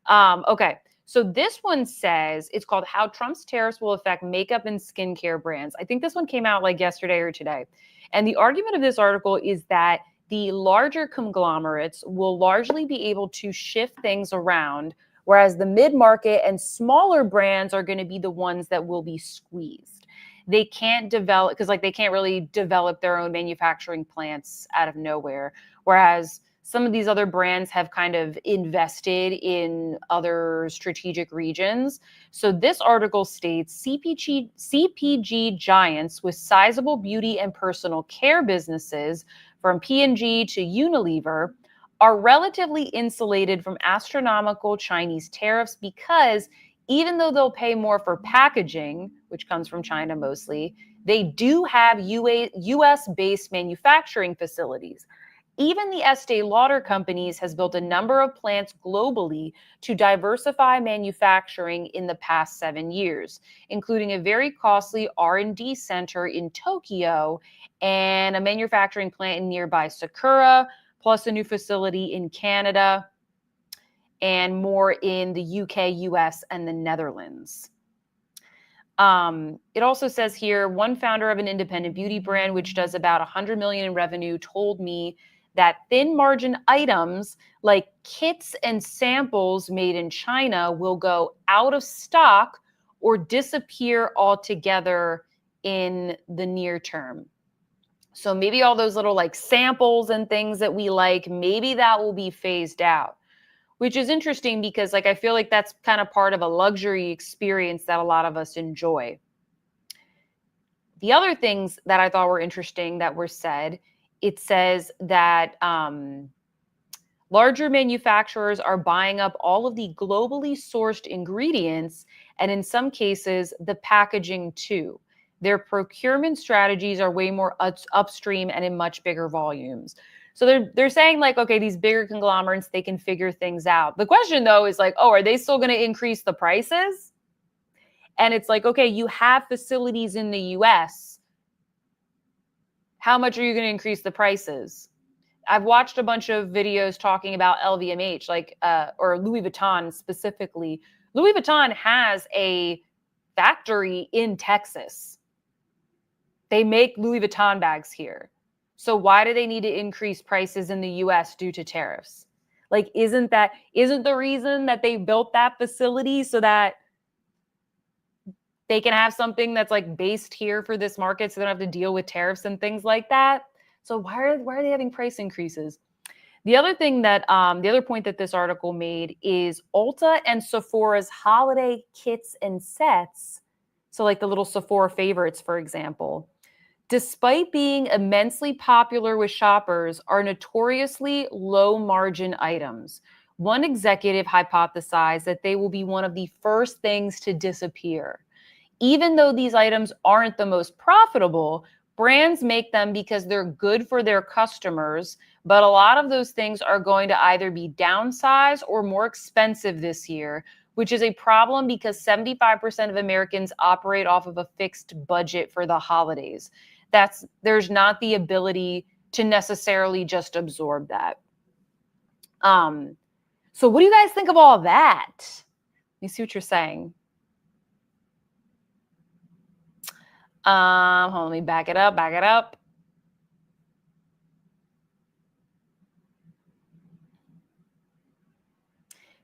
Okay, so this one says it's called How Trump's Tariffs Will Affect Makeup and Skincare Brands. I think this one came out like yesterday or today. And the argument of this article is that the larger conglomerates will largely be able to shift things around, whereas the mid-market and smaller brands are going to be the ones that will be squeezed. They can't develop because like they can't really develop their own manufacturing plants out of nowhere, whereas some of these other brands have kind of invested in other strategic regions. So this article states CPG giants with sizable beauty and personal care businesses from P&G to Unilever are relatively insulated from astronomical Chinese tariffs because even though they'll pay more for packaging, which comes from China mostly, they do have US-based manufacturing facilities. Even the Estee Lauder companies has built a number of plants globally to diversify manufacturing in the past 7 years, including a very costly R&D center in Tokyo and a manufacturing plant in nearby Sakura, plus a new facility in Canada and more in the UK, US, and the Netherlands. It also says here, one founder of an independent beauty brand, which does about 100 million in revenue, told me that thin margin items like kits and samples made in China will go out of stock or disappear altogether in the near term. So maybe all those little like samples and things that we like, maybe that will be phased out, which is interesting because like I feel like that's kind of part of a luxury experience that a lot of us enjoy. The other things that I thought were interesting that were said, it says that larger manufacturers are buying up all of the globally sourced ingredients and in some cases the packaging too. Their procurement strategies are way more upstream and in much bigger volumes. So they're saying like, okay, these bigger conglomerates, they can figure things out. The question though is like, oh, are they still going to increase the prices? And it's like, okay, you have facilities in the US. How much are you going to increase the prices? I've watched a bunch of videos talking about LVMH, like, or Louis Vuitton specifically. Louis Vuitton has a factory in Texas. They make Louis Vuitton bags here. So why do they need to increase prices in the US due to tariffs? Like, isn't the reason that they built that facility so that they can have something that's like based here for this market so they don't have to deal with tariffs and things like that? So why are they having price increases? The other thing that the other point that this article made is Ulta and Sephora's holiday kits and sets. So like the little Sephora favorites, for example, despite being immensely popular with shoppers, are notoriously low margin items. One executive hypothesized that they will be one of the first things to disappear. Even though these items aren't the most profitable, brands make them because they're good for their customers, but a lot of those things are going to either be downsized or more expensive this year, which is a problem because 75% of Americans operate off of a fixed budget for the holidays. There's not the ability to necessarily just absorb that. So what do you guys think of all that? Let me see what you're saying. Hold on, let me back it up.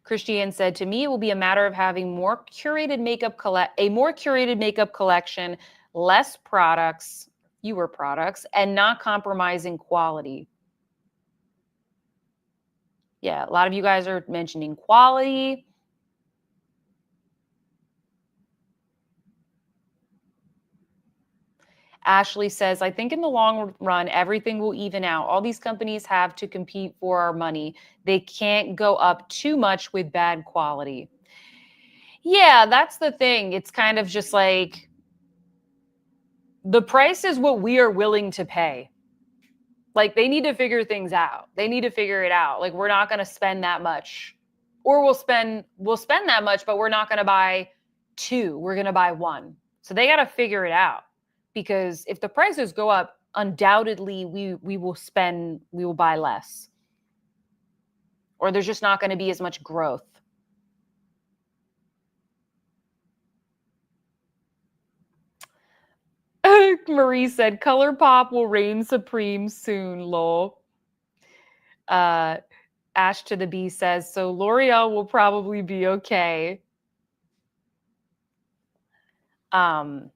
Christiane said, to me, it will be a matter of having a more curated makeup collection, less products, fewer products, and not compromising quality. Yeah, a lot of you guys are mentioning quality. Ashley says, I think in the long run, everything will even out. All these companies have to compete for our money. They can't go up too much with bad quality. Yeah, that's the thing. It's kind of just like the price is what we are willing to pay. Like they need to figure things out. They need to figure it out. Like we're not going to spend that much. Or we'll spend that much, but we're not going to buy two. We're going to buy one. So they got to figure it out. because if the prices go up, undoubtedly we will buy less, or there's just not going to be as much growth. Marie said, "ColourPop will reign supreme soon." Lol. Ash to the B says, "So L'Oreal will probably be okay." Um,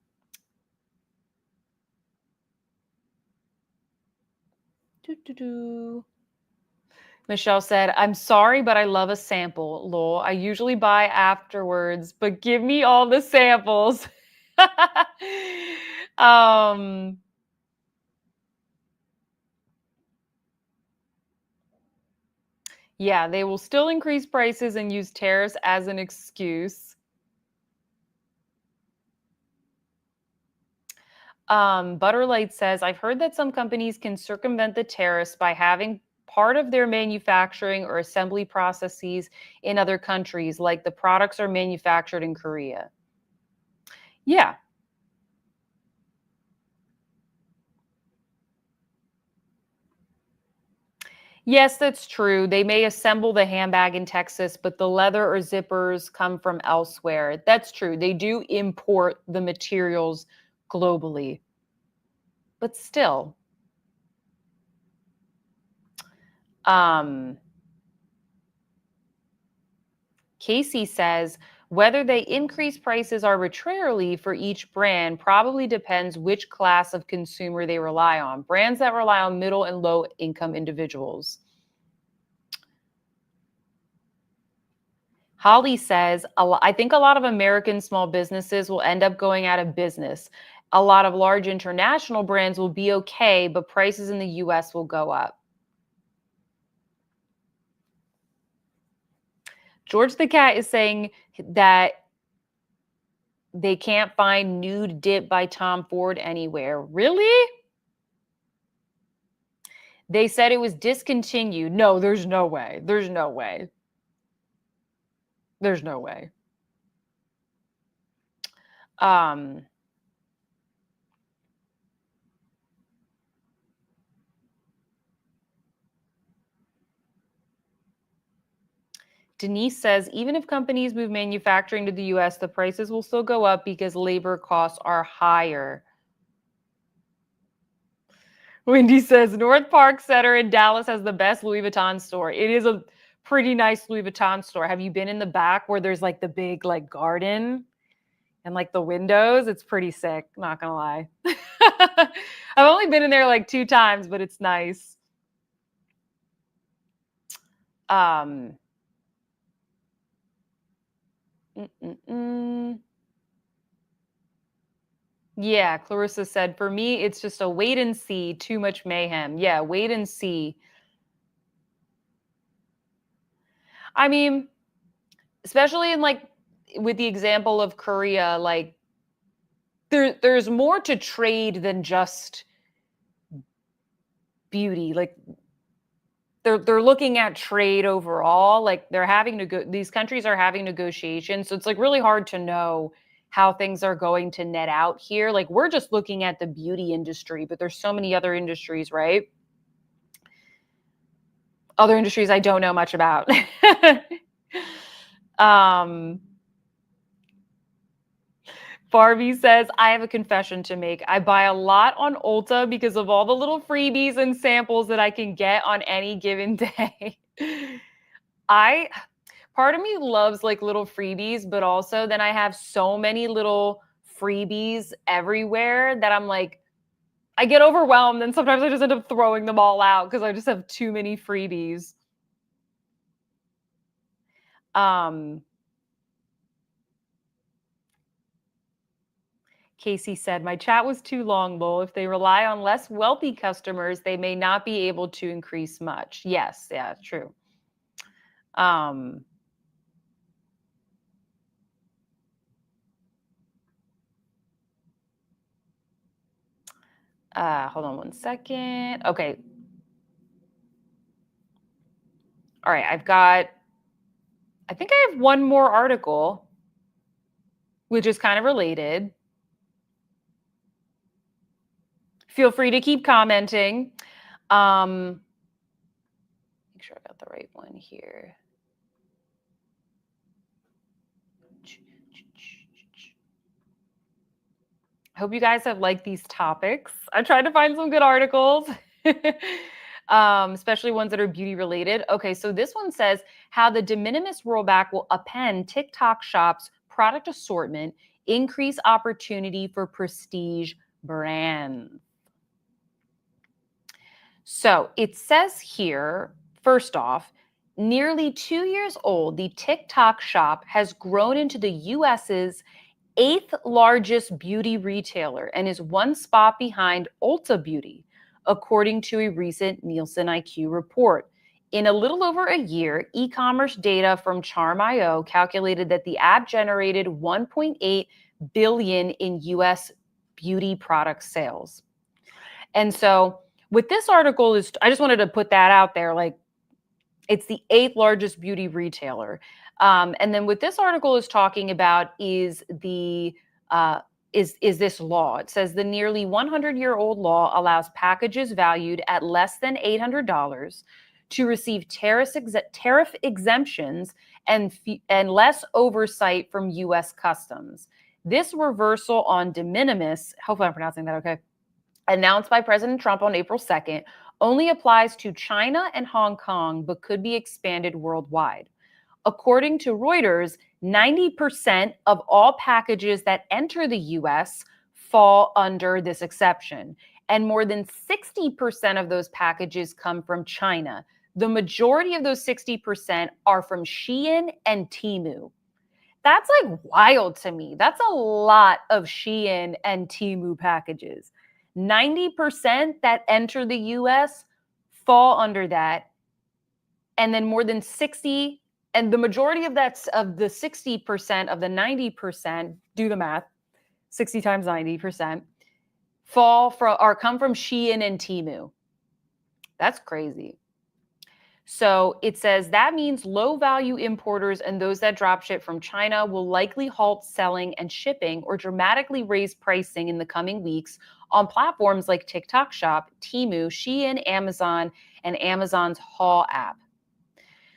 Michelle said, "I'm sorry, but I love a sample. Lol. I usually buy afterwards, but give me all the samples." um, yeah, they will still increase prices and use tariffs as an excuse. Butterlight says, "I've heard that some companies can circumvent the tariffs by having part of their manufacturing or assembly processes in other countries, like the products are manufactured in Korea." Yeah. Yes, that's true. They may assemble the handbag in Texas, but the leather or zippers come from elsewhere. That's true. They do import the materials globally. But still, um, Casey says whether they increase prices arbitrarily for each brand probably depends which class of consumer they rely on. Brands that rely on middle and low income individuals. Holly says, "I think a lot of American small businesses will end up going out of business. A lot of large international brands will be okay, but prices in the US will go up." George the Cat is saying that they can't find Nude Dip by Tom Ford anywhere. Really? They said it was discontinued. No, there's no way. There's no way. There's no way. Um, Denise says, even if companies move manufacturing to the US, the prices will still go up because labor costs are higher. Wendy says, North Park Center in Dallas has the best Louis Vuitton store. It is a pretty nice Louis Vuitton store. Have you been in the back where there's like the big like garden and like the windows? It's pretty sick, not gonna lie. I've only been in there like 2 times, but it's nice. Um, Yeah, Clarissa said, "For me, it's just a wait and see, too much mayhem." Yeah, wait and see. I mean, especially in like with the example of Korea, like there's more to trade than just beauty. Like they're looking at trade overall. Like they're having to go these countries are having negotiations. So it's like really hard to know how things are going to net out here. Like we're just looking at the beauty industry, but there's so many other industries, right? Other industries I don't know much about. um Barbie says, "I have a confession to make. I buy a lot on Ulta because of all the little freebies and samples that I can get on any given day." I Part of me loves like little freebies, but also then I have so many little freebies everywhere that I'm like I get overwhelmed and sometimes I just end up throwing them all out because I just have too many freebies. Um Casey said, "My chat was too long, lol. If they rely on less wealthy customers, they may not be able to increase much." Yes, yeah, true. Um, Hold on 1 second. Okay. All right. I think I have one more article, which is kind of related. Feel free to keep commenting. Make sure I got the right one here. I hope you guys have liked these topics. I tried to find some good articles, especially ones that are beauty related. Okay, so this one says how the de minimis rollback will upend TikTok Shop's product assortment, increase opportunity for prestige brands. So it says here, first off, nearly 2 years old, the TikTok Shop has grown into the US's 8th largest beauty retailer and is one spot behind Ulta Beauty, according to a recent Nielsen IQ report. In a little over a year, e-commerce data from Charm.io calculated that the app generated 1.8 billion in US beauty product sales. And so with this article is, I just wanted to put that out there, like it's the 8th largest beauty retailer. And then what this article is talking about is the is this law. It says the nearly 100-year-old law allows packages valued at less than $800 to receive tariff exemptions and less oversight from U.S. Customs. This reversal on de minimis, hopefully I'm pronouncing that okay, announced by President Trump on April 2nd, only applies to China and Hong Kong, but could be expanded worldwide. According to Reuters, 90% of all packages that enter the US fall under this exception, and more than 60% of those packages come from China. The majority of those 60% are from Shein and Temu. That's like wild to me. That's a lot of Shein and Temu packages. 90% that enter the US fall under that. And then more than 60, and the majority of that's of the 60% of the 90%, do the math, 60 times 90%, fall from or come from Shein and Temu. That's crazy. So it says that means low value importers and those that drop ship from China will likely halt selling and shipping or dramatically raise pricing in the coming weeks on platforms like TikTok Shop, Temu, Shein, Amazon, and Amazon's Haul app.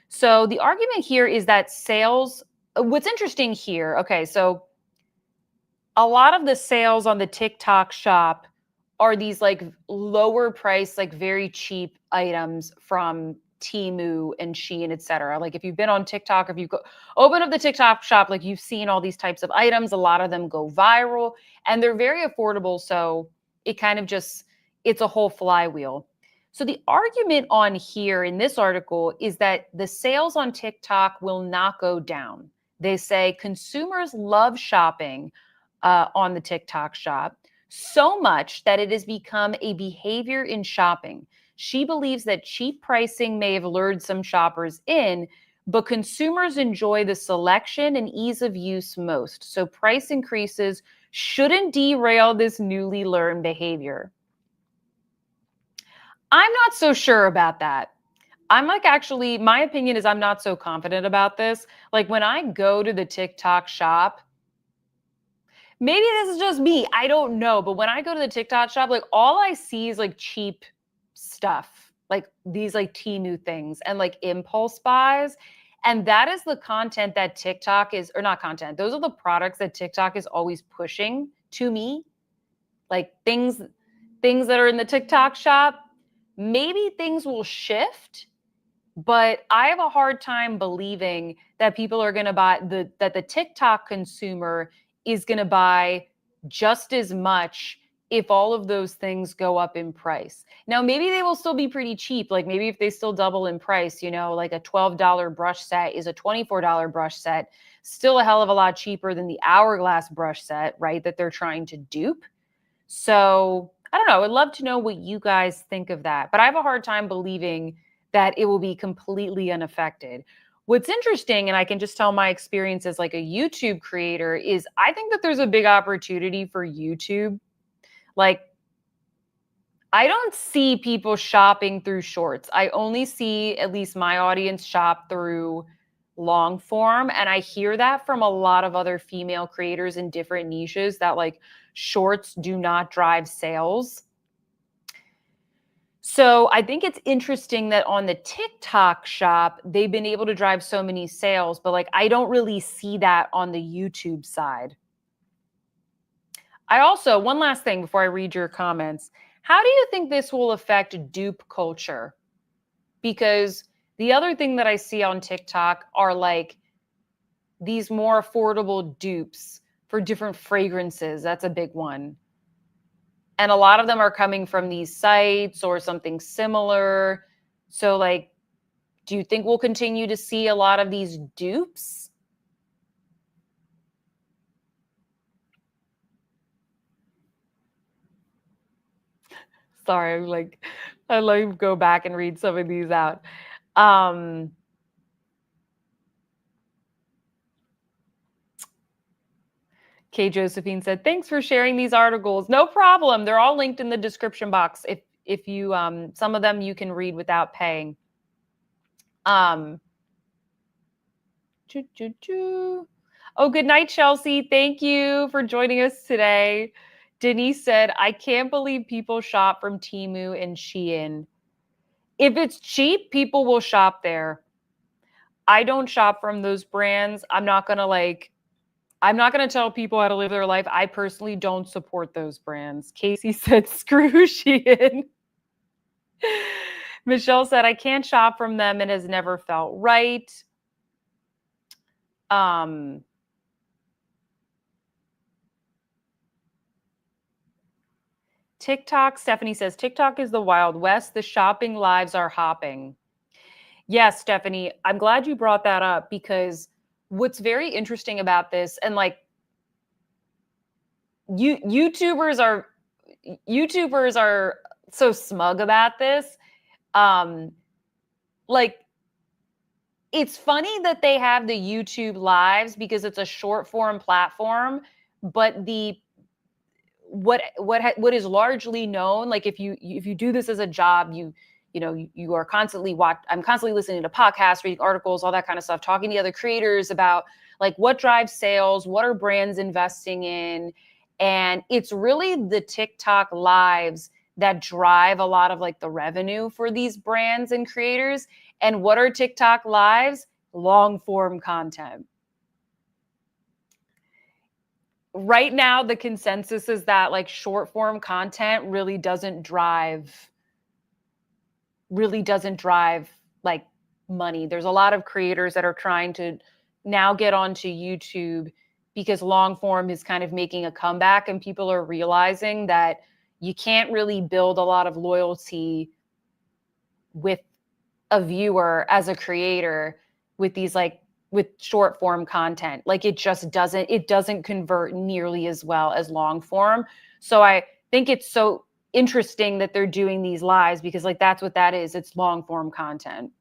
So the argument here is that sales, what's interesting here, okay, so a lot of the sales on the TikTok Shop are these like lower price, like very cheap items from Temu and Shein, et cetera. Like if you've been on TikTok, if you go open up the TikTok Shop, like you've seen all these types of items. A lot of them go viral and they're very affordable. So it kind of just, it's a whole flywheel. So the argument on here in this article is that the sales on TikTok will not go down. They say consumers love shopping on the TikTok Shop so much that it has become a behavior in shopping. She believes that cheap pricing may have lured some shoppers in, but consumers enjoy the selection and ease of use most. So price increases shouldn't derail this newly learned behavior. I'm not so sure about that. I'm like, actually, my opinion is I'm not so confident about this. Like when I go to the TikTok Shop, maybe this is just me, I don't know. But when I go to the TikTok Shop, like all I see is like cheap stuff, like these like Temu things and like impulse buys. And that is the content that TikTok is, or not content, those are the products that TikTok is always pushing to me. Like things that are in the TikTok Shop. Maybe things will shift, but I have a hard time believing that people are going to buy that the TikTok consumer is going to buy just as much if all of those things go up in price. Now, maybe they will still be pretty cheap. Like maybe if they still double in price, you know, like a $12 brush set is a $24 brush set, still a hell of a lot cheaper than the Hourglass brush set, right? That they're trying to dupe. So I don't know. I'd love to know what you guys think of that. But I have a hard time believing that it will be completely unaffected. What's interesting, and I can just tell my experience as like a YouTube creator, is I think that there's a big opportunity for YouTube. Like, I don't see people shopping through shorts. I only see at least my audience shop through long form. And I hear that from a lot of other female creators in different niches that like shorts do not drive sales. So I think it's interesting that on the TikTok shop, they've been able to drive so many sales, but like I don't really see that on the YouTube side. I also, one last thing before I read your comments. How do you think this will affect dupe culture? Because the other thing that I see on TikTok are like these more affordable dupes for different fragrances. That's a big one. And a lot of them are coming from these sites or something similar. So, like, do you think we'll continue to see a lot of these dupes? Sorry, like, I let me go back and read some of these out. Um, Kay Josephine said, "Thanks for sharing these articles. No problem. They're all linked in the description box. If you some of them you can read without paying." Um, choo, choo, choo. Oh, good night, Chelsea. Thank you for joining us today. Denise said, "I can't believe people shop from Temu and Shein. If it's cheap, people will shop there. I don't shop from those brands. I'm not going to tell people how to live their life. I personally don't support those brands." Casey said, "Screw Shein." Michelle said, "I can't shop from them. It has never felt right." Um, TikTok, Stephanie says, "TikTok is the Wild West. The shopping lives are hopping." Yes, Stephanie, I'm glad you brought that up because what's very interesting about this, and like you YouTubers are so smug about this. Um, like it's funny that they have the YouTube lives because it's a short form platform, but the what is largely known, like if you do this as a job, you are constantly I'm constantly listening to podcasts, reading articles, all that kind of stuff, talking to other creators about like what drives sales, what are brands investing in, and it's really the TikTok lives that drive a lot of like the revenue for these brands and creators. And what are TikTok lives? Long form content. Right now the consensus is that like short form content really doesn't drive like money. There's a lot of creators that are trying to now get onto YouTube because long form is kind of making a comeback, and people are realizing that you can't really build a lot of loyalty with a viewer as a creator with these like with short form content. Like it doesn't convert nearly as well as long form. So I think it's so interesting that they're doing these lives because like that's what that is. It's long form content.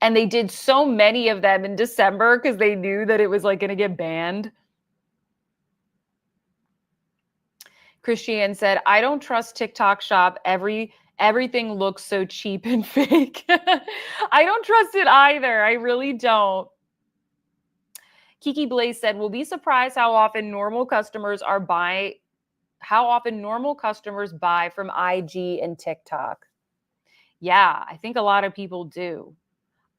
And they did so many of them in December because they knew that it was like going to get banned. Christiane said, "I don't trust TikTok shop. Everything looks so cheap and fake." I don't trust it either. I really don't. Kiki Blaze said, "We'll be surprised how often normal customers buy from IG and TikTok." Yeah, I think a lot of people do.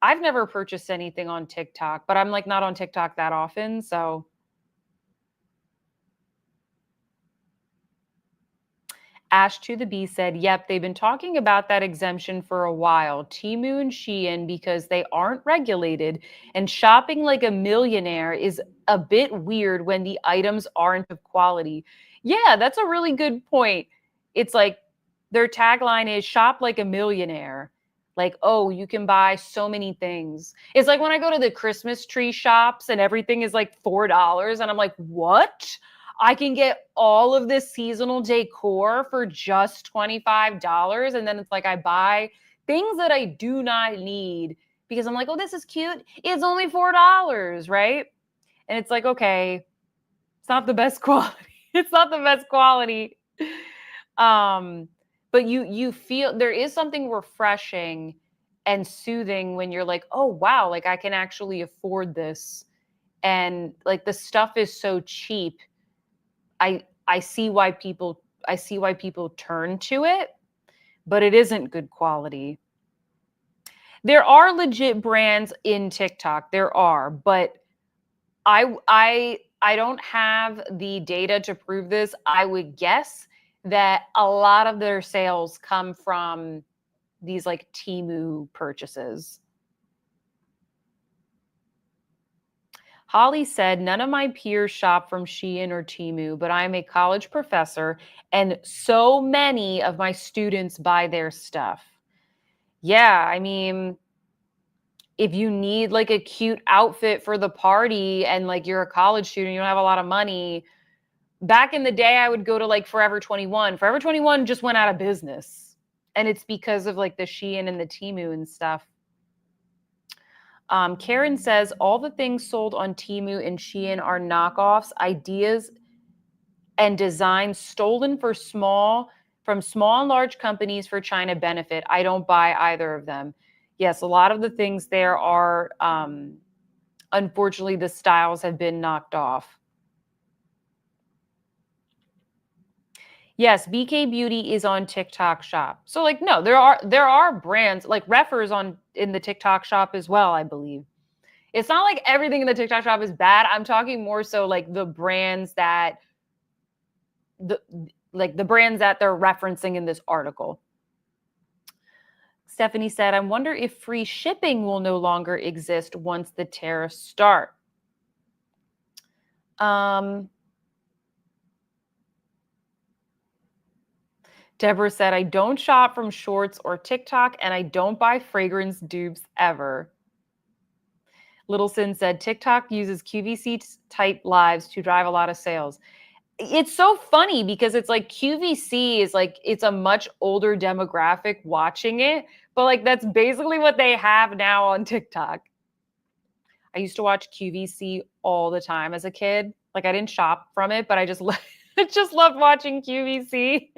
I've never purchased anything on TikTok, but I'm like not on TikTok that often, so Ash to the B said, "Yep, they've been talking about that exemption for a while. Temu and Shein, because they aren't regulated, and shopping like a millionaire is a bit weird when the items aren't of quality." Yeah, that's a really good point. It's like their tagline is shop like a millionaire. Like, oh, you can buy so many things. It's like when I go to the Christmas tree shops and everything is like $4, and I'm like, what? I can get all of this seasonal decor for just $25. And then it's like I buy things that I do not need because I'm like, oh, this is cute. It's only $4, right? And it's like, okay, it's not the best quality. It's not the best quality. Um, but you feel there is something refreshing and soothing when you're like, oh wow, like I can actually afford this. And like the stuff is so cheap. I see why people turn to it. but it isn't good quality. There are legit brands in TikTok. There are, but I don't have the data to prove this. I would guess that a lot of their sales come from these like Temu purchases. Holly said, none of my peers shop from Shein or Temu, but I'm a college professor and so many of my students buy their stuff. Yeah, I mean, if you need like a cute outfit for the party and like you're a college student, you don't have a lot of money. Back in the day, I would go to like Forever 21. Forever 21 just went out of business. And it's because of like the Shein and the Temu and stuff. Karen says all the things sold on Temu and Shein are knockoffs, ideas and designs stolen from small and large companies for China benefit. I don't buy either of them. Yes, a lot of the things there are, unfortunately, the styles have been knocked off. Yes, BK Beauty is on TikTok Shop. So like no, there are brands like Refers on in the TikTok Shop as well, I believe. It's not like everything in the TikTok Shop is bad. I'm talking more so like the brands that the brands that they're referencing in this article. Stephanie said, I wonder if free shipping will no longer exist once the tariffs start. Deborah said, I don't shop from Shorts or TikTok, and I don't buy fragrance dupes ever. Littleson said, TikTok uses QVC type lives to drive a lot of sales. It's so funny because it's like QVC is like, it's a much older demographic watching it, but like that's basically what they have now on TikTok. I used to watch QVC all the time as a kid. Like I didn't shop from it, but I just just loved watching QVC.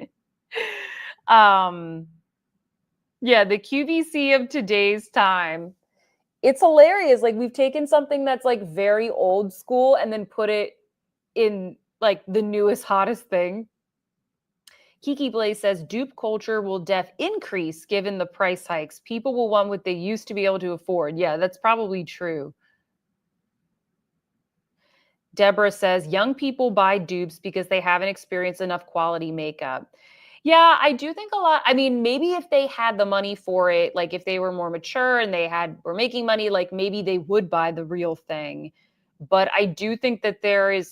Yeah, the QVC of today's time. It's hilarious. Like we've taken something that's like very old school and then put it in like the newest hottest thing. Kiki Blaze says dupe culture will increase given the price hikes. People will want what they used to be able to afford. Yeah, that's probably true. Deborah says young people buy dupes because they haven't experienced enough quality makeup. Yeah, I do think a lot. I mean, maybe if they had the money for it, like if they were more mature and were making money, like maybe they would buy the real thing. But I do think that there's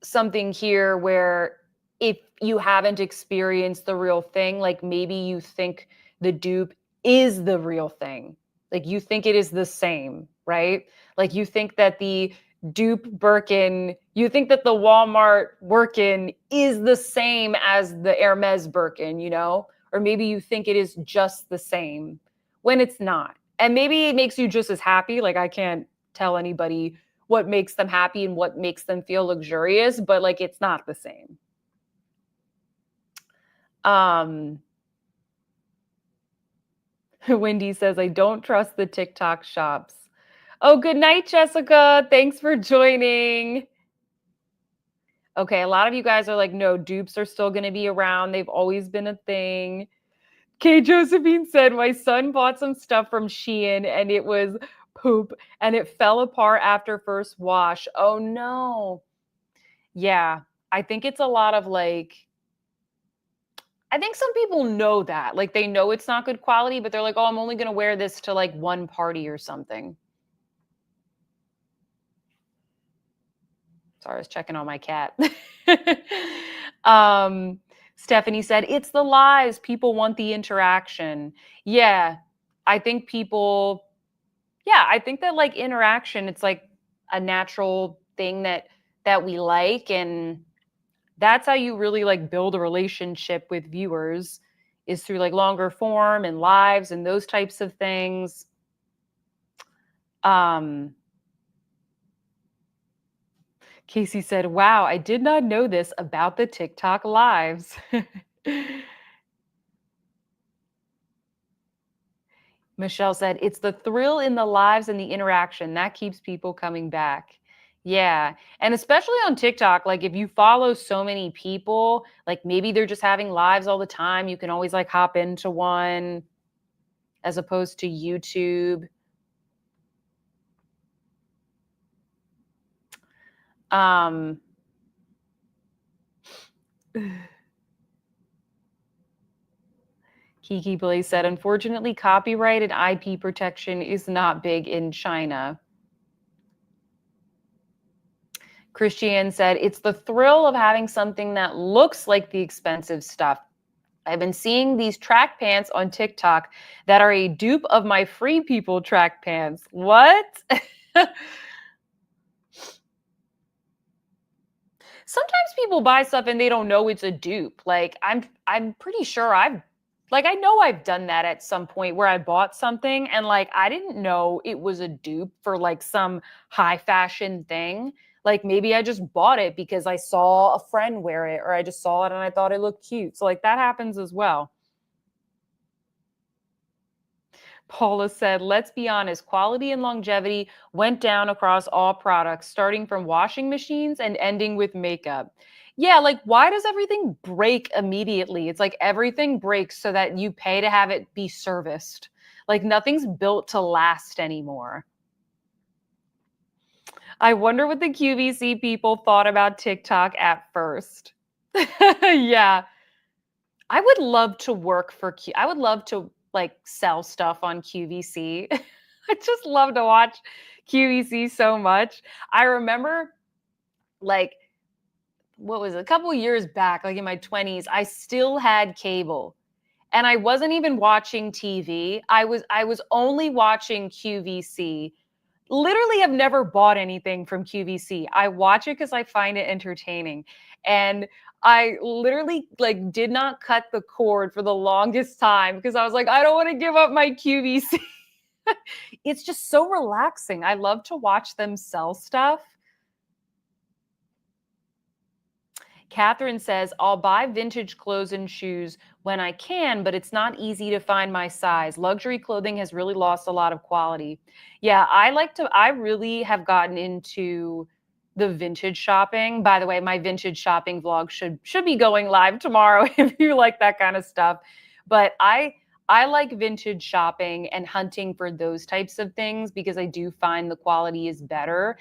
something here where if you haven't experienced the real thing, like maybe you think the dupe is the real thing. Like you think it is the same, right? Like you think that the dupe Birkin, you think that the Walmart Birkin is the same as the Hermes Birkin, you know? Or maybe you think it is just the same when it's not. And maybe it makes you just as happy. Like I can't tell anybody what makes them happy and what makes them feel luxurious, but like it's not the same. Wendy says, I don't trust the TikTok shops. Oh, good night, Jessica. Thanks for joining. Okay, a lot of you guys are like, no, dupes are still going to be around. They've always been a thing. Kay Josephine said, my son bought some stuff from Shein and it was poop and it fell apart after first wash. Oh, no. Yeah, I think it's a lot of like, I think some people know that. Like they know it's not good quality, but they're like, oh, I'm only going to wear this to like one party or something. Sorry, I was checking on my cat. Stephanie said, it's the lies. People want the interaction. Yeah, I think I think that like interaction, it's like a natural thing that we like. And that's how you really like build a relationship with viewers is through like longer form and lives and those types of things. Casey said, wow, I did not know this about the TikTok lives. Michelle said, it's the thrill in the lives and the interaction that keeps people coming back. Yeah. And especially on TikTok, like if you follow so many people, like maybe they're just having lives all the time. You can always like hop into one as opposed to YouTube. Um Kiki Blaze said, unfortunately, copyright and IP protection is not big in China. Christiane said, it's the thrill of having something that looks like the expensive stuff. I've been seeing these track pants on TikTok that are a dupe of my Free People track pants. What? Sometimes people buy stuff and they don't know it's a dupe. Like I'm pretty sure I know I've done that at some point where I bought something and like I didn't know it was a dupe for like some high fashion thing. Like maybe I just bought it because I saw a friend wear it or I just saw it and I thought it looked cute. So like that happens as well. Paula said, let's be honest, quality and longevity went down across all products, starting from washing machines and ending with makeup. Yeah, like why does everything break immediately? It's like everything breaks so that you pay to have it be serviced. Like nothing's built to last anymore. I wonder what the QVC people thought about TikTok at first. Yeah. I would love to work for I would love to like sell stuff on QVC. I just love to watch QVC so much. I remember like what was it, a couple years back, like in my 20s, I still had cable and I wasn't even watching TV. I was only watching QVC. Literally have never bought anything from QVC. I watch it because I find it entertaining. And I literally like did not cut the cord for the longest time because I was like, I don't want to give up my QVC. It's just so relaxing. I love to watch them sell stuff. Catherine says, I'll buy vintage clothes and shoes when I can, but it's not easy to find my size. Luxury clothing has really lost a lot of quality. Yeah, I really have gotten into the vintage shopping. By the way, my vintage shopping vlog should be going live tomorrow if you like that kind of stuff. But I like vintage shopping and hunting for those types of things because I do find the quality is better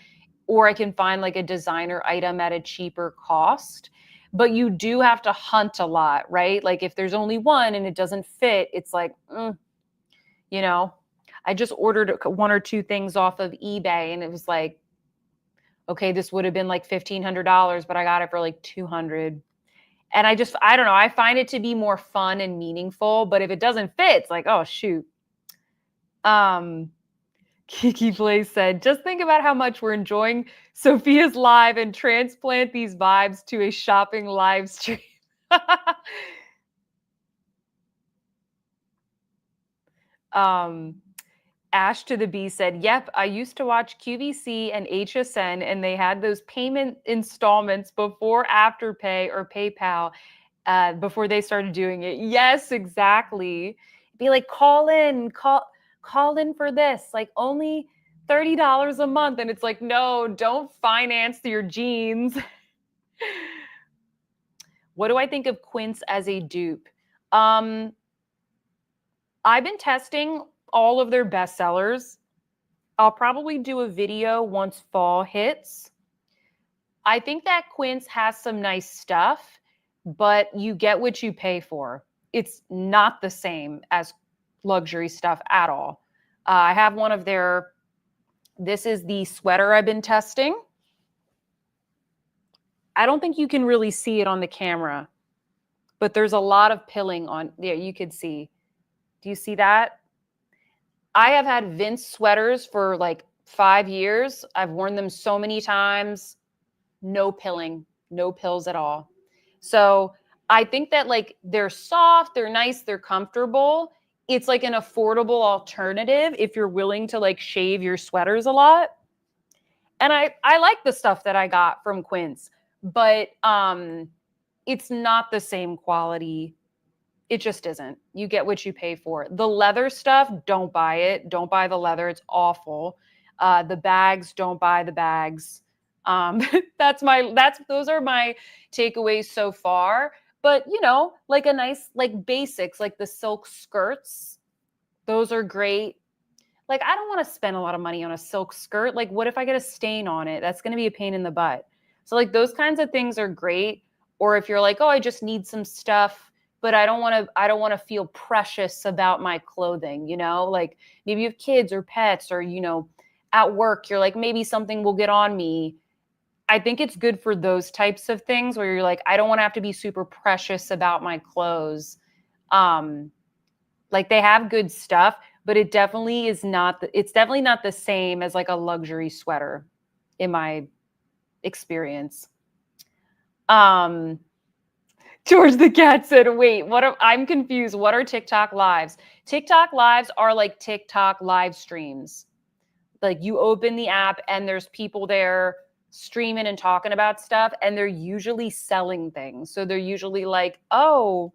or I can find like a designer item at a cheaper cost. But you do have to hunt a lot, right? Like if there's only one and it doesn't fit, it's like, you know, I just ordered one or two things off of eBay and it was like, okay, this would have been like $1,500, but I got it for like 200. And I don't know, I find it to be more fun and meaningful. But if it doesn't fit, it's like, oh, shoot. Um, Kiki Blaze said, just think about how much we're enjoying Sophia's live and transplant these vibes to a shopping live stream. um, Ash to the B said, yep, I used to watch QVC and HSN, and they had those payment installments before Afterpay or PayPal before they started doing it. Yes, exactly. Be like, call in for this, like only $30 a month. And it's like, no, don't finance your jeans. What do I think of Quince as a dupe? Um, I've been testing all of their bestsellers. I'll probably do a video once fall hits. I think that Quince has some nice stuff, but you get what you pay for. It's not the same as luxury stuff at all. I have one of their, this is the sweater I've been testing. I don't think you can really see it on the camera, but there's a lot of pilling on there. You could see. Do you see that? I have had Vince sweaters for like 5 years. I've worn them so many times. No pilling, no pills at all. So I think that like they're soft, they're nice, they're comfortable. It's like an affordable alternative if you're willing to like shave your sweaters a lot. And I like the stuff that I got from Quince, but it's not the same quality. It just isn't. You get what you pay for. The leather stuff, don't buy it. Don't buy the leather. It's awful. The bags, don't buy the bags. Um, those are my takeaways so far. But like a nice like basics, like the silk skirts, those are great. Like I don't want to spend a lot of money on a silk skirt. Like what if I get a stain on it? That's going to be a pain in the butt. So like those kinds of things are great. Or if you're like, "Oh, I just need some stuff, but I don't want to feel precious about my clothing, Like maybe you have kids or pets or at work you're like maybe something will get on me. I think it's good for those types of things where you're like, I don't want to have to be super precious about my clothes. Um, like they have good stuff, but it's definitely not the same as like a luxury sweater in my experience. Um, George the cat said, wait, I'm confused. What are TikTok lives? TikTok lives are like TikTok live streams. Like you open the app and there's people there streaming and talking about stuff and they're usually selling things. So they're usually like, "Oh,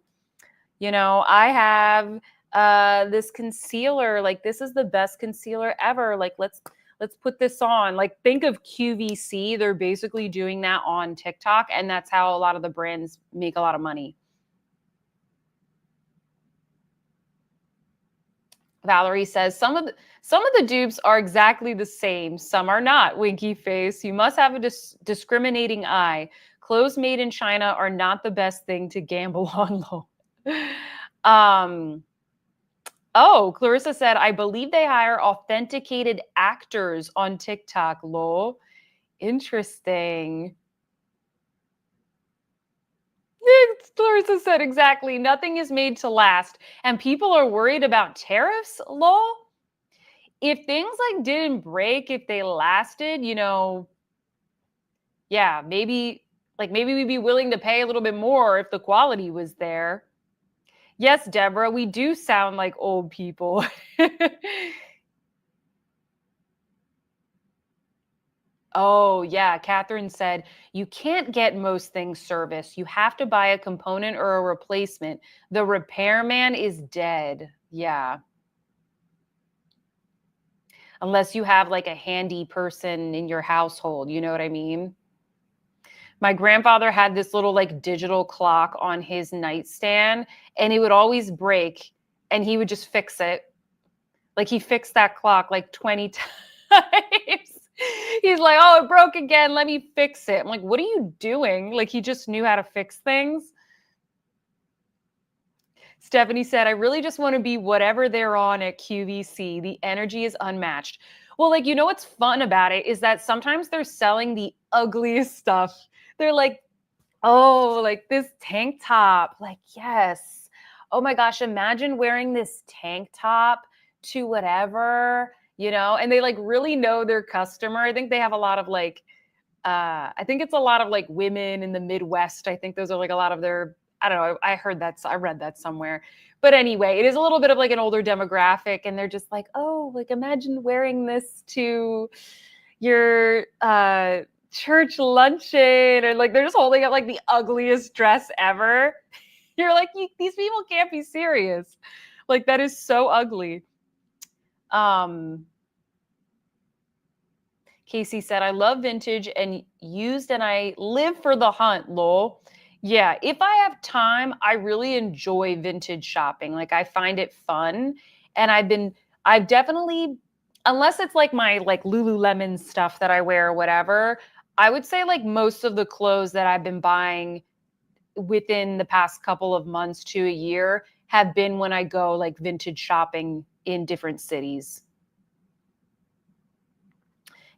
I have this concealer, like this is the best concealer ever. Like let's put this on." Like think of QVC, they're basically doing that on TikTok and that's how a lot of the brands make a lot of money. Valerie says some of the dupes are exactly the same. Some are not. Winky face. You must have a discriminating eye. Clothes made in China are not the best thing to gamble on. um. Oh, Clarissa said, I believe they hire authenticated actors on TikTok. Lol. Interesting. Clarissa said exactly. Nothing is made to last, and people are worried about tariffs. Lol. If things like didn't break, if they lasted, yeah, maybe we'd be willing to pay a little bit more if the quality was there. Yes, Deborah, we do sound like old people. Oh, yeah. Catherine said, you can't get most things serviced. You have to buy a component or a replacement. The repairman is dead. Yeah. Unless you have like a handy person in your household. You know what I mean? My grandfather had this little like digital clock on his nightstand and it would always break and he would just fix it. Like he fixed that clock like 20 times. He's like, "Oh, it broke again. Let me fix it." I'm like, "What are you doing?" Like he just knew how to fix things. Stephanie said, "I really just want to be whatever they're on at QVC. The energy is unmatched." Well, like, what's fun about it is that sometimes they're selling the ugliest stuff. They're like, "Oh, like this tank top." Like, yes. Oh my gosh, imagine wearing this tank top to whatever, and they like really know their customer. I think they have a lot of like I think it's a lot of like women in the Midwest. I think those are like a lot of their, I don't know. I read that somewhere. But anyway, it is a little bit of like an older demographic. And they're just like, "Oh, like imagine wearing this to your church luncheon." Or like they're just holding up like the ugliest dress ever. You're like, these people can't be serious. Like that is so ugly. Um, Casey said, I love vintage and used and I live for the hunt, lol. Yeah, if I have time, I really enjoy vintage shopping. Like I find it fun. And I've definitely, unless it's like my like Lululemon stuff that I wear or whatever, I would say like most of the clothes that I've been buying within the past couple of months to a year have been when I go like vintage shopping in different cities.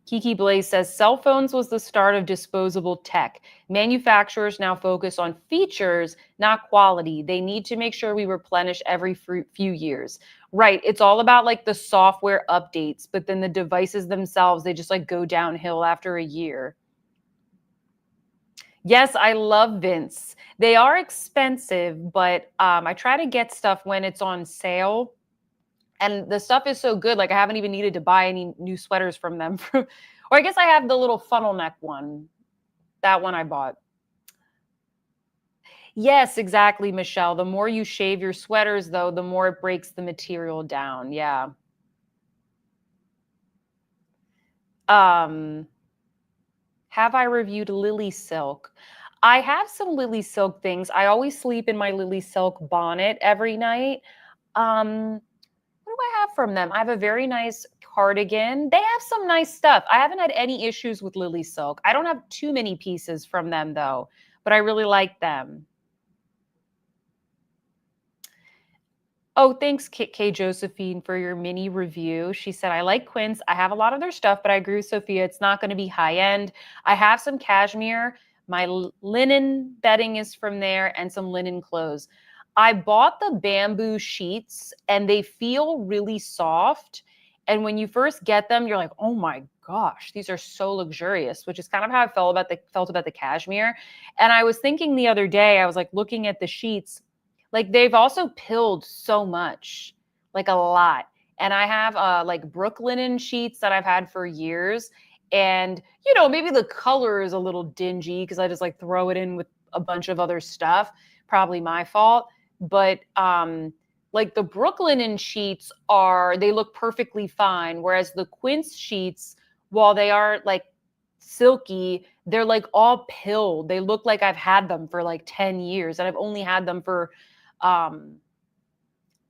Kiki Blaze says cell phones was the start of disposable tech. Manufacturers now focus on features, not quality. They need to make sure we replenish every few years. Right. It's all about like the software updates, but then the devices themselves, they just like go downhill after a year. Yes, I love Vince. They are expensive, but I try to get stuff when it's on sale. And the stuff is so good. Like I haven't even needed to buy any new sweaters from them. Or I guess I have the little funnel neck one. That one I bought. Yes, exactly, Michelle. The more you shave your sweaters, though, the more it breaks the material down. Yeah. Um, Have I reviewed Lily Silk? I have some Lily Silk things. I always sleep in my Lily Silk bonnet every night. Um, what do I have from them? I have a very nice cardigan. They have some nice stuff. I haven't had any issues with Lily Silk. I don't have too many pieces from them though, but I really like them. Oh, thanks, Kit K. Josephine, for your mini review. She said, I like Quince. I have a lot of their stuff, but I agree with Sophia. It's not going to be high end. I have some cashmere. My linen bedding is from there and some linen clothes. I bought the bamboo sheets and they feel really soft. And when you first get them, you're like, oh my gosh, these are so luxurious, which is kind of how I felt about the cashmere. And I was thinking the other day, I was like looking at the sheets, like they've also pilled so much, like a lot. And I have like Brooklinen sheets that I've had for years. And, maybe the color is a little dingy because I just like throw it in with a bunch of other stuff. Probably my fault. But like the Brooklinen sheets they look perfectly fine. Whereas the Quince sheets, while they are like silky, they're like all pilled. They look like I've had them for like 10 years and I've only had them for um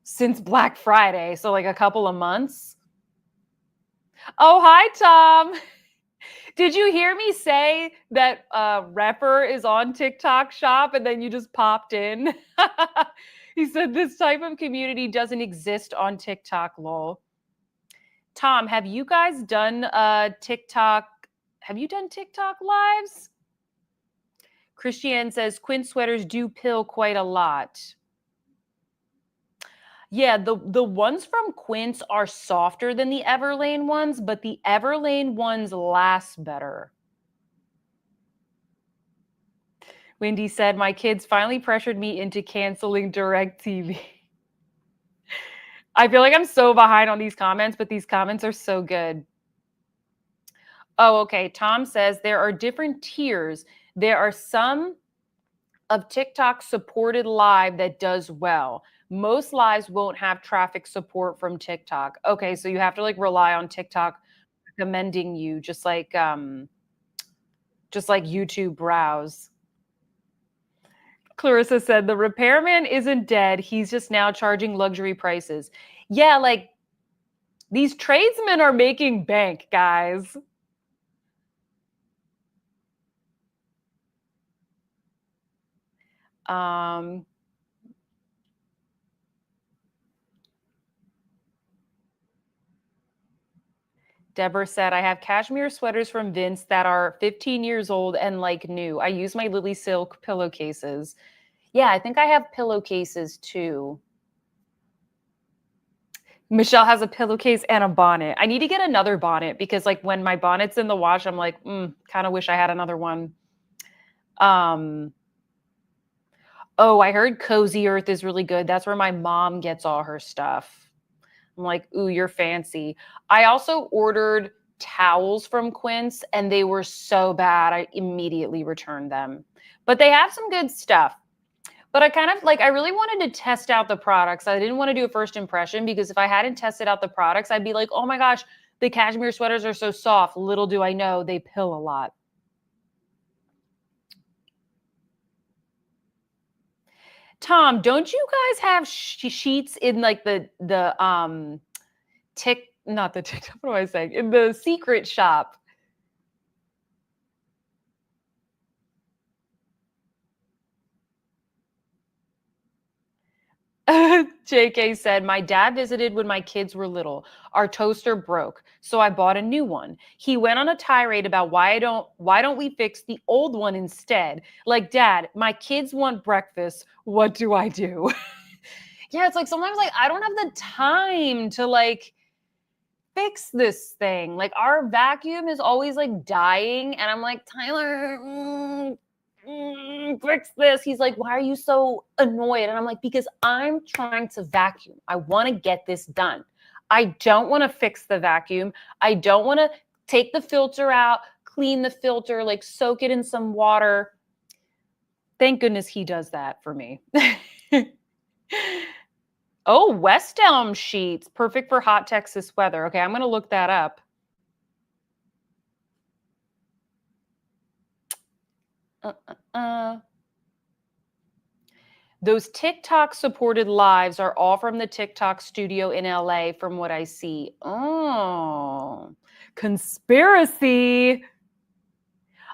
since Black Friday, so like a couple of months. Oh, hi Tom. Did you hear me say that Repper is on TikTok Shop and then you just popped in? He said this type of community doesn't exist on TikTok, lol. Tom, have you guys done TikTok? Have you done TikTok lives? Christiane says Quinn sweaters do pill quite a lot. Yeah, the ones from Quince are softer than the Everlane ones, but the Everlane ones last better. Wendy said, my kids finally pressured me into canceling DirecTV. I feel like I'm so behind on these comments, but these comments are so good. Oh, okay. Tom says there are different tiers. There are some of TikTok supported live that does well. Most lives won't have traffic support from TikTok. Okay, so you have to like rely on TikTok recommending you, just like YouTube browse. Clarissa said the repairman isn't dead. He's just now charging luxury prices. Yeah, like these tradesmen are making bank, guys. Um, Deborah said, I have cashmere sweaters from Vince that are 15 years old and like new. I use my Lily Silk pillowcases. Yeah, I think I have pillowcases too. Michelle has a pillowcase and a bonnet. I need to get another bonnet because like when my bonnet's in the wash, I'm like, kind of wish I had another one. Oh, I heard Cozy Earth is really good. That's where my mom gets all her stuff. I'm like, ooh, you're fancy. I also ordered towels from Quince and they were so bad. I immediately returned them. But they have some good stuff. But I really wanted to test out the products. I didn't want to do a first impression because if I hadn't tested out the products, I'd be like, oh my gosh, the cashmere sweaters are so soft. Little do I know, they pill a lot. Tom, don't you guys have sheets in like the not the TikTok, what am I saying? In the secret shop? JK said, my dad visited when my kids were little. Our toaster broke, so I bought a new one. He went on a tirade about why don't we fix the old one instead? Like, Dad, my kids want breakfast. What do I do? Yeah, it's like sometimes like I don't have the time to like fix this thing. Like our vacuum is always like dying and I'm like, Tyler, fix this. He's like, why are you so annoyed? And I'm like, because I'm trying to vacuum. I want to get this done. I don't want to fix the vacuum. I don't want to take the filter out, clean the filter, like soak it in some water. Thank goodness he does that for me. Oh, West Elm sheets, perfect for hot Texas weather. Okay, I'm going to look that up. Uh, uh, uh. Those TikTok supported lives are all from the TikTok studio in LA, from what I see. Oh, conspiracy.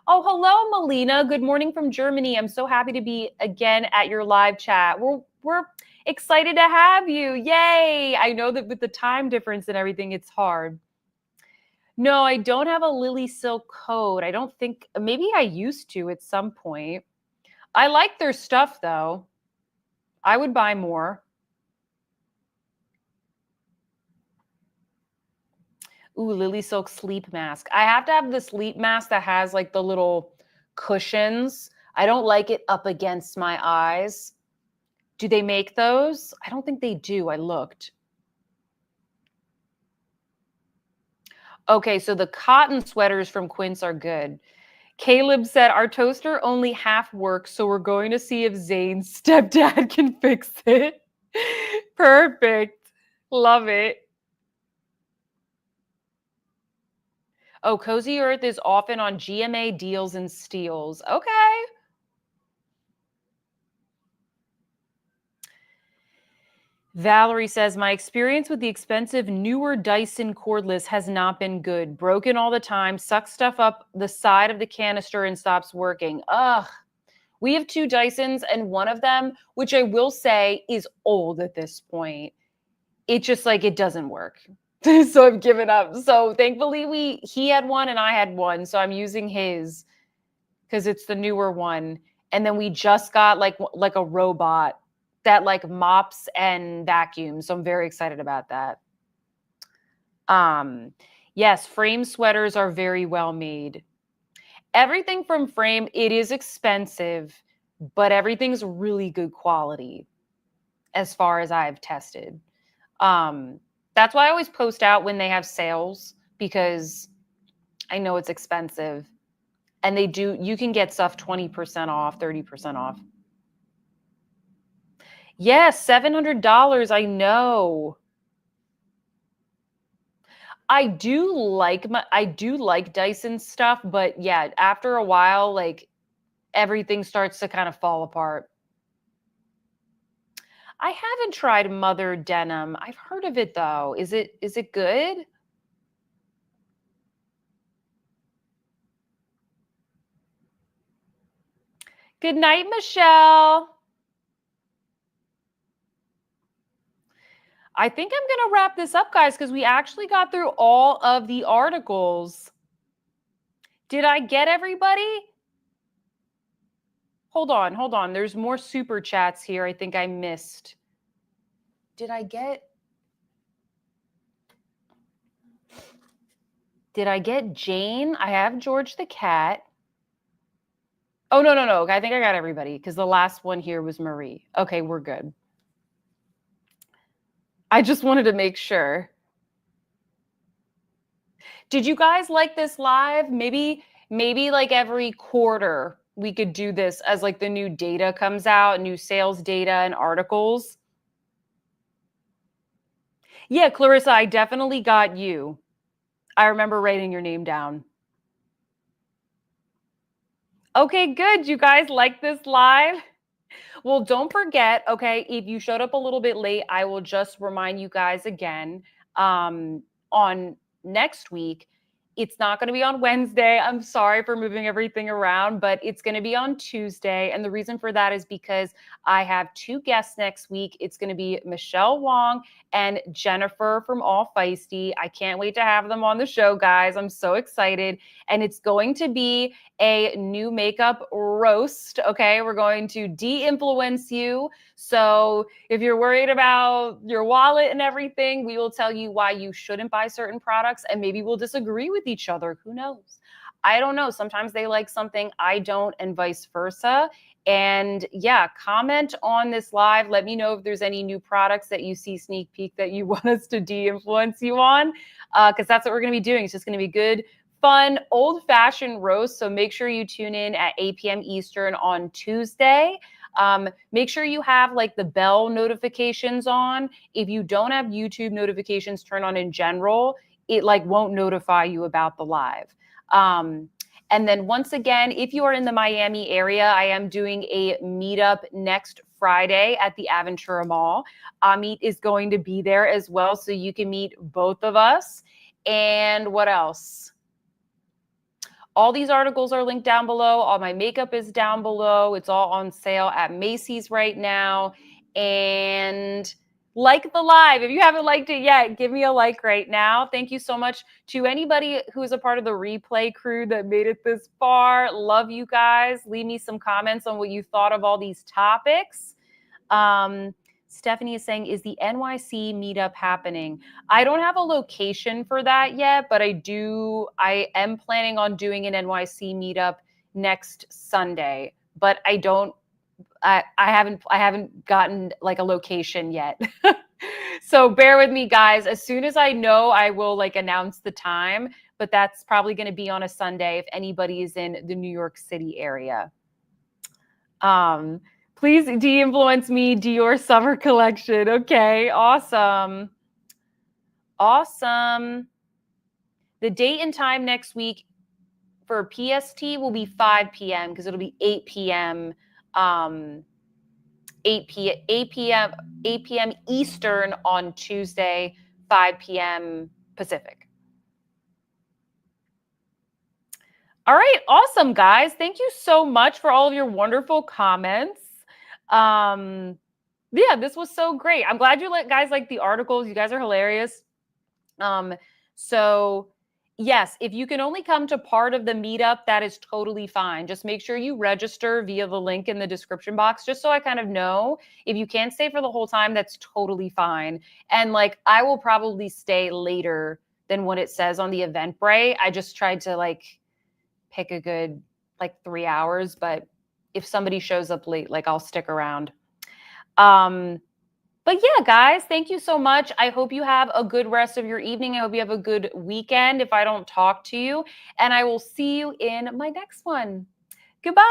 Oh, hello, Melina. Good morning from Germany. I'm so happy to be again at your live chat. We're excited to have you. Yay! I know that with the time difference and everything, it's hard. No, I don't have a Lily Silk coat. I don't think, maybe I used to at some point. I like their stuff though. I would buy more. Ooh, Lily Silk sleep mask. I have to have the sleep mask that has like the little cushions. I don't like it up against my eyes. Do they make those? I don't think they do. I looked. Okay, so the cotton sweaters from Quince are good. Caleb said our toaster only half works, so we're going to see if Zane's stepdad can fix it. Perfect. Love it. Oh, Cozy Earth is often on GMA deals and steals. Okay. Valerie says, my experience with the expensive newer Dyson cordless has not been good. Broken all the time, sucks stuff up the side of the canister and stops working. Ugh. We have two Dysons, and one of them, which I will say is old at this point, it just like it doesn't work. So I've given up. So thankfully he had one and I had one. So I'm using his because it's the newer one. And then we just got like a robot that like mops and vacuums. So I'm very excited about that. Yes, frame sweaters are very well made. Everything from frame, it is expensive, but everything's really good quality as far as I've tested. That's why I always post out when they have sales because I know it's expensive. And they do, you can get stuff 20% off, 30% off. Yes, $700. I know. I do like Dyson stuff, but yeah, after a while, like everything starts to kind of fall apart. I haven't tried Mother Denim. I've heard of it though. Is it good? Good night, Michelle. I think I'm going to wrap this up, guys, because we actually got through all of the articles. Did I get everybody? Hold on. There's more super chats here. I think I missed. Did I get Jane? I have George the cat. Oh, no. I think I got everybody because the last one here was Marie. Okay, we're good. I just wanted to make sure. Did you guys like this live? Maybe like every quarter we could do this as like the new data comes out, new sales data and articles. Yeah, Clarissa, I definitely got you. I remember writing your name down. Okay, good. You guys like this live? Well, don't forget, okay, if you showed up a little bit late, I will just remind you guys again on next week. It's not going to be on Wednesday. I'm sorry for moving everything around, but it's going to be on Tuesday. And the reason for that is because I have two guests next week. It's going to be Michelle Wong and Jennifer from All Feisty. I can't wait to have them on the show, guys. I'm so excited. And it's going to be a new makeup roast. Okay. We're going to de-influence you. So if you're worried about your wallet and everything, we will tell you why you shouldn't buy certain products, and maybe we'll disagree with each other. Who knows? I don't know. Sometimes they like something I don't, and vice versa. And yeah, comment on this live. Let me know if there's any new products that you see sneak peek that you want us to de-influence you on, because that's what we're going to be doing. It's just going to be good, fun, old-fashioned roast. So make sure you tune in at 8 p.m. Eastern on Tuesday. Make sure you have like the bell notifications on. If you don't have YouTube notifications turned on in general, it like won't notify you about the live. And then once again, if you are in the Miami area, I am doing a meetup next Friday at the Aventura Mall. Amit is going to be there as well, so you can meet both of us. And what else? All these articles are linked down below. All my makeup is down below. It's all on sale at Macy's right now. And like the live. If you haven't liked it yet, give me a like right now. Thank you so much to anybody who is a part of the replay crew that made it this far. Love you guys. Leave me some comments on what you thought of all these topics. Stephanie is saying, is the NYC meetup happening? I don't have a location for that yet, but I am planning on doing an NYC meetup next Sunday, but I haven't gotten like a location yet. So bear with me, guys. As soon as I know, I will like announce the time, but that's probably going to be on a Sunday if anybody is in the New York City area. Please de-influence me, Dior summer collection. Okay, awesome. Awesome. The date and time next week for PST will be 5 p.m. because it'll be 8 p.m. 8 p.m. Eastern on Tuesday, 5 p.m. Pacific. All right, awesome, guys. Thank you so much for all of your wonderful comments. Yeah, this was so great. I'm glad you guys like the articles. You guys are hilarious. So yes, if you can only come to part of the meetup, that is totally fine. Just make sure you register via the link in the description box, just so I kind of know. If you can't stay for the whole time, that's totally fine. And like, I will probably stay later than what it says on the Eventbrite. I just tried to like pick a good like 3 hours, but if somebody shows up late, like I'll stick around. But yeah, guys, thank you so much. I hope you have a good rest of your evening. I hope you have a good weekend if I don't talk to you. And I will see you in my next one. Goodbye.